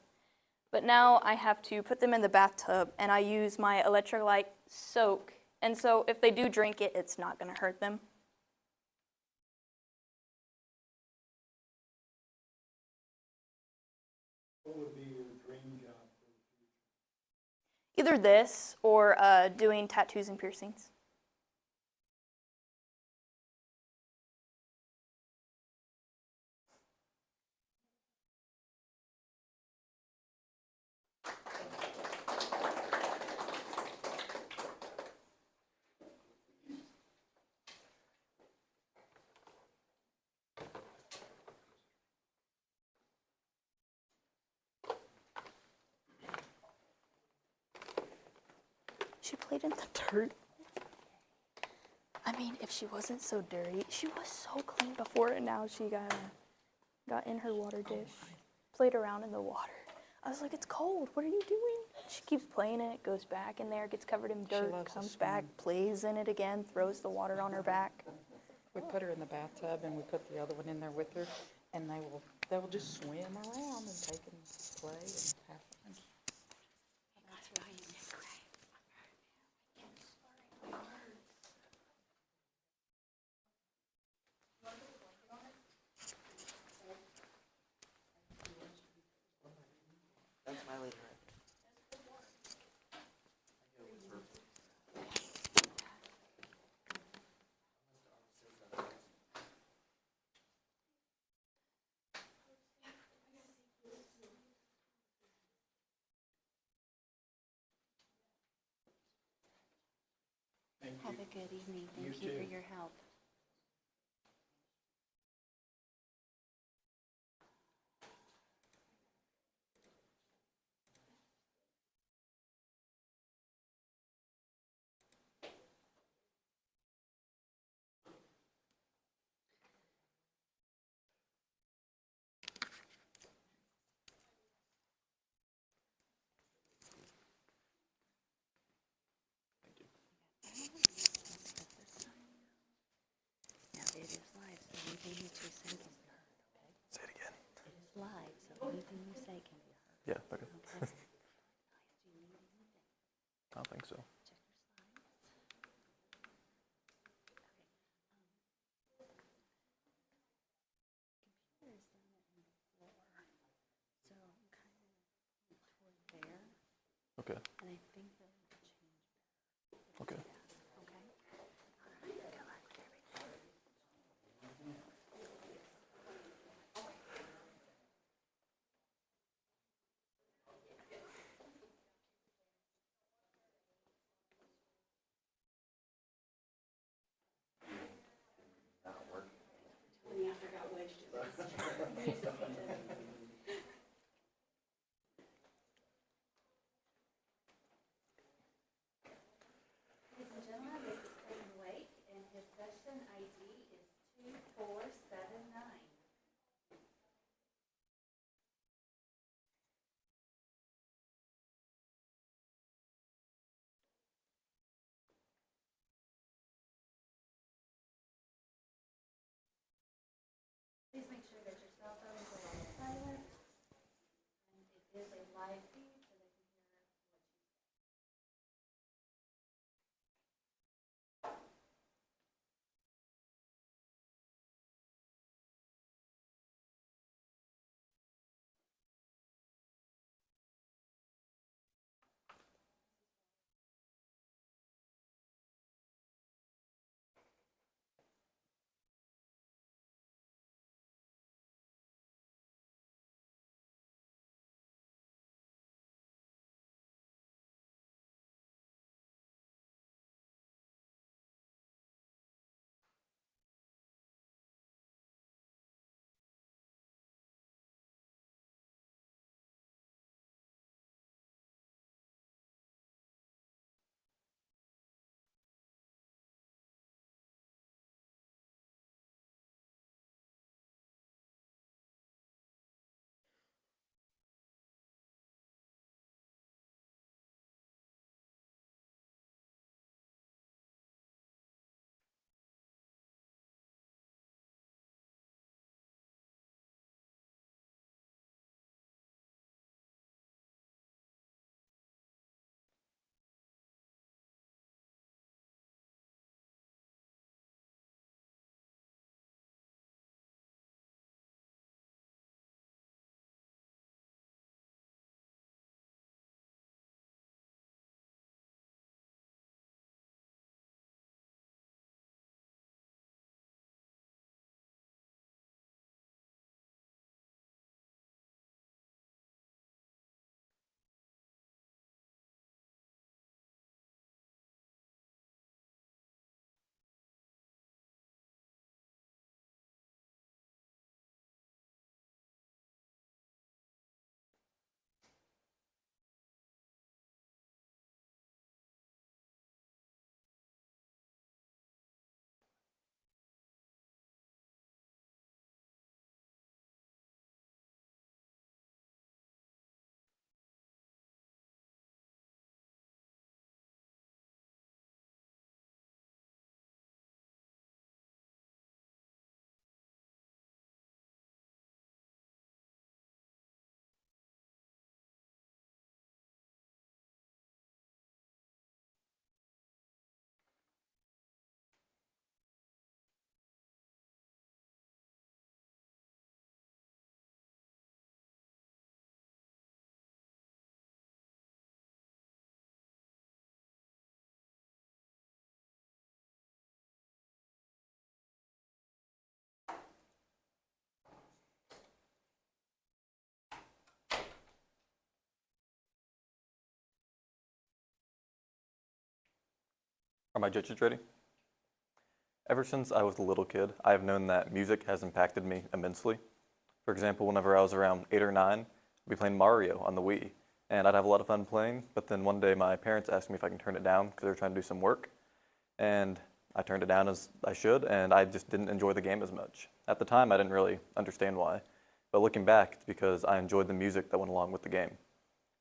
But now I have to put them in the bathtub, and I use my electrolyte soak. And so if they do drink it, it's not going to hurt them. What would be your dream job? Either this or doing tattoos and piercings. She played in the dirt. I mean, if she wasn't so dirty, she was so clean before, and now she got in her water dish, played around in the water. I was like, it's cold, what are you doing? She keeps playing in it, goes back in there, gets covered in dirt, comes back, plays in it again, throws the water on her back. We put her in the bathtub and we put the other one in there with her, and they will just swim around and take and play and have fun. That's my leader. Have a good evening. You Thank you for too. your help. Now, it is live, so anything that you say can be heard, okay? Say it again. It is live, so anything you say can be heard. Yeah, okay. Okay? Nice. Do you need anything? I don't think so. Check your slides. Okay. Computer is down in the floor, so I'm kind of toward there, Okay, and I think that it will change better. okay. Okay? All right, good luck with everything. Are my judges ready? Ever since I was a little kid, I have known that music has impacted me immensely. For example, whenever I was around 8 or 9, I'd be playing Mario on the Wii, and I'd have a lot of fun playing, but then one day my parents asked me if I can turn it down because they were trying to do some work, and I turned it down as I should, and I just didn't enjoy the game as much. At the time, I didn't really understand why, but looking back, it's because I enjoyed the music that went along with the game,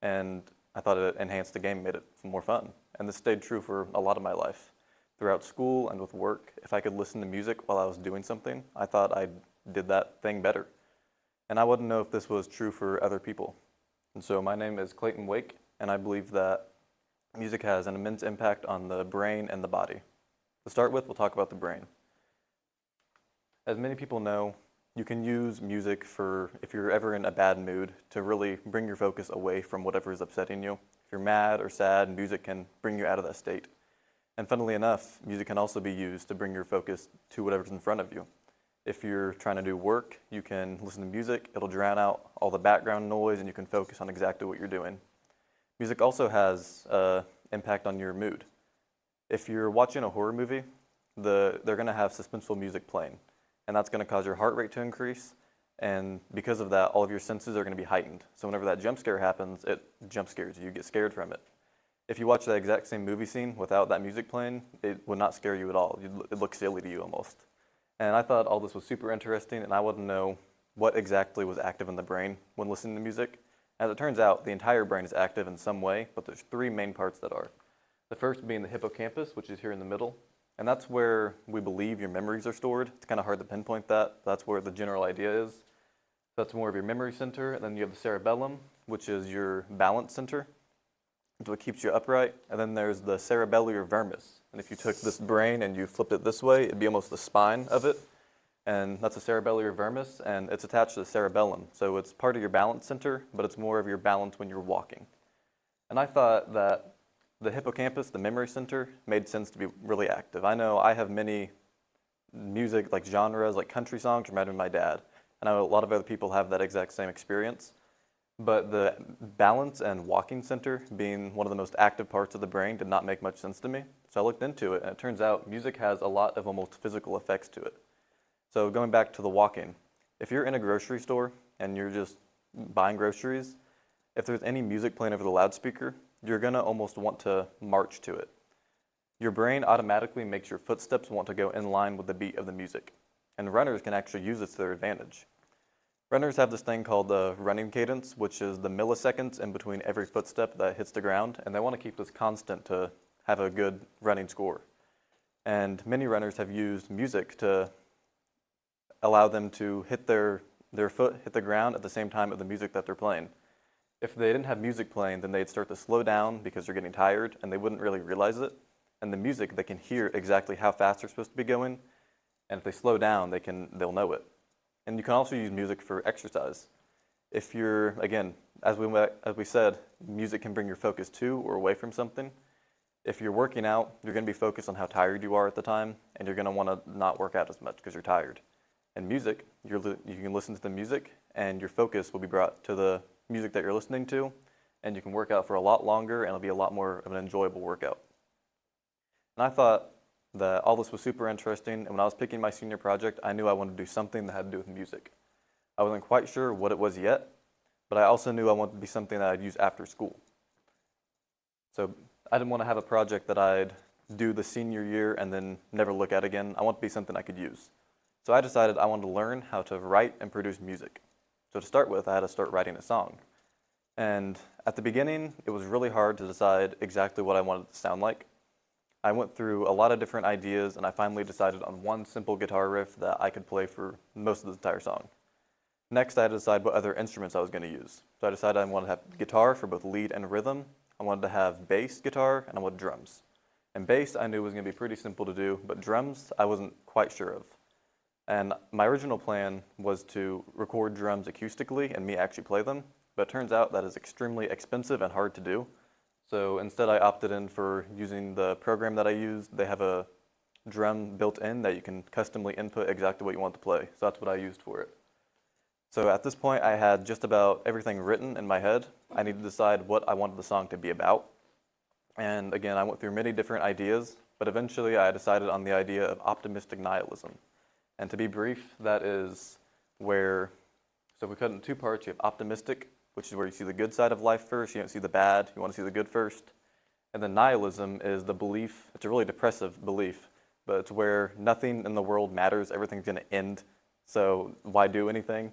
and I thought it enhanced the game, made it more fun, and this stayed true for a lot of my life. Throughout school and with work, if I could listen to music while I was doing something, I thought I did that thing better. And I wouldn't know if this was true for other people. And so my name is Clayton Wake, and I believe that music has an immense impact on the brain and the body. To start with, we'll talk about the brain. As many people know, you can use music for, if you're ever in a bad mood, to really bring your focus away from whatever is upsetting you. If you're mad or sad, music can bring you out of that state. And funnily enough, music can also be used to bring your focus to whatever's in front of you. If you're trying to do work, you can listen to music, it'll drown out all the background noise, and you can focus on exactly what you're doing. Music also has an impact on your mood. If you're watching a horror movie, they're going to have suspenseful music playing. And that's going to cause your heart rate to increase, and because of that, all of your senses are going to be heightened. So whenever that jump scare happens, it jump scares you, you get scared from it. If you watch that exact same movie scene without that music playing, it would not scare you at all. It looks silly to you almost. And I thought all this was super interesting, and I wouldn't know what exactly was active in the brain when listening to music. As it turns out, the entire brain is active in some way, but there's 3 main parts that are. The first being the hippocampus, which is here in the middle. And that's where we believe your memories are stored. It's kind of hard to pinpoint that. That's where the general idea is. That's more of your memory center. And then you have the cerebellum, which is your balance center. It's what keeps you upright. And then there's the cerebellar vermis. And if you took this brain and you flipped it this way, it'd be almost the spine of it. And that's the cerebellar vermis, and it's attached to the cerebellum. So it's part of your balance center, but it's more of your balance when you're walking. And I thought that the hippocampus, the memory center, made sense to be really active. I know I have many music like genres, like country songs, reminded me of my dad. And I know a lot of other people have that exact same experience. But the balance and walking center being one of the most active parts of the brain did not make much sense to me. So I looked into it, and it turns out music has a lot of almost physical effects to it. So going back to the walking, if you're in a grocery store and you're just buying groceries, if there's any music playing over the loudspeaker, you're going to almost want to march to it. Your brain automatically makes your footsteps want to go in line with the beat of the music. And runners can actually use this to their advantage. Runners have this thing called the running cadence, which is the milliseconds in between every footstep that hits the ground, and they want to keep this constant to have a good running score. And many runners have used music to allow them to hit their foot hit the ground at the same time of the music that they're playing. If they didn't have music playing, then they'd start to slow down because they're getting tired, and they wouldn't really realize it. And the music, they can hear exactly how fast they're supposed to be going, and if they slow down, they'll know it. And you can also use music for exercise. If you're, again, as we said, music can bring your focus to or away from something. If you're working out, you're going to be focused on how tired you are at the time, and you're going to want to not work out as much because you're tired. And music, you can listen to the music, and your focus will be brought to the music that you're listening to, and you can work out for a lot longer, and it'll be a lot more of an enjoyable workout. And I thought that all this was super interesting, and when I was picking my senior project, I knew I wanted to do something that had to do with music. I wasn't quite sure what it was yet, but I also knew I wanted to be something that I'd use after school. So I didn't want to have a project that I'd do the senior year and then never look at again. I want to be something I could use. So I decided I wanted to learn how to write and produce music. So to start with, I had to start writing a song. And at the beginning, it was really hard to decide exactly what I wanted it to sound like. I went through a lot of different ideas, and I finally decided on one simple guitar riff that I could play for most of the entire song. Next, I had to decide what other instruments I was going to use. So I decided I wanted to have guitar for both lead and rhythm. I wanted to have bass guitar, and I wanted drums. And bass I knew was going to be pretty simple to do, but drums I wasn't quite sure of. And my original plan was to record drums acoustically and me actually play them, but it turns out that is extremely expensive and hard to do. So instead I opted in for using the program that I used. They have a drum built in that you can customly input exactly what you want to play. So that's what I used for it. So at this point I had just about everything written in my head. I needed to decide what I wanted the song to be about. And again, I went through many different ideas, but eventually I decided on the idea of optimistic nihilism. And to be brief, that is where, so if we cut it into two parts, you have optimistic, which is where you see the good side of life first, you don't see the bad, you want to see the good first. And then nihilism is the belief, it's a really depressive belief, but it's where nothing in the world matters, everything's going to end, so why do anything?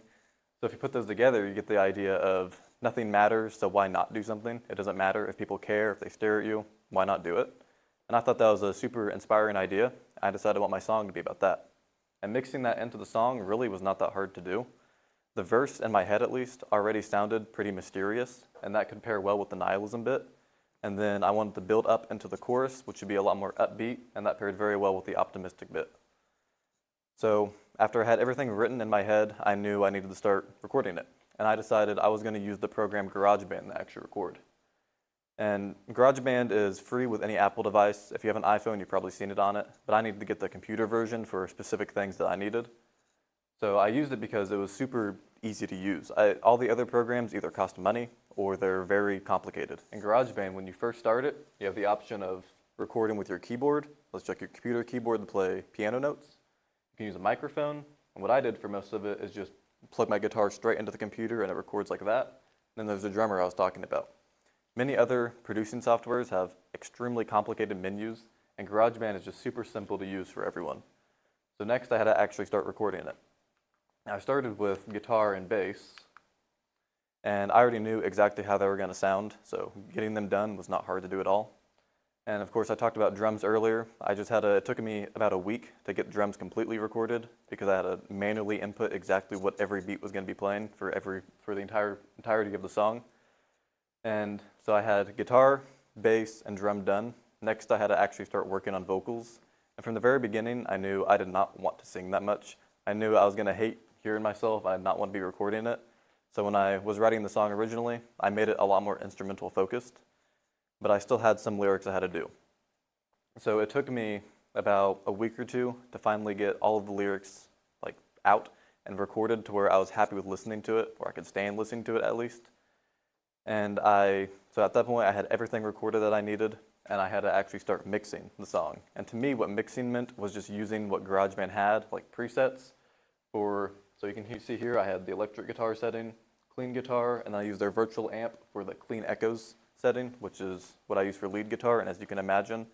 So if you put those together, you get the idea of nothing matters, so why not do something? It doesn't matter if people care, if they stare at you, why not do it? And I thought that was a super inspiring idea. I decided I want my song to be about that. And mixing that into the song really was not that hard to do. The verse, in my head at least, already sounded pretty mysterious, and that could pair well with the nihilism bit. And then I wanted to build up into the chorus, which would be a lot more upbeat, and that paired very well with the optimistic bit. So after I had everything written in my head, I knew I needed to start recording it. And I decided I was going to use the program GarageBand to actually record. And GarageBand is free with any Apple device. If you have an iPhone, you've probably seen it on it. But I needed to get the computer version for specific things that I needed. So I used it because it was super easy to use. All the other programs either cost money or they're very complicated. In GarageBand, when you first start it, you have the option of recording with your keyboard. Let's check your computer keyboard to play piano notes. You can use a microphone. And what I did for most of it is just plug my guitar straight into the computer and it records like that. And then there's the drummer I was talking about. Many other producing softwares have extremely complicated menus, and GarageBand is just super simple to use for everyone. So next I had to actually start recording it. I started with guitar and bass, and I already knew exactly how they were going to sound, so getting them done was not hard to do at all. And of course I talked about drums earlier. It took me about a week to get drums completely recorded because I had to manually input exactly what every beat was going to be playing for the entirety of the song. And so I had guitar, bass, and drum done. Next I had to actually start working on vocals. And from the very beginning I knew I did not want to sing that much. I knew I was going to hate hearing myself. I did not want to be recording it. So when I was writing the song originally, I made it a lot more instrumental focused. But I still had some lyrics I had to do. So it took me about a week or two to finally get all of the lyrics out and recorded to where I was happy with listening to it, or I could stand listening to it at least. And so at that point I had everything recorded that I needed, and I had to actually start mixing the song. And to me what mixing meant was just using what GarageBand had, like presets for, so you can see here I had the electric guitar setting, clean guitar, and I used their virtual amp for the clean echoes setting, which is what I use for lead guitar, and as you can imagine,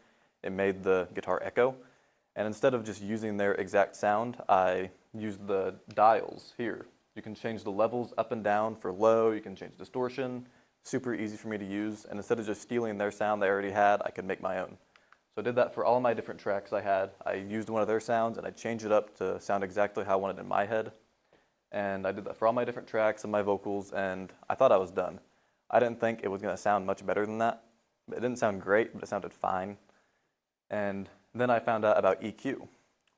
it made the guitar echo. And instead of just using their exact sound, I used the dials here. You can change the levels up and down for low, you can change distortion, super easy for me to use, and instead of just stealing their sound they already had, I could make my own. So I did that for all my different tracks I had. I used one of their sounds and I changed it up to sound exactly how I wanted it in my head. And I did that for all my different tracks and my vocals, and I thought I was done. I didn't think it was going to sound much better than that. It didn't sound great, but it sounded fine. And then I found out about EQ,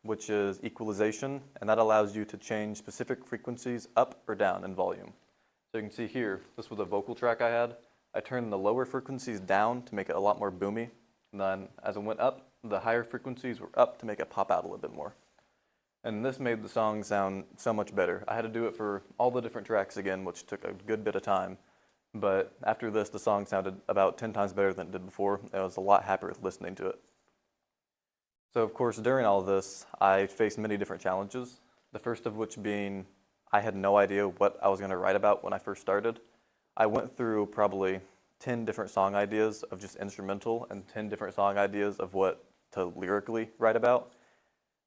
which is equalization, and that allows you to change specific frequencies up or down in volume. So you can see here, this was a vocal track I had. I turned the lower frequencies down to make it a lot more boomy. And then as it went up, the higher frequencies were up to make it pop out a little bit more. And this made the song sound so much better. I had to do it for all the different tracks again, which took a good bit of time. But after this, the song sounded about 10 times better than it did before. I was a lot happier with listening to it. So of course, during all of this, I faced many different challenges. The first of which being, I had no idea what I was going to write about when I first started. I went through probably 10 different song ideas of just instrumental and 10 different song ideas of what to lyrically write about.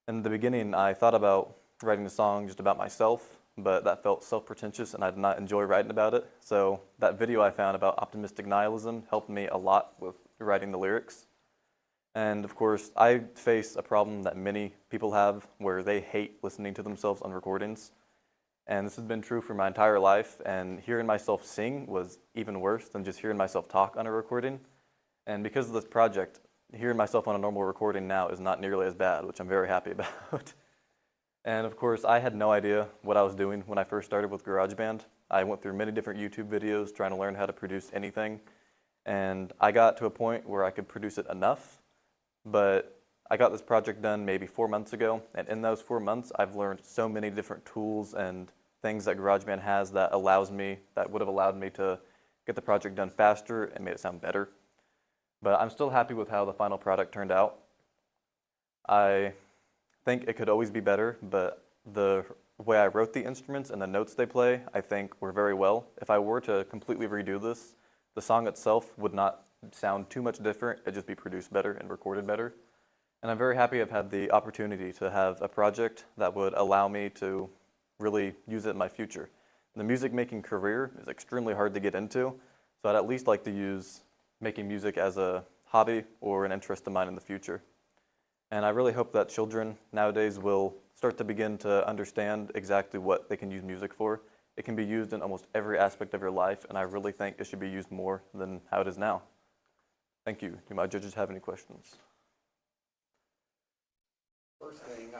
In the beginning, I thought about writing a song just about myself, but that felt self-pretentious and I did not enjoy writing about it. So that video I found about optimistic nihilism helped me a lot with writing the lyrics. And of course, I face a problem that many people have where they hate listening to themselves on recordings. And this has been true for my entire life, and hearing myself sing was even worse than just hearing myself talk on a recording. And because of this project, hearing myself on a normal recording now is not nearly as bad, which I'm very happy about. And of course, I had no idea what I was doing when I first started with GarageBand. I went through many different YouTube videos trying to learn how to produce anything. And I got to a point where I could produce it enough, but I got this project done maybe 4 months ago, and in those 4 months, I've learned so many different tools and things that GarageBand has that would have allowed me to get the project done faster and made it sound better. But I'm still happy with how the final product turned out. I think it could always be better, but the way I wrote the instruments and the notes they play, I think were very well. If I were to completely redo this, the song itself would not sound too much different. It'd just be produced better and recorded better. And I'm very happy I've had the opportunity to have a project that would allow me to really use it in my future. The music making career is extremely hard to get into, so I'd at least like to use making music as a hobby or an interest of mine in the future. And I really hope that children nowadays will start to begin to understand exactly what they can use music for. It can be used in almost every aspect of your life, and I really think it should be used more than how it is now. Thank you. Do my judges have any questions? First thing,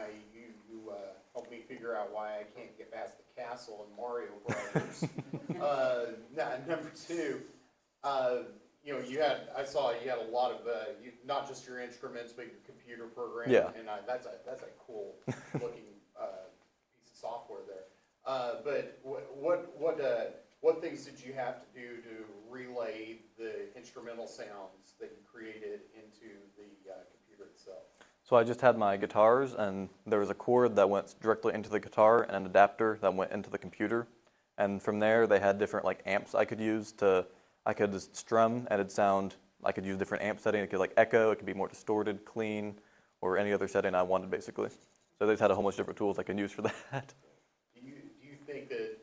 you helped me figure out why I can't get past the castle in Mario Brothers. Number two, I saw you had a lot of, not just your instruments, but your computer program. Yeah. And that's a cool looking piece of software there. But what things did you have to do to relay the instrumental sounds that you created into the computer itself? So I just had my guitars, and there was a cord that went directly into the guitar and an adapter that went into the computer. And from there, they had different amps I could use to, I could just strum and it'd sound, I could use different amp setting. It could echo, it could be more distorted, clean, or any other setting I wanted basically. So they just had a whole bunch of different tools I can use for that. Do you think that,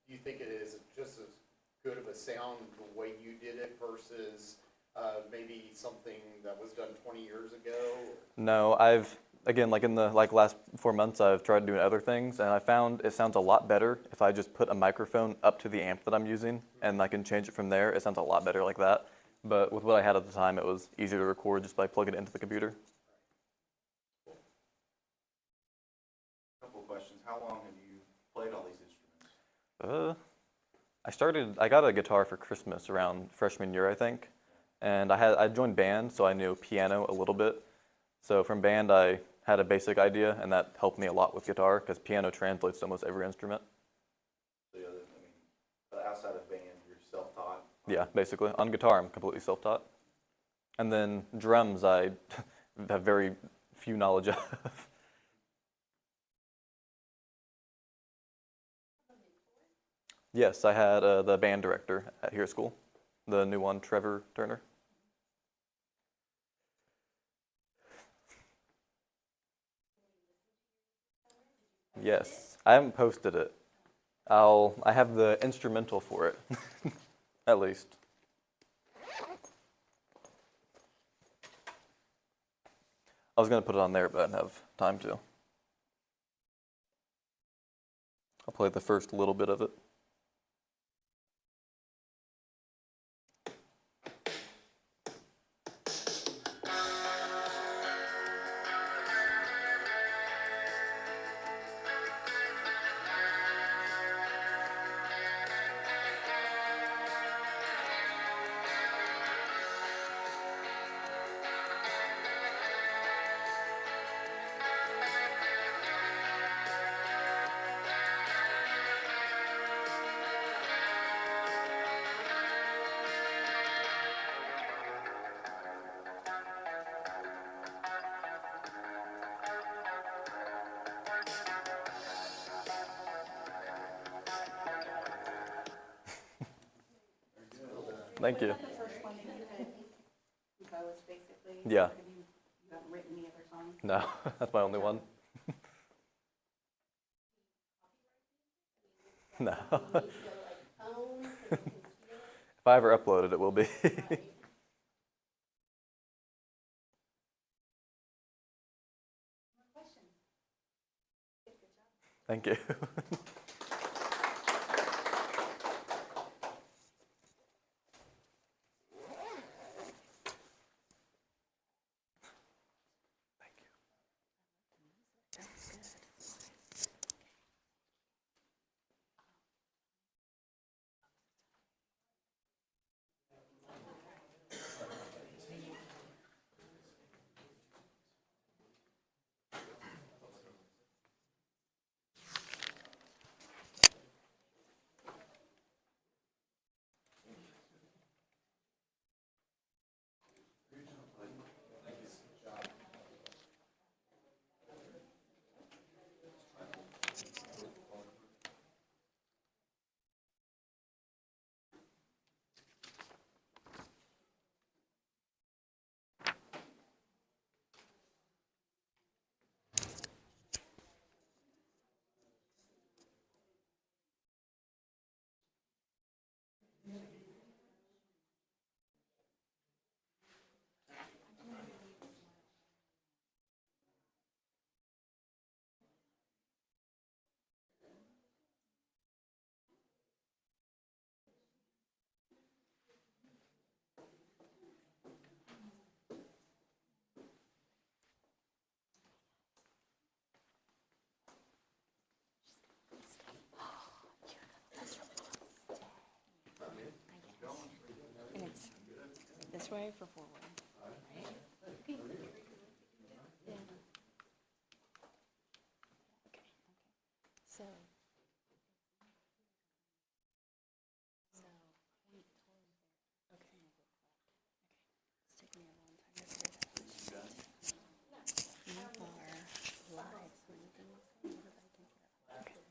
do you think it is just as good of a sound the way you did it versus maybe something that was done 20 years ago? No, again, in the last 4 months, I've tried doing other things, and I found it sounds a lot better if I just put a microphone up to the amp that I'm using, and I can change it from there. It sounds a lot better like that. But with what I had at the time, it was easier to record just by plugging it into the computer. Couple of questions. How long have you played all these instruments? I got a guitar for Christmas around freshman year, I think. And I joined band, so I knew piano a little bit. So from band, I had a basic idea, and that helped me a lot with guitar, because piano translates to almost every instrument. So, outside of band, you're self-taught? Yeah, basically. On guitar, I'm completely self-taught. And then drums, I have very few knowledge of. Yes, I had the band director at here at school, the new one, Trevor Turner. Yes, I haven't posted it. I have the instrumental for it, at least. I was going to put it on there, but I didn't have time to. I'll play the first little bit of it. Thank you. Was that the first one that you had composed, basically? Yeah. Or you haven't written any other songs? No, that's my only one. No. If I ever upload it, it will be. Thank you. way for forward. Okay. Yeah. Okay. So. Okay. It's taking me a long time to figure that out. You are live, so anything you say, everybody can hear. Okay.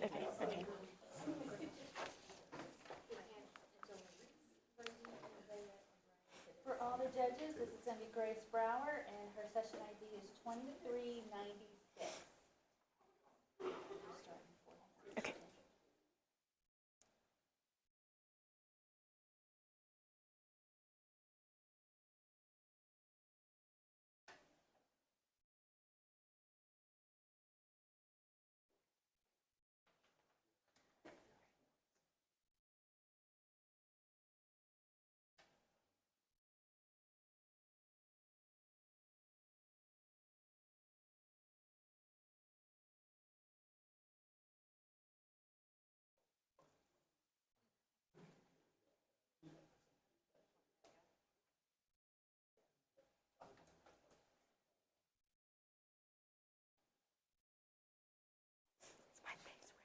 Okay, okay. For all the judges, this is going to be Grace Brower, and her session ID is 2396. Okay. Is my face red?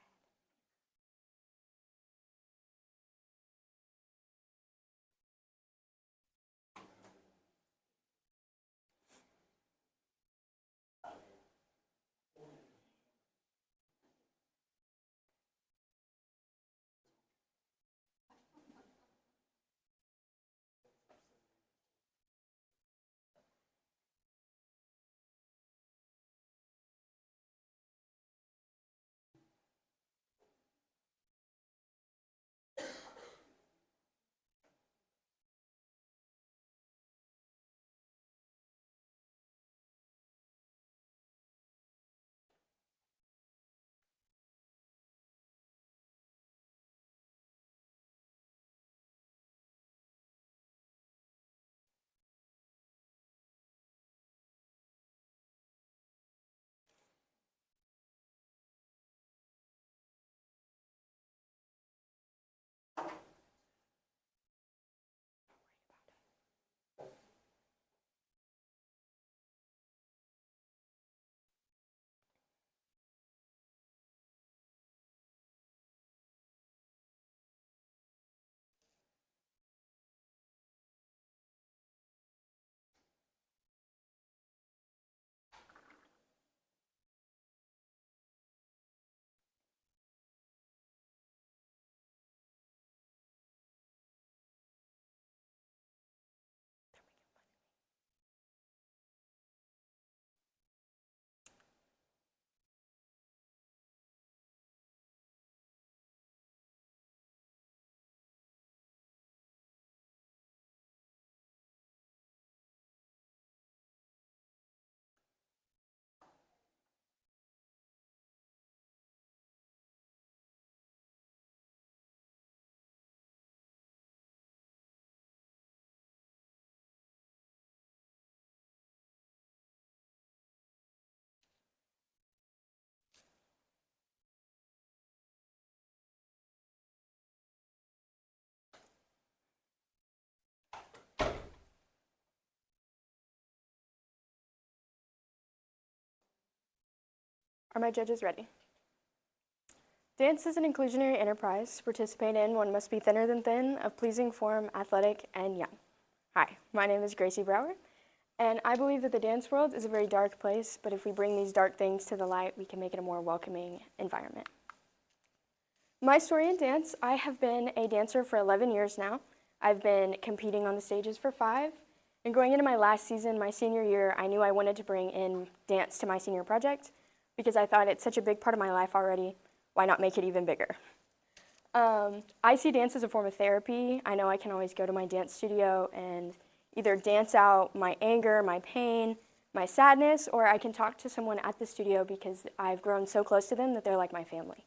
Are my judges ready? Dance is an inclusionary enterprise. To participate in, one must be thinner than thin, of pleasing form, athletic, and young. Hi, my name is Gracie Brower, and I believe that the dance world is a very dark place, but if we bring these dark things to the light, we can make it a more welcoming environment. My story in dance, I have been a dancer for 11 years now. I've been competing on the stages for 5, and going into my last season, my senior year, I knew I wanted to bring in dance to my senior project because I thought it's such a big part of my life already. Why not make it even bigger? I see dance as a form of therapy. I know I can always go to my dance studio and either dance out my anger, my pain, my sadness, or I can talk to someone at the studio because I've grown so close to them that they're like my family.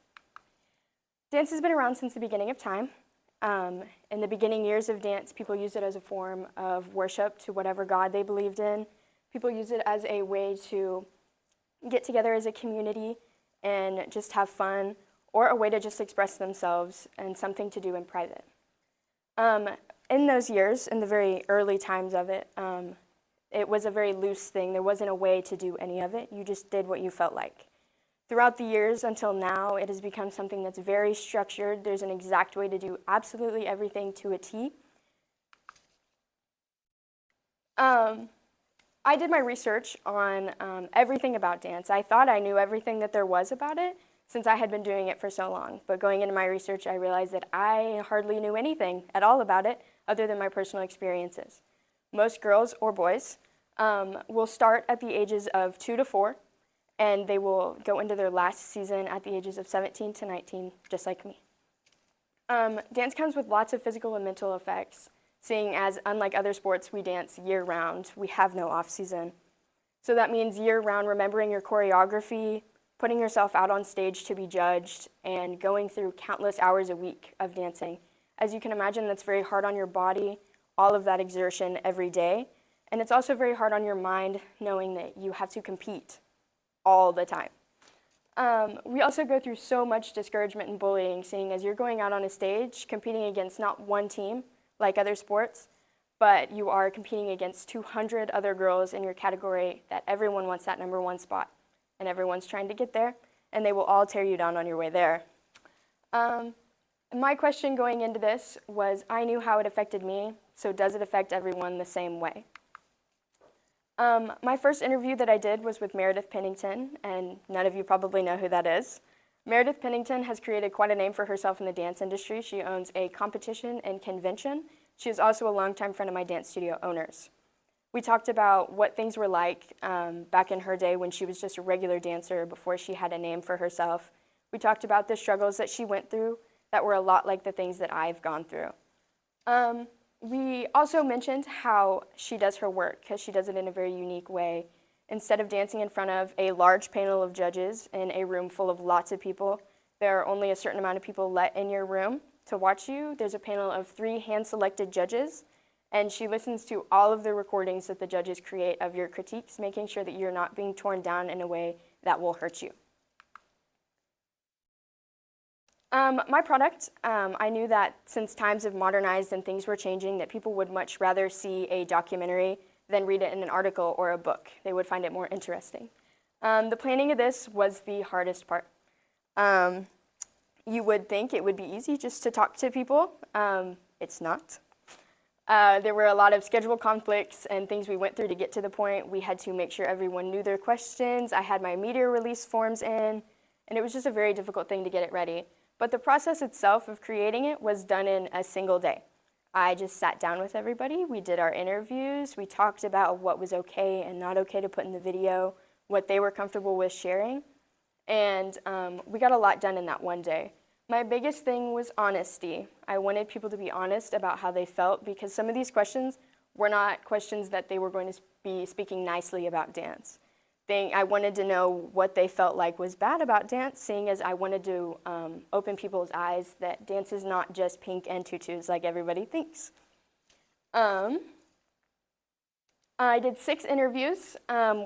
Dance has been around since the beginning of time. In the beginning years of dance, people used it as a form of worship to whatever God they believed in. People used it as a way to get together as a community and just have fun, or a way to just express themselves and something to do in private. In those years, in the very early times of it, it was a very loose thing. There wasn't a way to do any of it. You just did what you felt like. Throughout the years until now, it has become something that's very structured. There's an exact way to do absolutely everything to a T. I did my research on everything about dance. I thought I knew everything that there was about it since I had been doing it for so long. But going into my research, I realized that I hardly knew anything at all about it other than my personal experiences. Most girls or boys will start at the ages of 2 to 4, and they will go into their last season at the ages of 17 to 19, just like me. Dance comes with lots of physical and mental effects, seeing as, unlike other sports, we dance year-round. We have no off-season. So that means year-round remembering your choreography, putting yourself out on stage to be judged, and going through countless hours a week of dancing. As you can imagine, that's very hard on your body, all of that exertion every day. And it's also very hard on your mind, knowing that you have to compete all the time. We also go through so much discouragement and bullying, seeing as you're going out on a stage, competing against not one team, like other sports, but you are competing against 200 other girls in your category that everyone wants that number 1 spot. And everyone's trying to get there, and they will all tear you down on your way there. My question going into this was, I knew how it affected me, so does it affect everyone the same way? My first interview that I did was with Meredith Pennington, and none of you probably know who that is. Meredith Pennington has created quite a name for herself in the dance industry. She owns a competition and convention. She is also a longtime friend of my dance studio owners. We talked about what things were like back in her day when she was just a regular dancer before she had a name for herself. We talked about the struggles that she went through that were a lot like the things that I've gone through. We also mentioned how she does her work, because she does it in a very unique way. Instead of dancing in front of a large panel of judges in a room full of lots of people, there are only a certain amount of people let in your room to watch you. There's a panel of 3 hand-selected judges, and she listens to all of the recordings that the judges create of your critiques, making sure that you're not being torn down in a way that will hurt you. My product, I knew that since times have modernized and things were changing, that people would much rather see a documentary than read it in an article or a book. They would find it more interesting. The planning of this was the hardest part. You would think it would be easy just to talk to people. It's not. There were a lot of schedule conflicts and things we went through to get to the point. We had to make sure everyone knew their questions. I had my media release forms in, and it was just a very difficult thing to get it ready. But the process itself of creating it was done in a single day. I just sat down with everybody. We did our interviews. We talked about what was okay and not okay to put in the video, what they were comfortable with sharing. And we got a lot done in that one day. My biggest thing was honesty. I wanted people to be honest about how they felt, because some of these questions were not questions that they were going to be speaking nicely about dance. I wanted to know what they felt like was bad about dance, seeing as I wanted to open people's eyes that dance is not just pink and tutus like everybody thinks. I did 6 interviews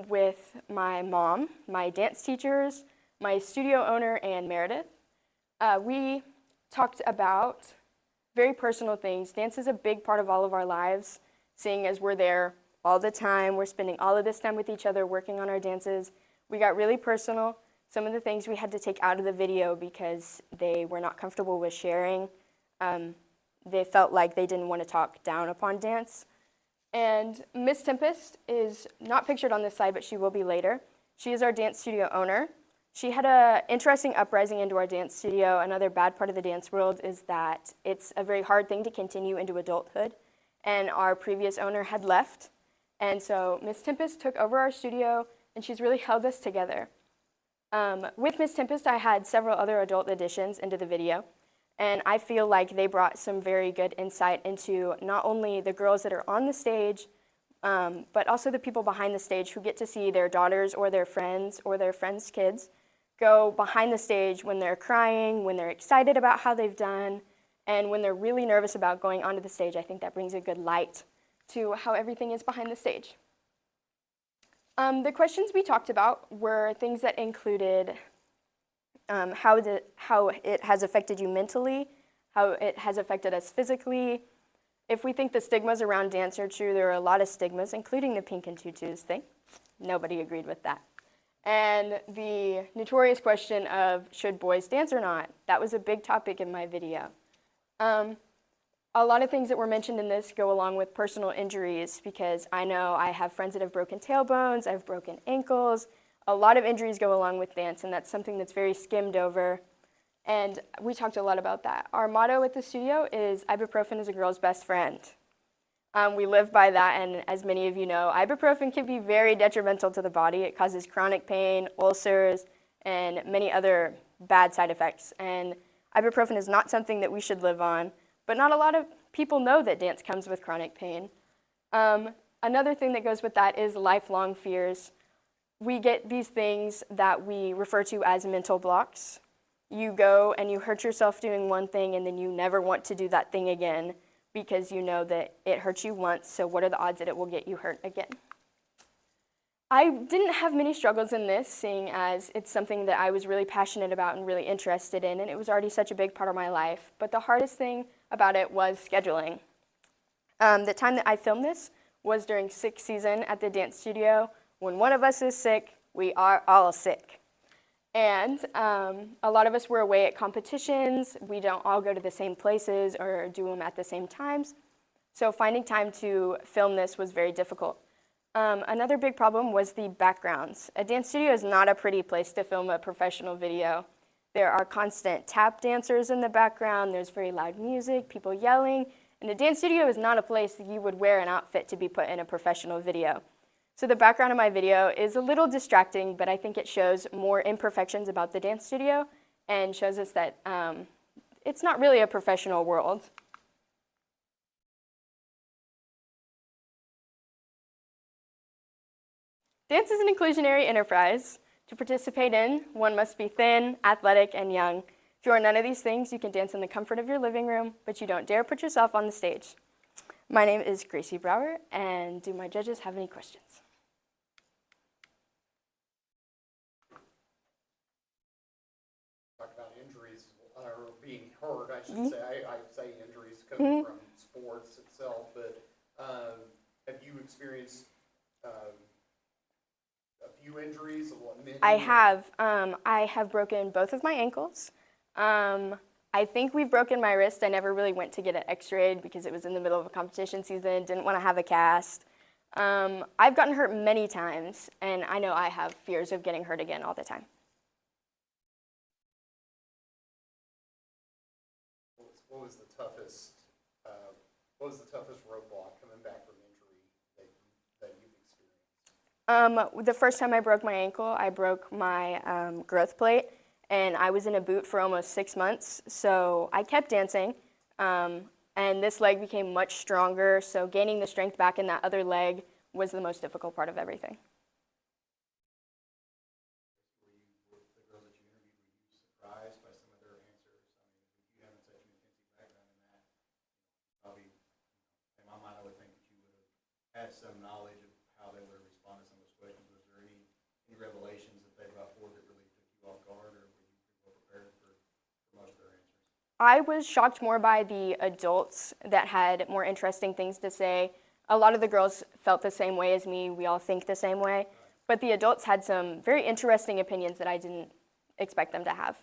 with my mom, my dance teachers, my studio owner, and Meredith. We talked about very personal things. Dance is a big part of all of our lives, seeing as we're there all the time. We're spending all of this time with each other working on our dances. We got really personal. Some of the things we had to take out of the video because they were not comfortable with sharing. They felt like they didn't want to talk down upon dance. And Miss Tempest is not pictured on this slide, but she will be later. She is our dance studio owner. She had an interesting uprising into our dance studio. Another bad part of the dance world is that it's a very hard thing to continue into adulthood. And our previous owner had left. And so Miss Tempest took over our studio, and she's really held us together. With Miss Tempest, I had several other adult additions into the video, and I feel like they brought some very good insight into not only the girls that are on the stage, but also the people behind the stage who get to see their daughters or their friends' kids go behind the stage when they're crying, when they're excited about how they've done, and when they're really nervous about going onto the stage. I think that brings a good light to how everything is behind the stage. The questions we talked about were things that included how it has affected you mentally, how it has affected us physically. If we think the stigmas around dance are true, there are a lot of stigmas, including the pink and tutus thing. Nobody agreed with that. And the notorious question of should boys dance or not, that was a big topic in my video. A lot of things that were mentioned in this go along with personal injuries, because I know I have friends that have broken tailbones, I've broken ankles. A lot of injuries go along with dance, and that's something that's very skimmed over. And we talked a lot about that. Our motto at the studio is ibuprofen is a girl's best friend. We live by that, and as many of you know, ibuprofen can be very detrimental to the body. It causes chronic pain, ulcers, and many other bad side effects. And ibuprofen is not something that we should live on, but not a lot of people know that dance comes with chronic pain. Another thing that goes with that is lifelong fears. We get these things that we refer to as mental blocks. You go and you hurt yourself doing one thing, and then you never want to do that thing again because you know that it hurt you once, so what are the odds that it will get you hurt again? I didn't have many struggles in this, seeing as it's something that I was really passionate about and really interested in, and it was already such a big part of my life. But the hardest thing about it was scheduling. The time that I filmed this was during sick season at the dance studio. When one of us is sick, we are all sick. And a lot of us were away at competitions. We don't all go to the same places or do them at the same times. So finding time to film this was very difficult. Another big problem was the backgrounds. A dance studio is not a pretty place to film a professional video. There are constant tap dancers in the background, there's very loud music, people yelling, and a dance studio is not a place that you would wear an outfit to be put in a professional video. So the background of my video is a little distracting, but I think it shows more imperfections about the dance studio and shows us that it's not really a professional world. Dance is an inclusionary enterprise. To participate in, one must be thin, athletic, and young. If you are none of these things, you can dance in the comfort of your living room, but you don't dare put yourself on the stage. My name is Gracie Brower, and do my judges have any questions? Talk about injuries, or being hurt, I should say. I say injuries coming from sports itself, but have you experienced a few injuries? Many? I have broken both of my ankles. I think we've broken my wrist. I never really went to get it x-rayed because it was in the middle of a competition season, didn't want to have a cast. I've gotten hurt many times, and I know I have fears of getting hurt again all the time. What was the toughest roadblock coming back from injury that you've experienced? The first time I broke my ankle, I broke my growth plate, and I was in a boot for almost 6 months. So I kept dancing, and this leg became much stronger. So gaining the strength back in that other leg was the most difficult part of everything. The girls that you interviewed, were you surprised by some of their answers? I mean, you haven't such an intensive background in that. Probably, in my mind, I would think that you would have had some knowledge of how they would have responded to some of those questions. Was there any revelations that they brought forward that really took you off guard, or were you pretty well prepared for most of their answers? I was shocked more by the adults that had more interesting things to say. A lot of the girls felt the same way as me. We all think the same way. But the adults had some very interesting opinions that I didn't expect them to have.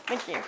Thank you.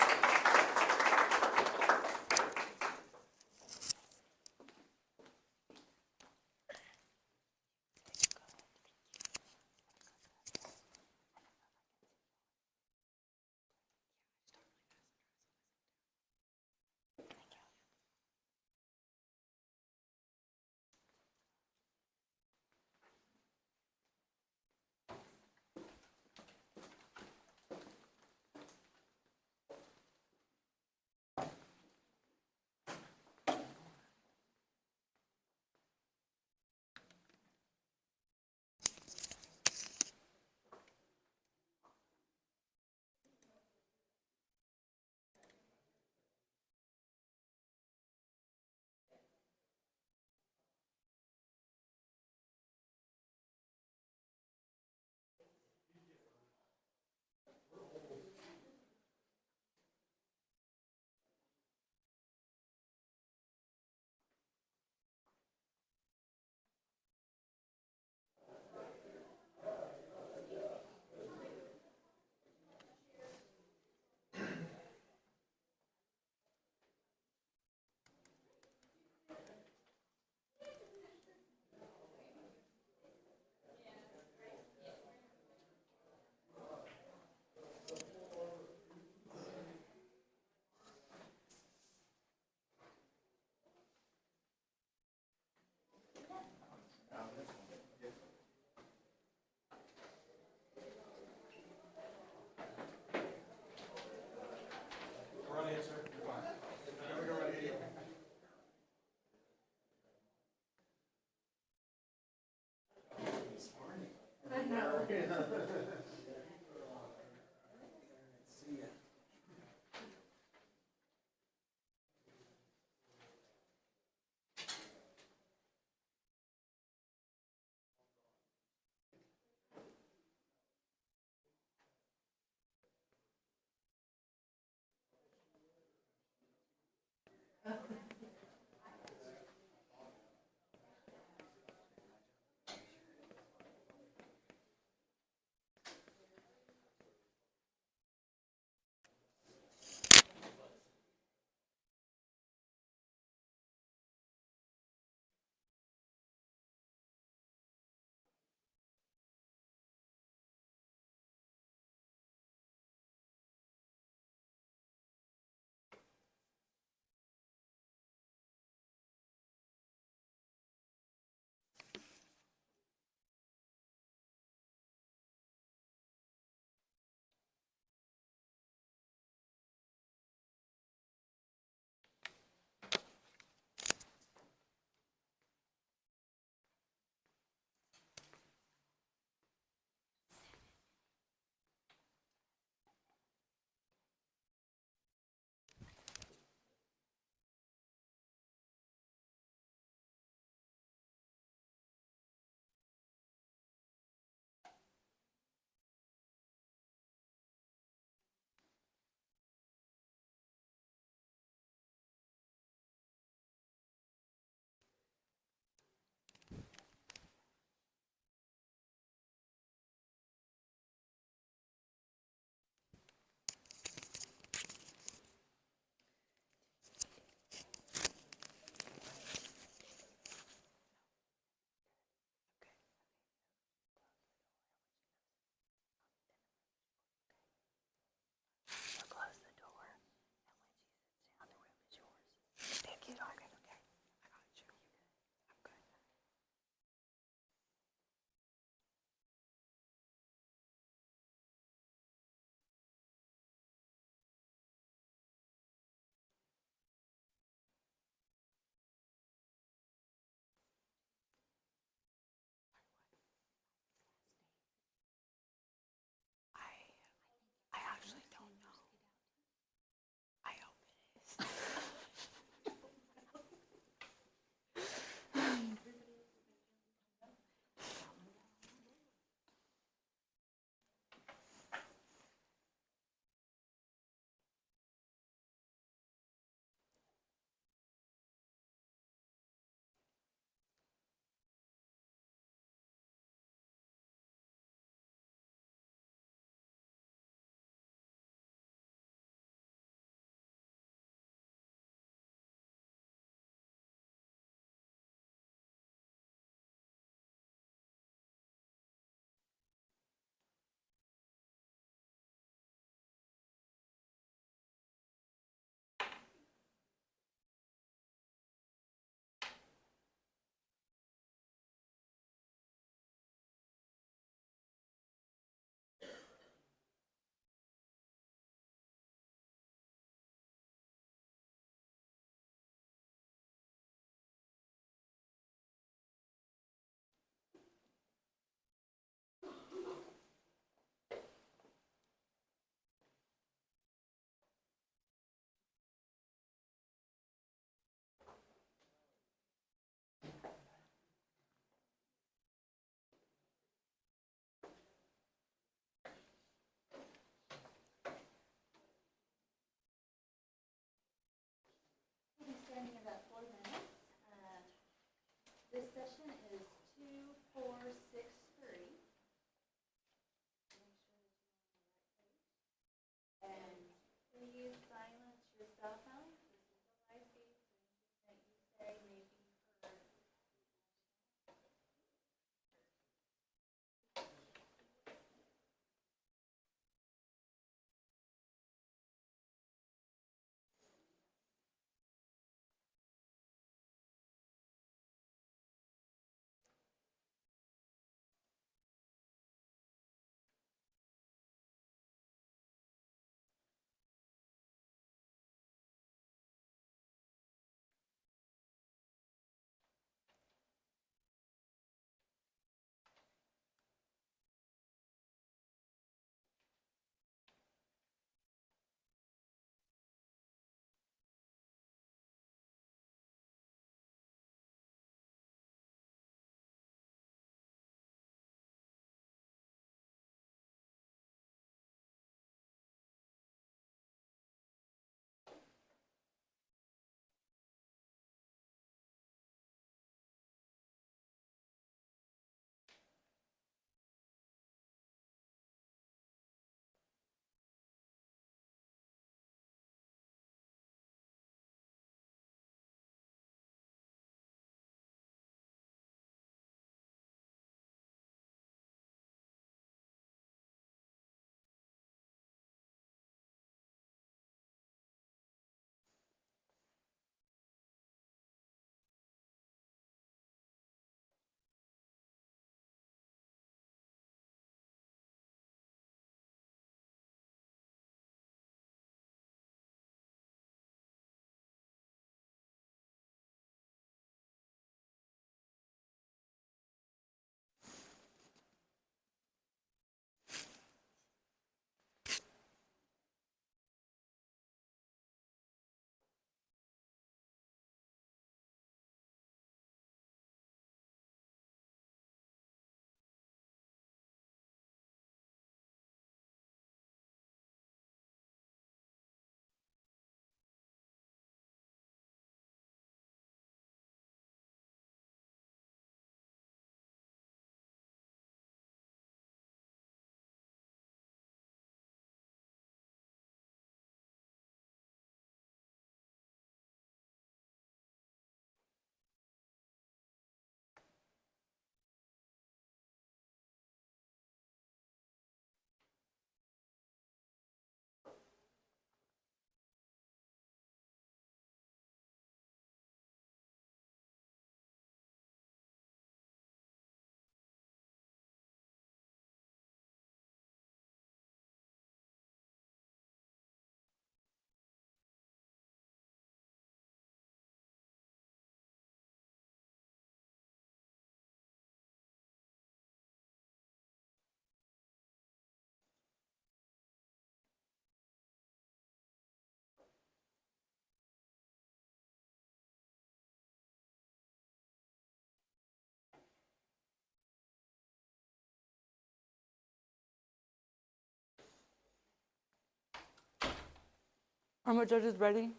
Are my judges ready?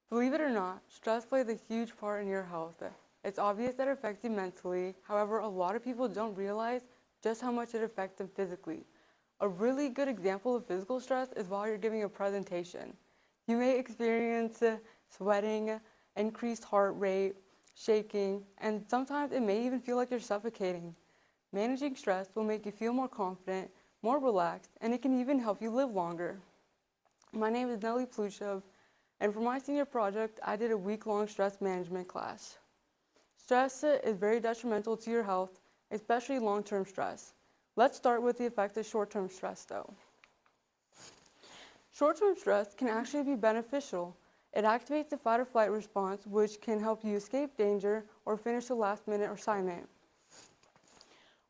Believe it or not, stress plays a huge part in your health. It's obvious that it affects you mentally. However, a lot of people don't realize just how much it affects them physically. A really good example of physical stress is while you're giving a presentation. You may experience sweating, increased heart rate, shaking, and sometimes it may even feel like you're suffocating. Managing stress will make you feel more confident, more relaxed, and it can even help you live longer. My name is Nellie Plushev, and for my senior project, I did a week-long stress management class. Stress is very detrimental to your health, especially long-term stress. Let's start with the effect of short-term stress, though. Short-term stress can actually be beneficial. It activates the fight or flight response, which can help you escape danger or finish a last-minute assignment.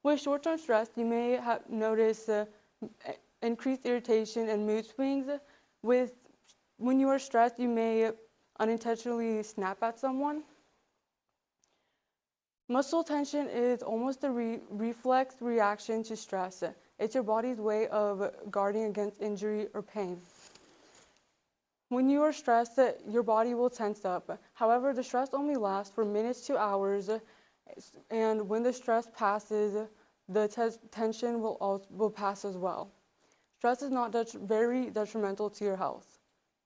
With short-term stress, you may notice increased irritation and mood swings. When you are stressed, you may unintentionally snap at someone. Muscle tension is almost a reflex reaction to stress. It's your body's way of guarding against injury or pain. When you are stressed, your body will tense up. However, the stress only lasts for minutes to hours, and when the stress passes, the tension will pass as well. Stress is not very detrimental to your health.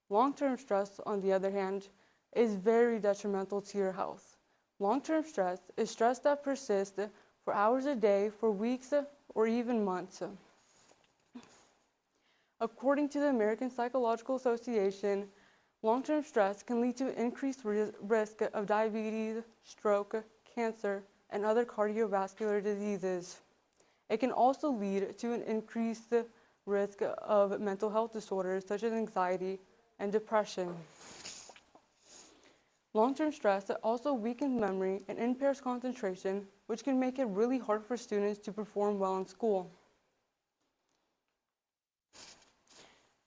Long-term stress, on the other hand, is very detrimental to your health. Long-term stress is stress that persists for hours a day, for weeks, or even months. According to the American Psychological Association, long-term stress can lead to increased risk of diabetes, stroke, cancer, and other cardiovascular diseases. It can also lead to an increased risk of mental health disorders such as anxiety and depression. Long-term stress also weakens memory and impairs concentration, which can make it really hard for students to perform well in school.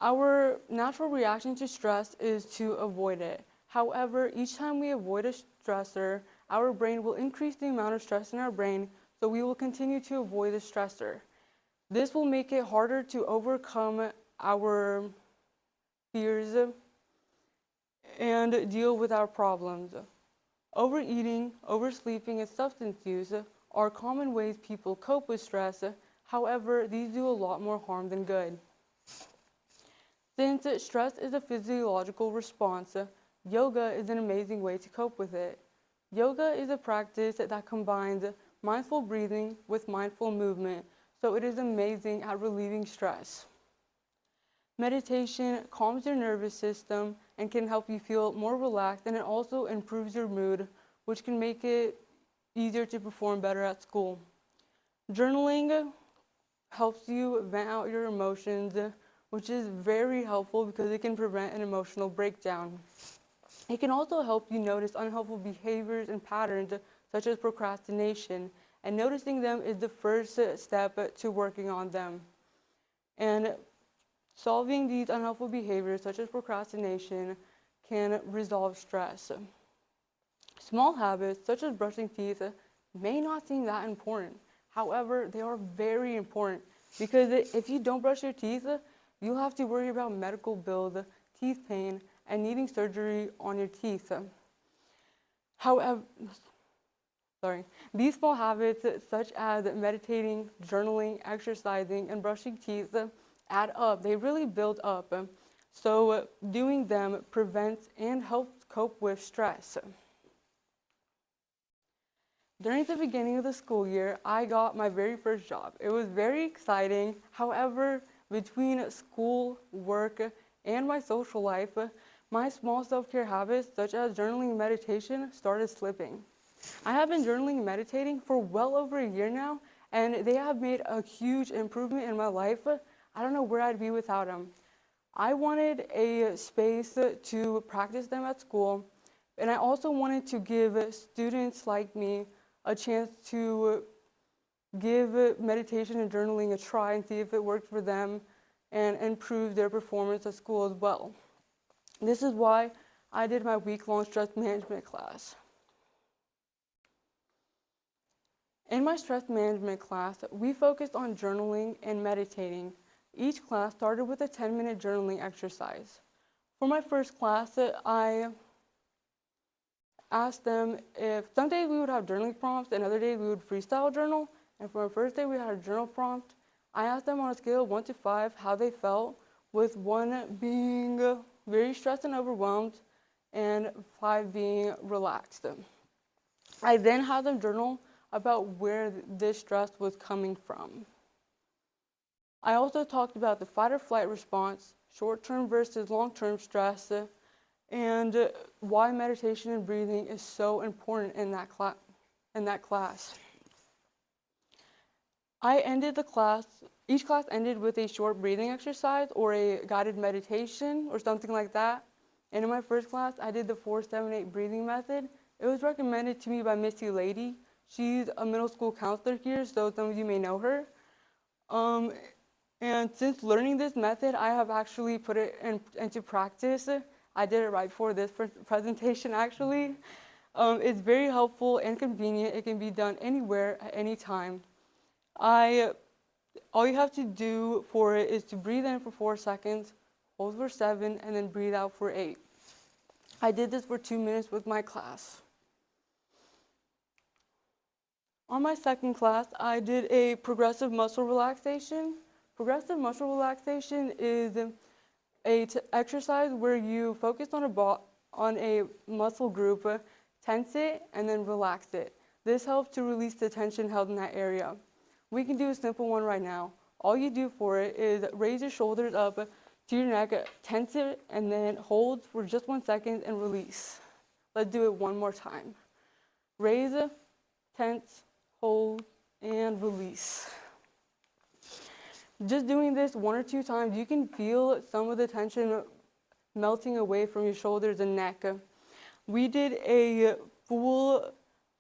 Our natural reaction to stress is to avoid it. However, each time we avoid a stressor, our brain will increase the amount of stress in our brain, so we will continue to avoid the stressor. This will make it harder to overcome our fears and deal with our problems. Overeating, oversleeping, and substance use are common ways people cope with stress. However, these do a lot more harm than good. Since stress is a physiological response, yoga is an amazing way to cope with it. Yoga is a practice that combines mindful breathing with mindful movement, so it is amazing at relieving stress. Meditation calms your nervous system and can help you feel more relaxed, and it also improves your mood, which can make it easier to perform better at school. Journaling helps you vent out your emotions, which is very helpful because it can prevent an emotional breakdown. It can also help you notice unhelpful behaviors and patterns such as procrastination, and noticing them is the first step to working on them. And solving these unhelpful behaviors such as procrastination can resolve stress. Small habits such as brushing teeth may not seem that important. However, they are very important because if you don't brush your teeth, you'll have to worry about medical bills, teeth pain, and needing surgery on your teeth. However, these small habits such as meditating, journaling, exercising, and brushing teeth add up. They really build up. So doing them prevents and helps cope with stress. During the beginning of the school year, I got my very first job. It was very exciting. However, between school, work, and my social life, my small self-care habits, such as journaling and meditation, started slipping. I have been journaling and meditating for well over a year now, and they have made a huge improvement in my life. I don't know where I'd be without them. I wanted a space to practice them at school, and I also wanted to give students like me a chance to give meditation and journaling a try and see if it worked for them and improve their performance at school as well. This is why I did my week-long stress management class. In my stress management class, we focused on journaling and meditating. Each class started with a 10-minute journaling exercise. For my first class, I asked them if some days we would have journaling prompts and other days we would freestyle journal. And for our first day, we had a journal prompt. I asked them on a scale of 1 to 5 how they felt, with 1 being very stressed and overwhelmed and 5 being relaxed. I then had them journal about where this stress was coming from. I also talked about the fight or flight response, short-term versus long-term stress, and why meditation and breathing is so important in that class. I ended the class, each class ended with a short breathing exercise or a guided meditation or something like that. And in my first class, I did the 4-7-8 breathing method. It was recommended to me by Missy Lady. She's a middle school counselor here, so some of you may know her. And since learning this method, I have actually put it into practice. I did it right before this presentation, actually. It's very helpful and convenient. It can be done anywhere at any time. All you have to do for it is to breathe in for 4 seconds, hold for 7, and then breathe out for 8. I did this for 2 minutes with my class. On my second class, I did a progressive muscle relaxation. Progressive muscle relaxation is an exercise where you focus on a muscle group, tense it, and then relax it. This helps to release the tension held in that area. We can do a simple one right now. All you do for it is raise your shoulders up to your neck, tense it, and then hold for just 1 second and release. Let's do it one more time. Raise, tense, hold, and release. Just doing this 1 or 2 times, you can feel some of the tension melting away from your shoulders and neck. We did a full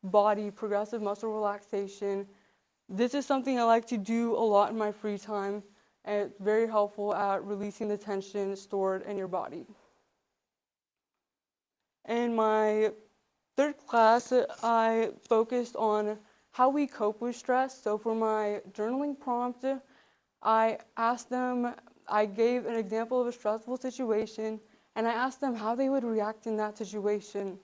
body progressive muscle relaxation. This is something I like to do a lot in my free time, and it's very helpful at releasing the tension stored in your body. In my third class, I focused on how we cope with stress. So for my journaling prompt, I asked them, I gave an example of a stressful situation, and I asked them how they would react in that situation.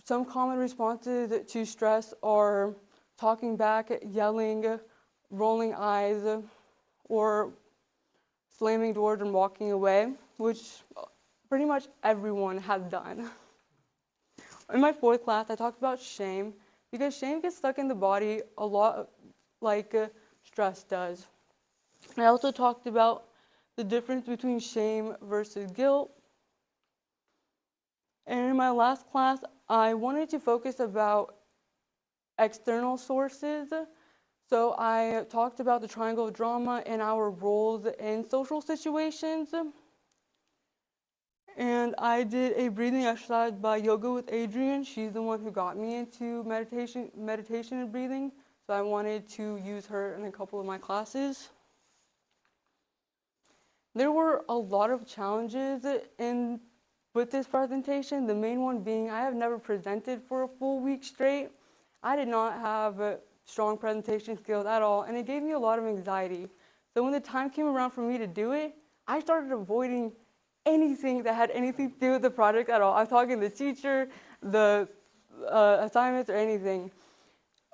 Some common responses to stress are talking back, yelling, rolling eyes, or slamming doors and walking away, which pretty much everyone has done. In my fourth class, I talked about shame, because shame gets stuck in the body a lot like stress does. I also talked about the difference between shame versus guilt. And in my last class, I wanted to focus about external sources. So I talked about the triangle of drama and our roles in social situations. And I did a breathing exercise by Yoga with Adriene. She's the one who got me into meditation and breathing. So I wanted to use her in a couple of my classes. There were a lot of challenges with this presentation. The main one being I have never presented for a full week straight. I did not have strong presentation skills at all, and it gave me a lot of anxiety. So when the time came around for me to do it, I started avoiding anything that had anything to do with the project at all. I'm talking the teacher, the assignments, or anything.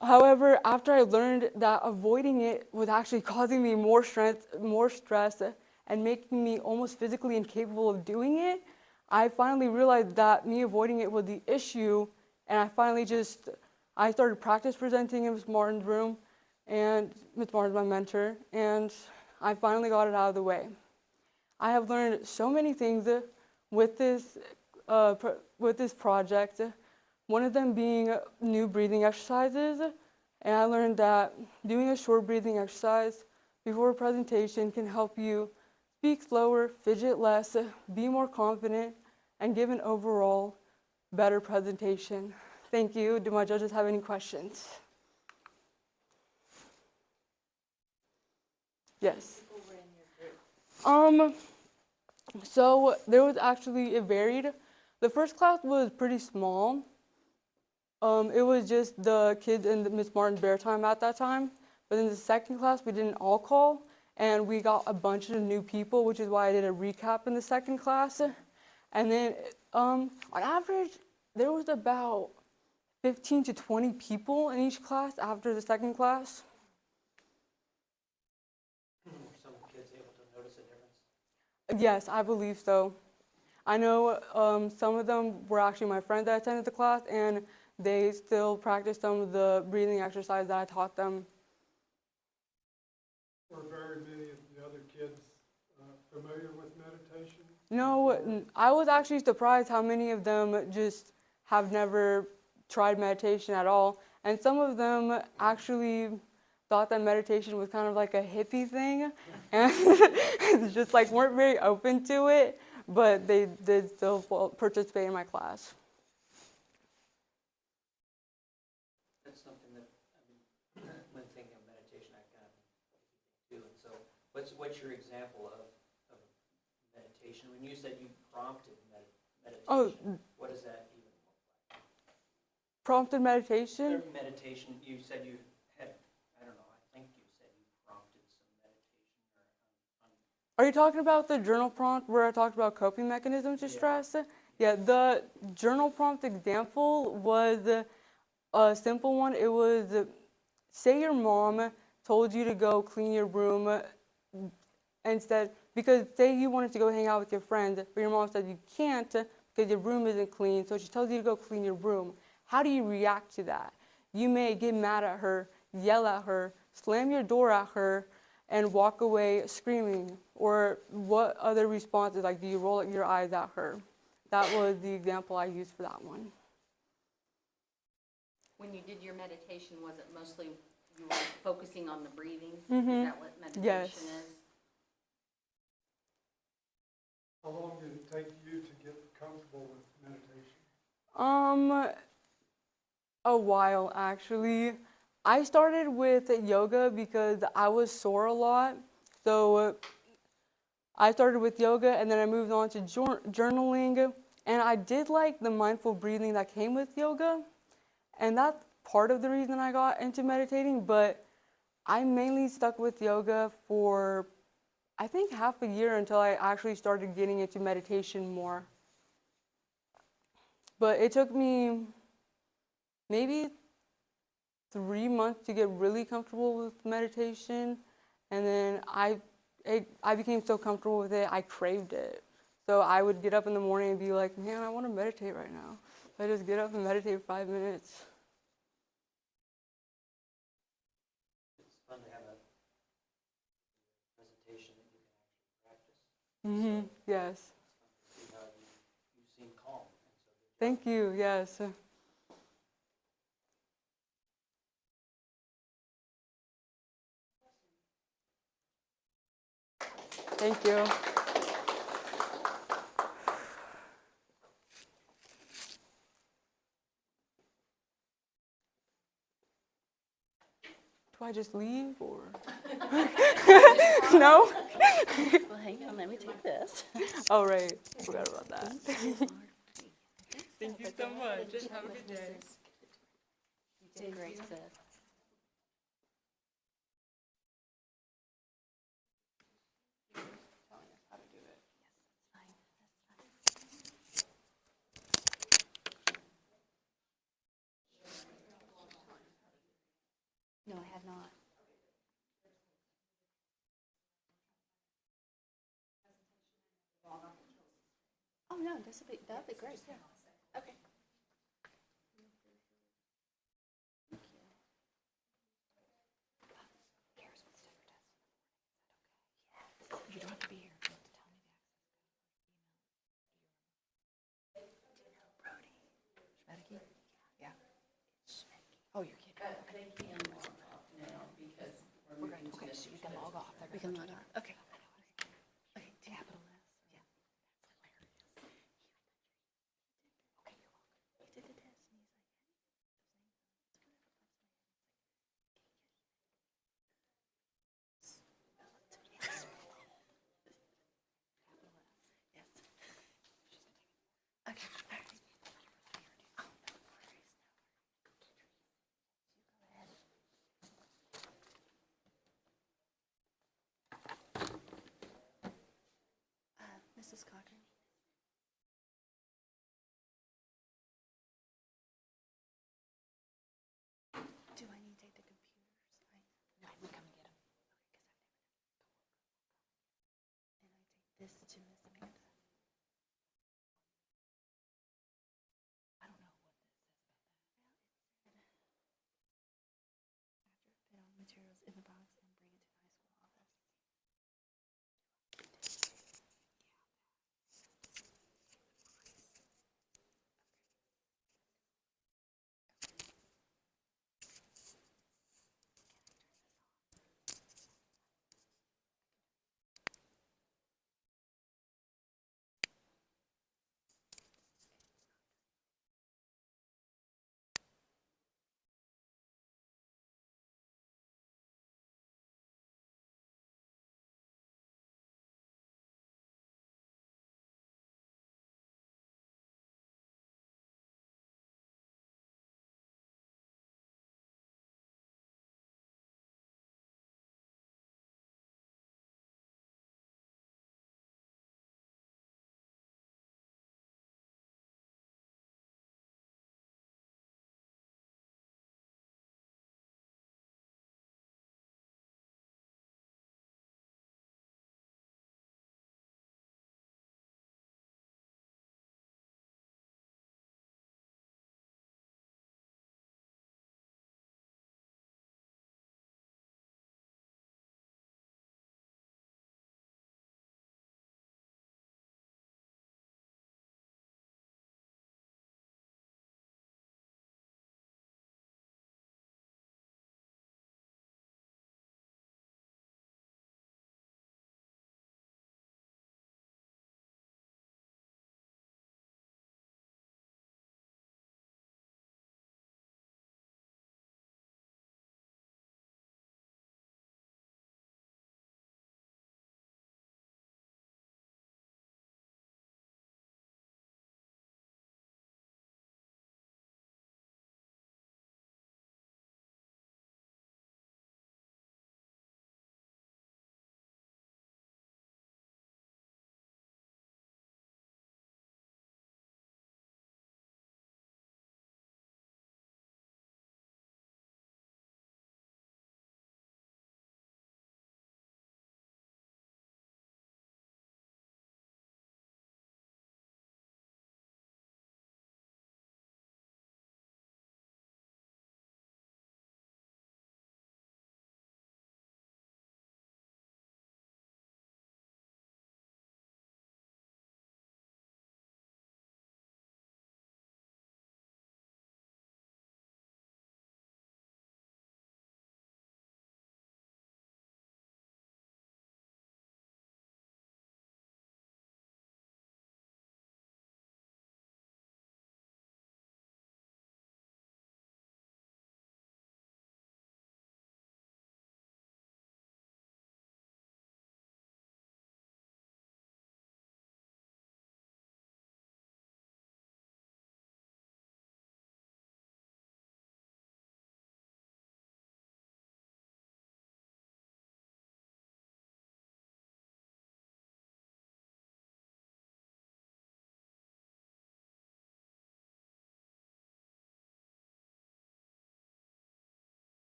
However, after I learned that avoiding it was actually causing me more stress, and making me almost physically incapable of doing it, I finally realized that me avoiding it was the issue, and I started practice presenting in Ms. Martin's room, and Ms. Martin's my mentor, and I finally got it out of the way. I have learned so many things with this project, one of them being new breathing exercises, and I learned that doing a short breathing exercise before a presentation can help you speak slower, fidget less, be more confident, and give an overall better presentation. Thank you. Do my judges have any questions? Yes. So there was actually, it varied. The first class was pretty small. It was just the kids and Miss Martin's bear time at that time. But in the second class, we did an all call. and we got a bunch of new people, which is why I did a recap in the second class. And then on average, there was about 15 to 20 people in each class after the second class. Were some kids able to notice a difference? Yes, I believe so. I know some of them were actually my friends that attended the class, and they still practice some of the breathing exercises that I taught them. Were very many of the other kids familiar with meditation? No, I was actually surprised how many of them just have never tried meditation at all. And some of them actually thought that meditation was kind of like a hippie thing, and just like weren't very open to it, but they did still participate in my class. That's something that, when thinking of meditation, I kind of do. And so what's your example of meditation? When you said you prompted meditation, Oh, what does that even look like? prompted meditation? Meditation, you said you had, I don't know, I think you said you prompted some meditation. Are you talking about the journal prompt where I talked about coping mechanisms to stress? Yeah, the journal prompt example was a simple one. It was, say your mom told you to go clean your room instead, because say you wanted to go hang out with your friends, but your mom said you can't because your room isn't clean, so she tells you to go clean your room. How do you react to that? You may get mad at her, yell at her, slam your door at her, and walk away screaming. Or what other responses, like do you roll your eyes at her? That was the example I used for that one. When you did your meditation, was it mostly you were focusing on the breathing? Mm-hmm. Is that what meditation Yes. is? How long did it take you to get comfortable with meditation? A while actually. I started with yoga because I was sore a lot. So I started with yoga and then I moved on to journaling. And I did like the mindful breathing that came with yoga. And that's part of the reason I got into meditating. But I mainly stuck with yoga for, I think, half a year until I actually started getting into meditation more. But it took me maybe 3 months to get really comfortable with meditation, and then I became so comfortable with it, I craved it. So I would get up in the morning and be like, man, I want to meditate right now. So I just get up and meditate for 5 minutes. It's fun to have a presentation that you can actually practice. Yes. See how you seem calm. Thank you, yes. Thank you. Do I just leave or? No? Well, hang on, let me take this. Oh, right. Forgot about that. Thank you so much. Just have a good day. You did great, sis. No, I have not. Oh, no, that'd be great, yeah. Okay. You don't have to be here. You have to tell me the access. Brody. Schmedeke? Yeah. Oh, you're kidding. They can log off now because We're going to, okay, so you can log off. We can log off. Okay. Okay, capital S. Yeah. Okay, you're welcome. He did the test and he's like, yes. Okay, all right. Mrs. Cochran. Do I need to take the computers? No, we come get them. And I take this to Miss Amanda.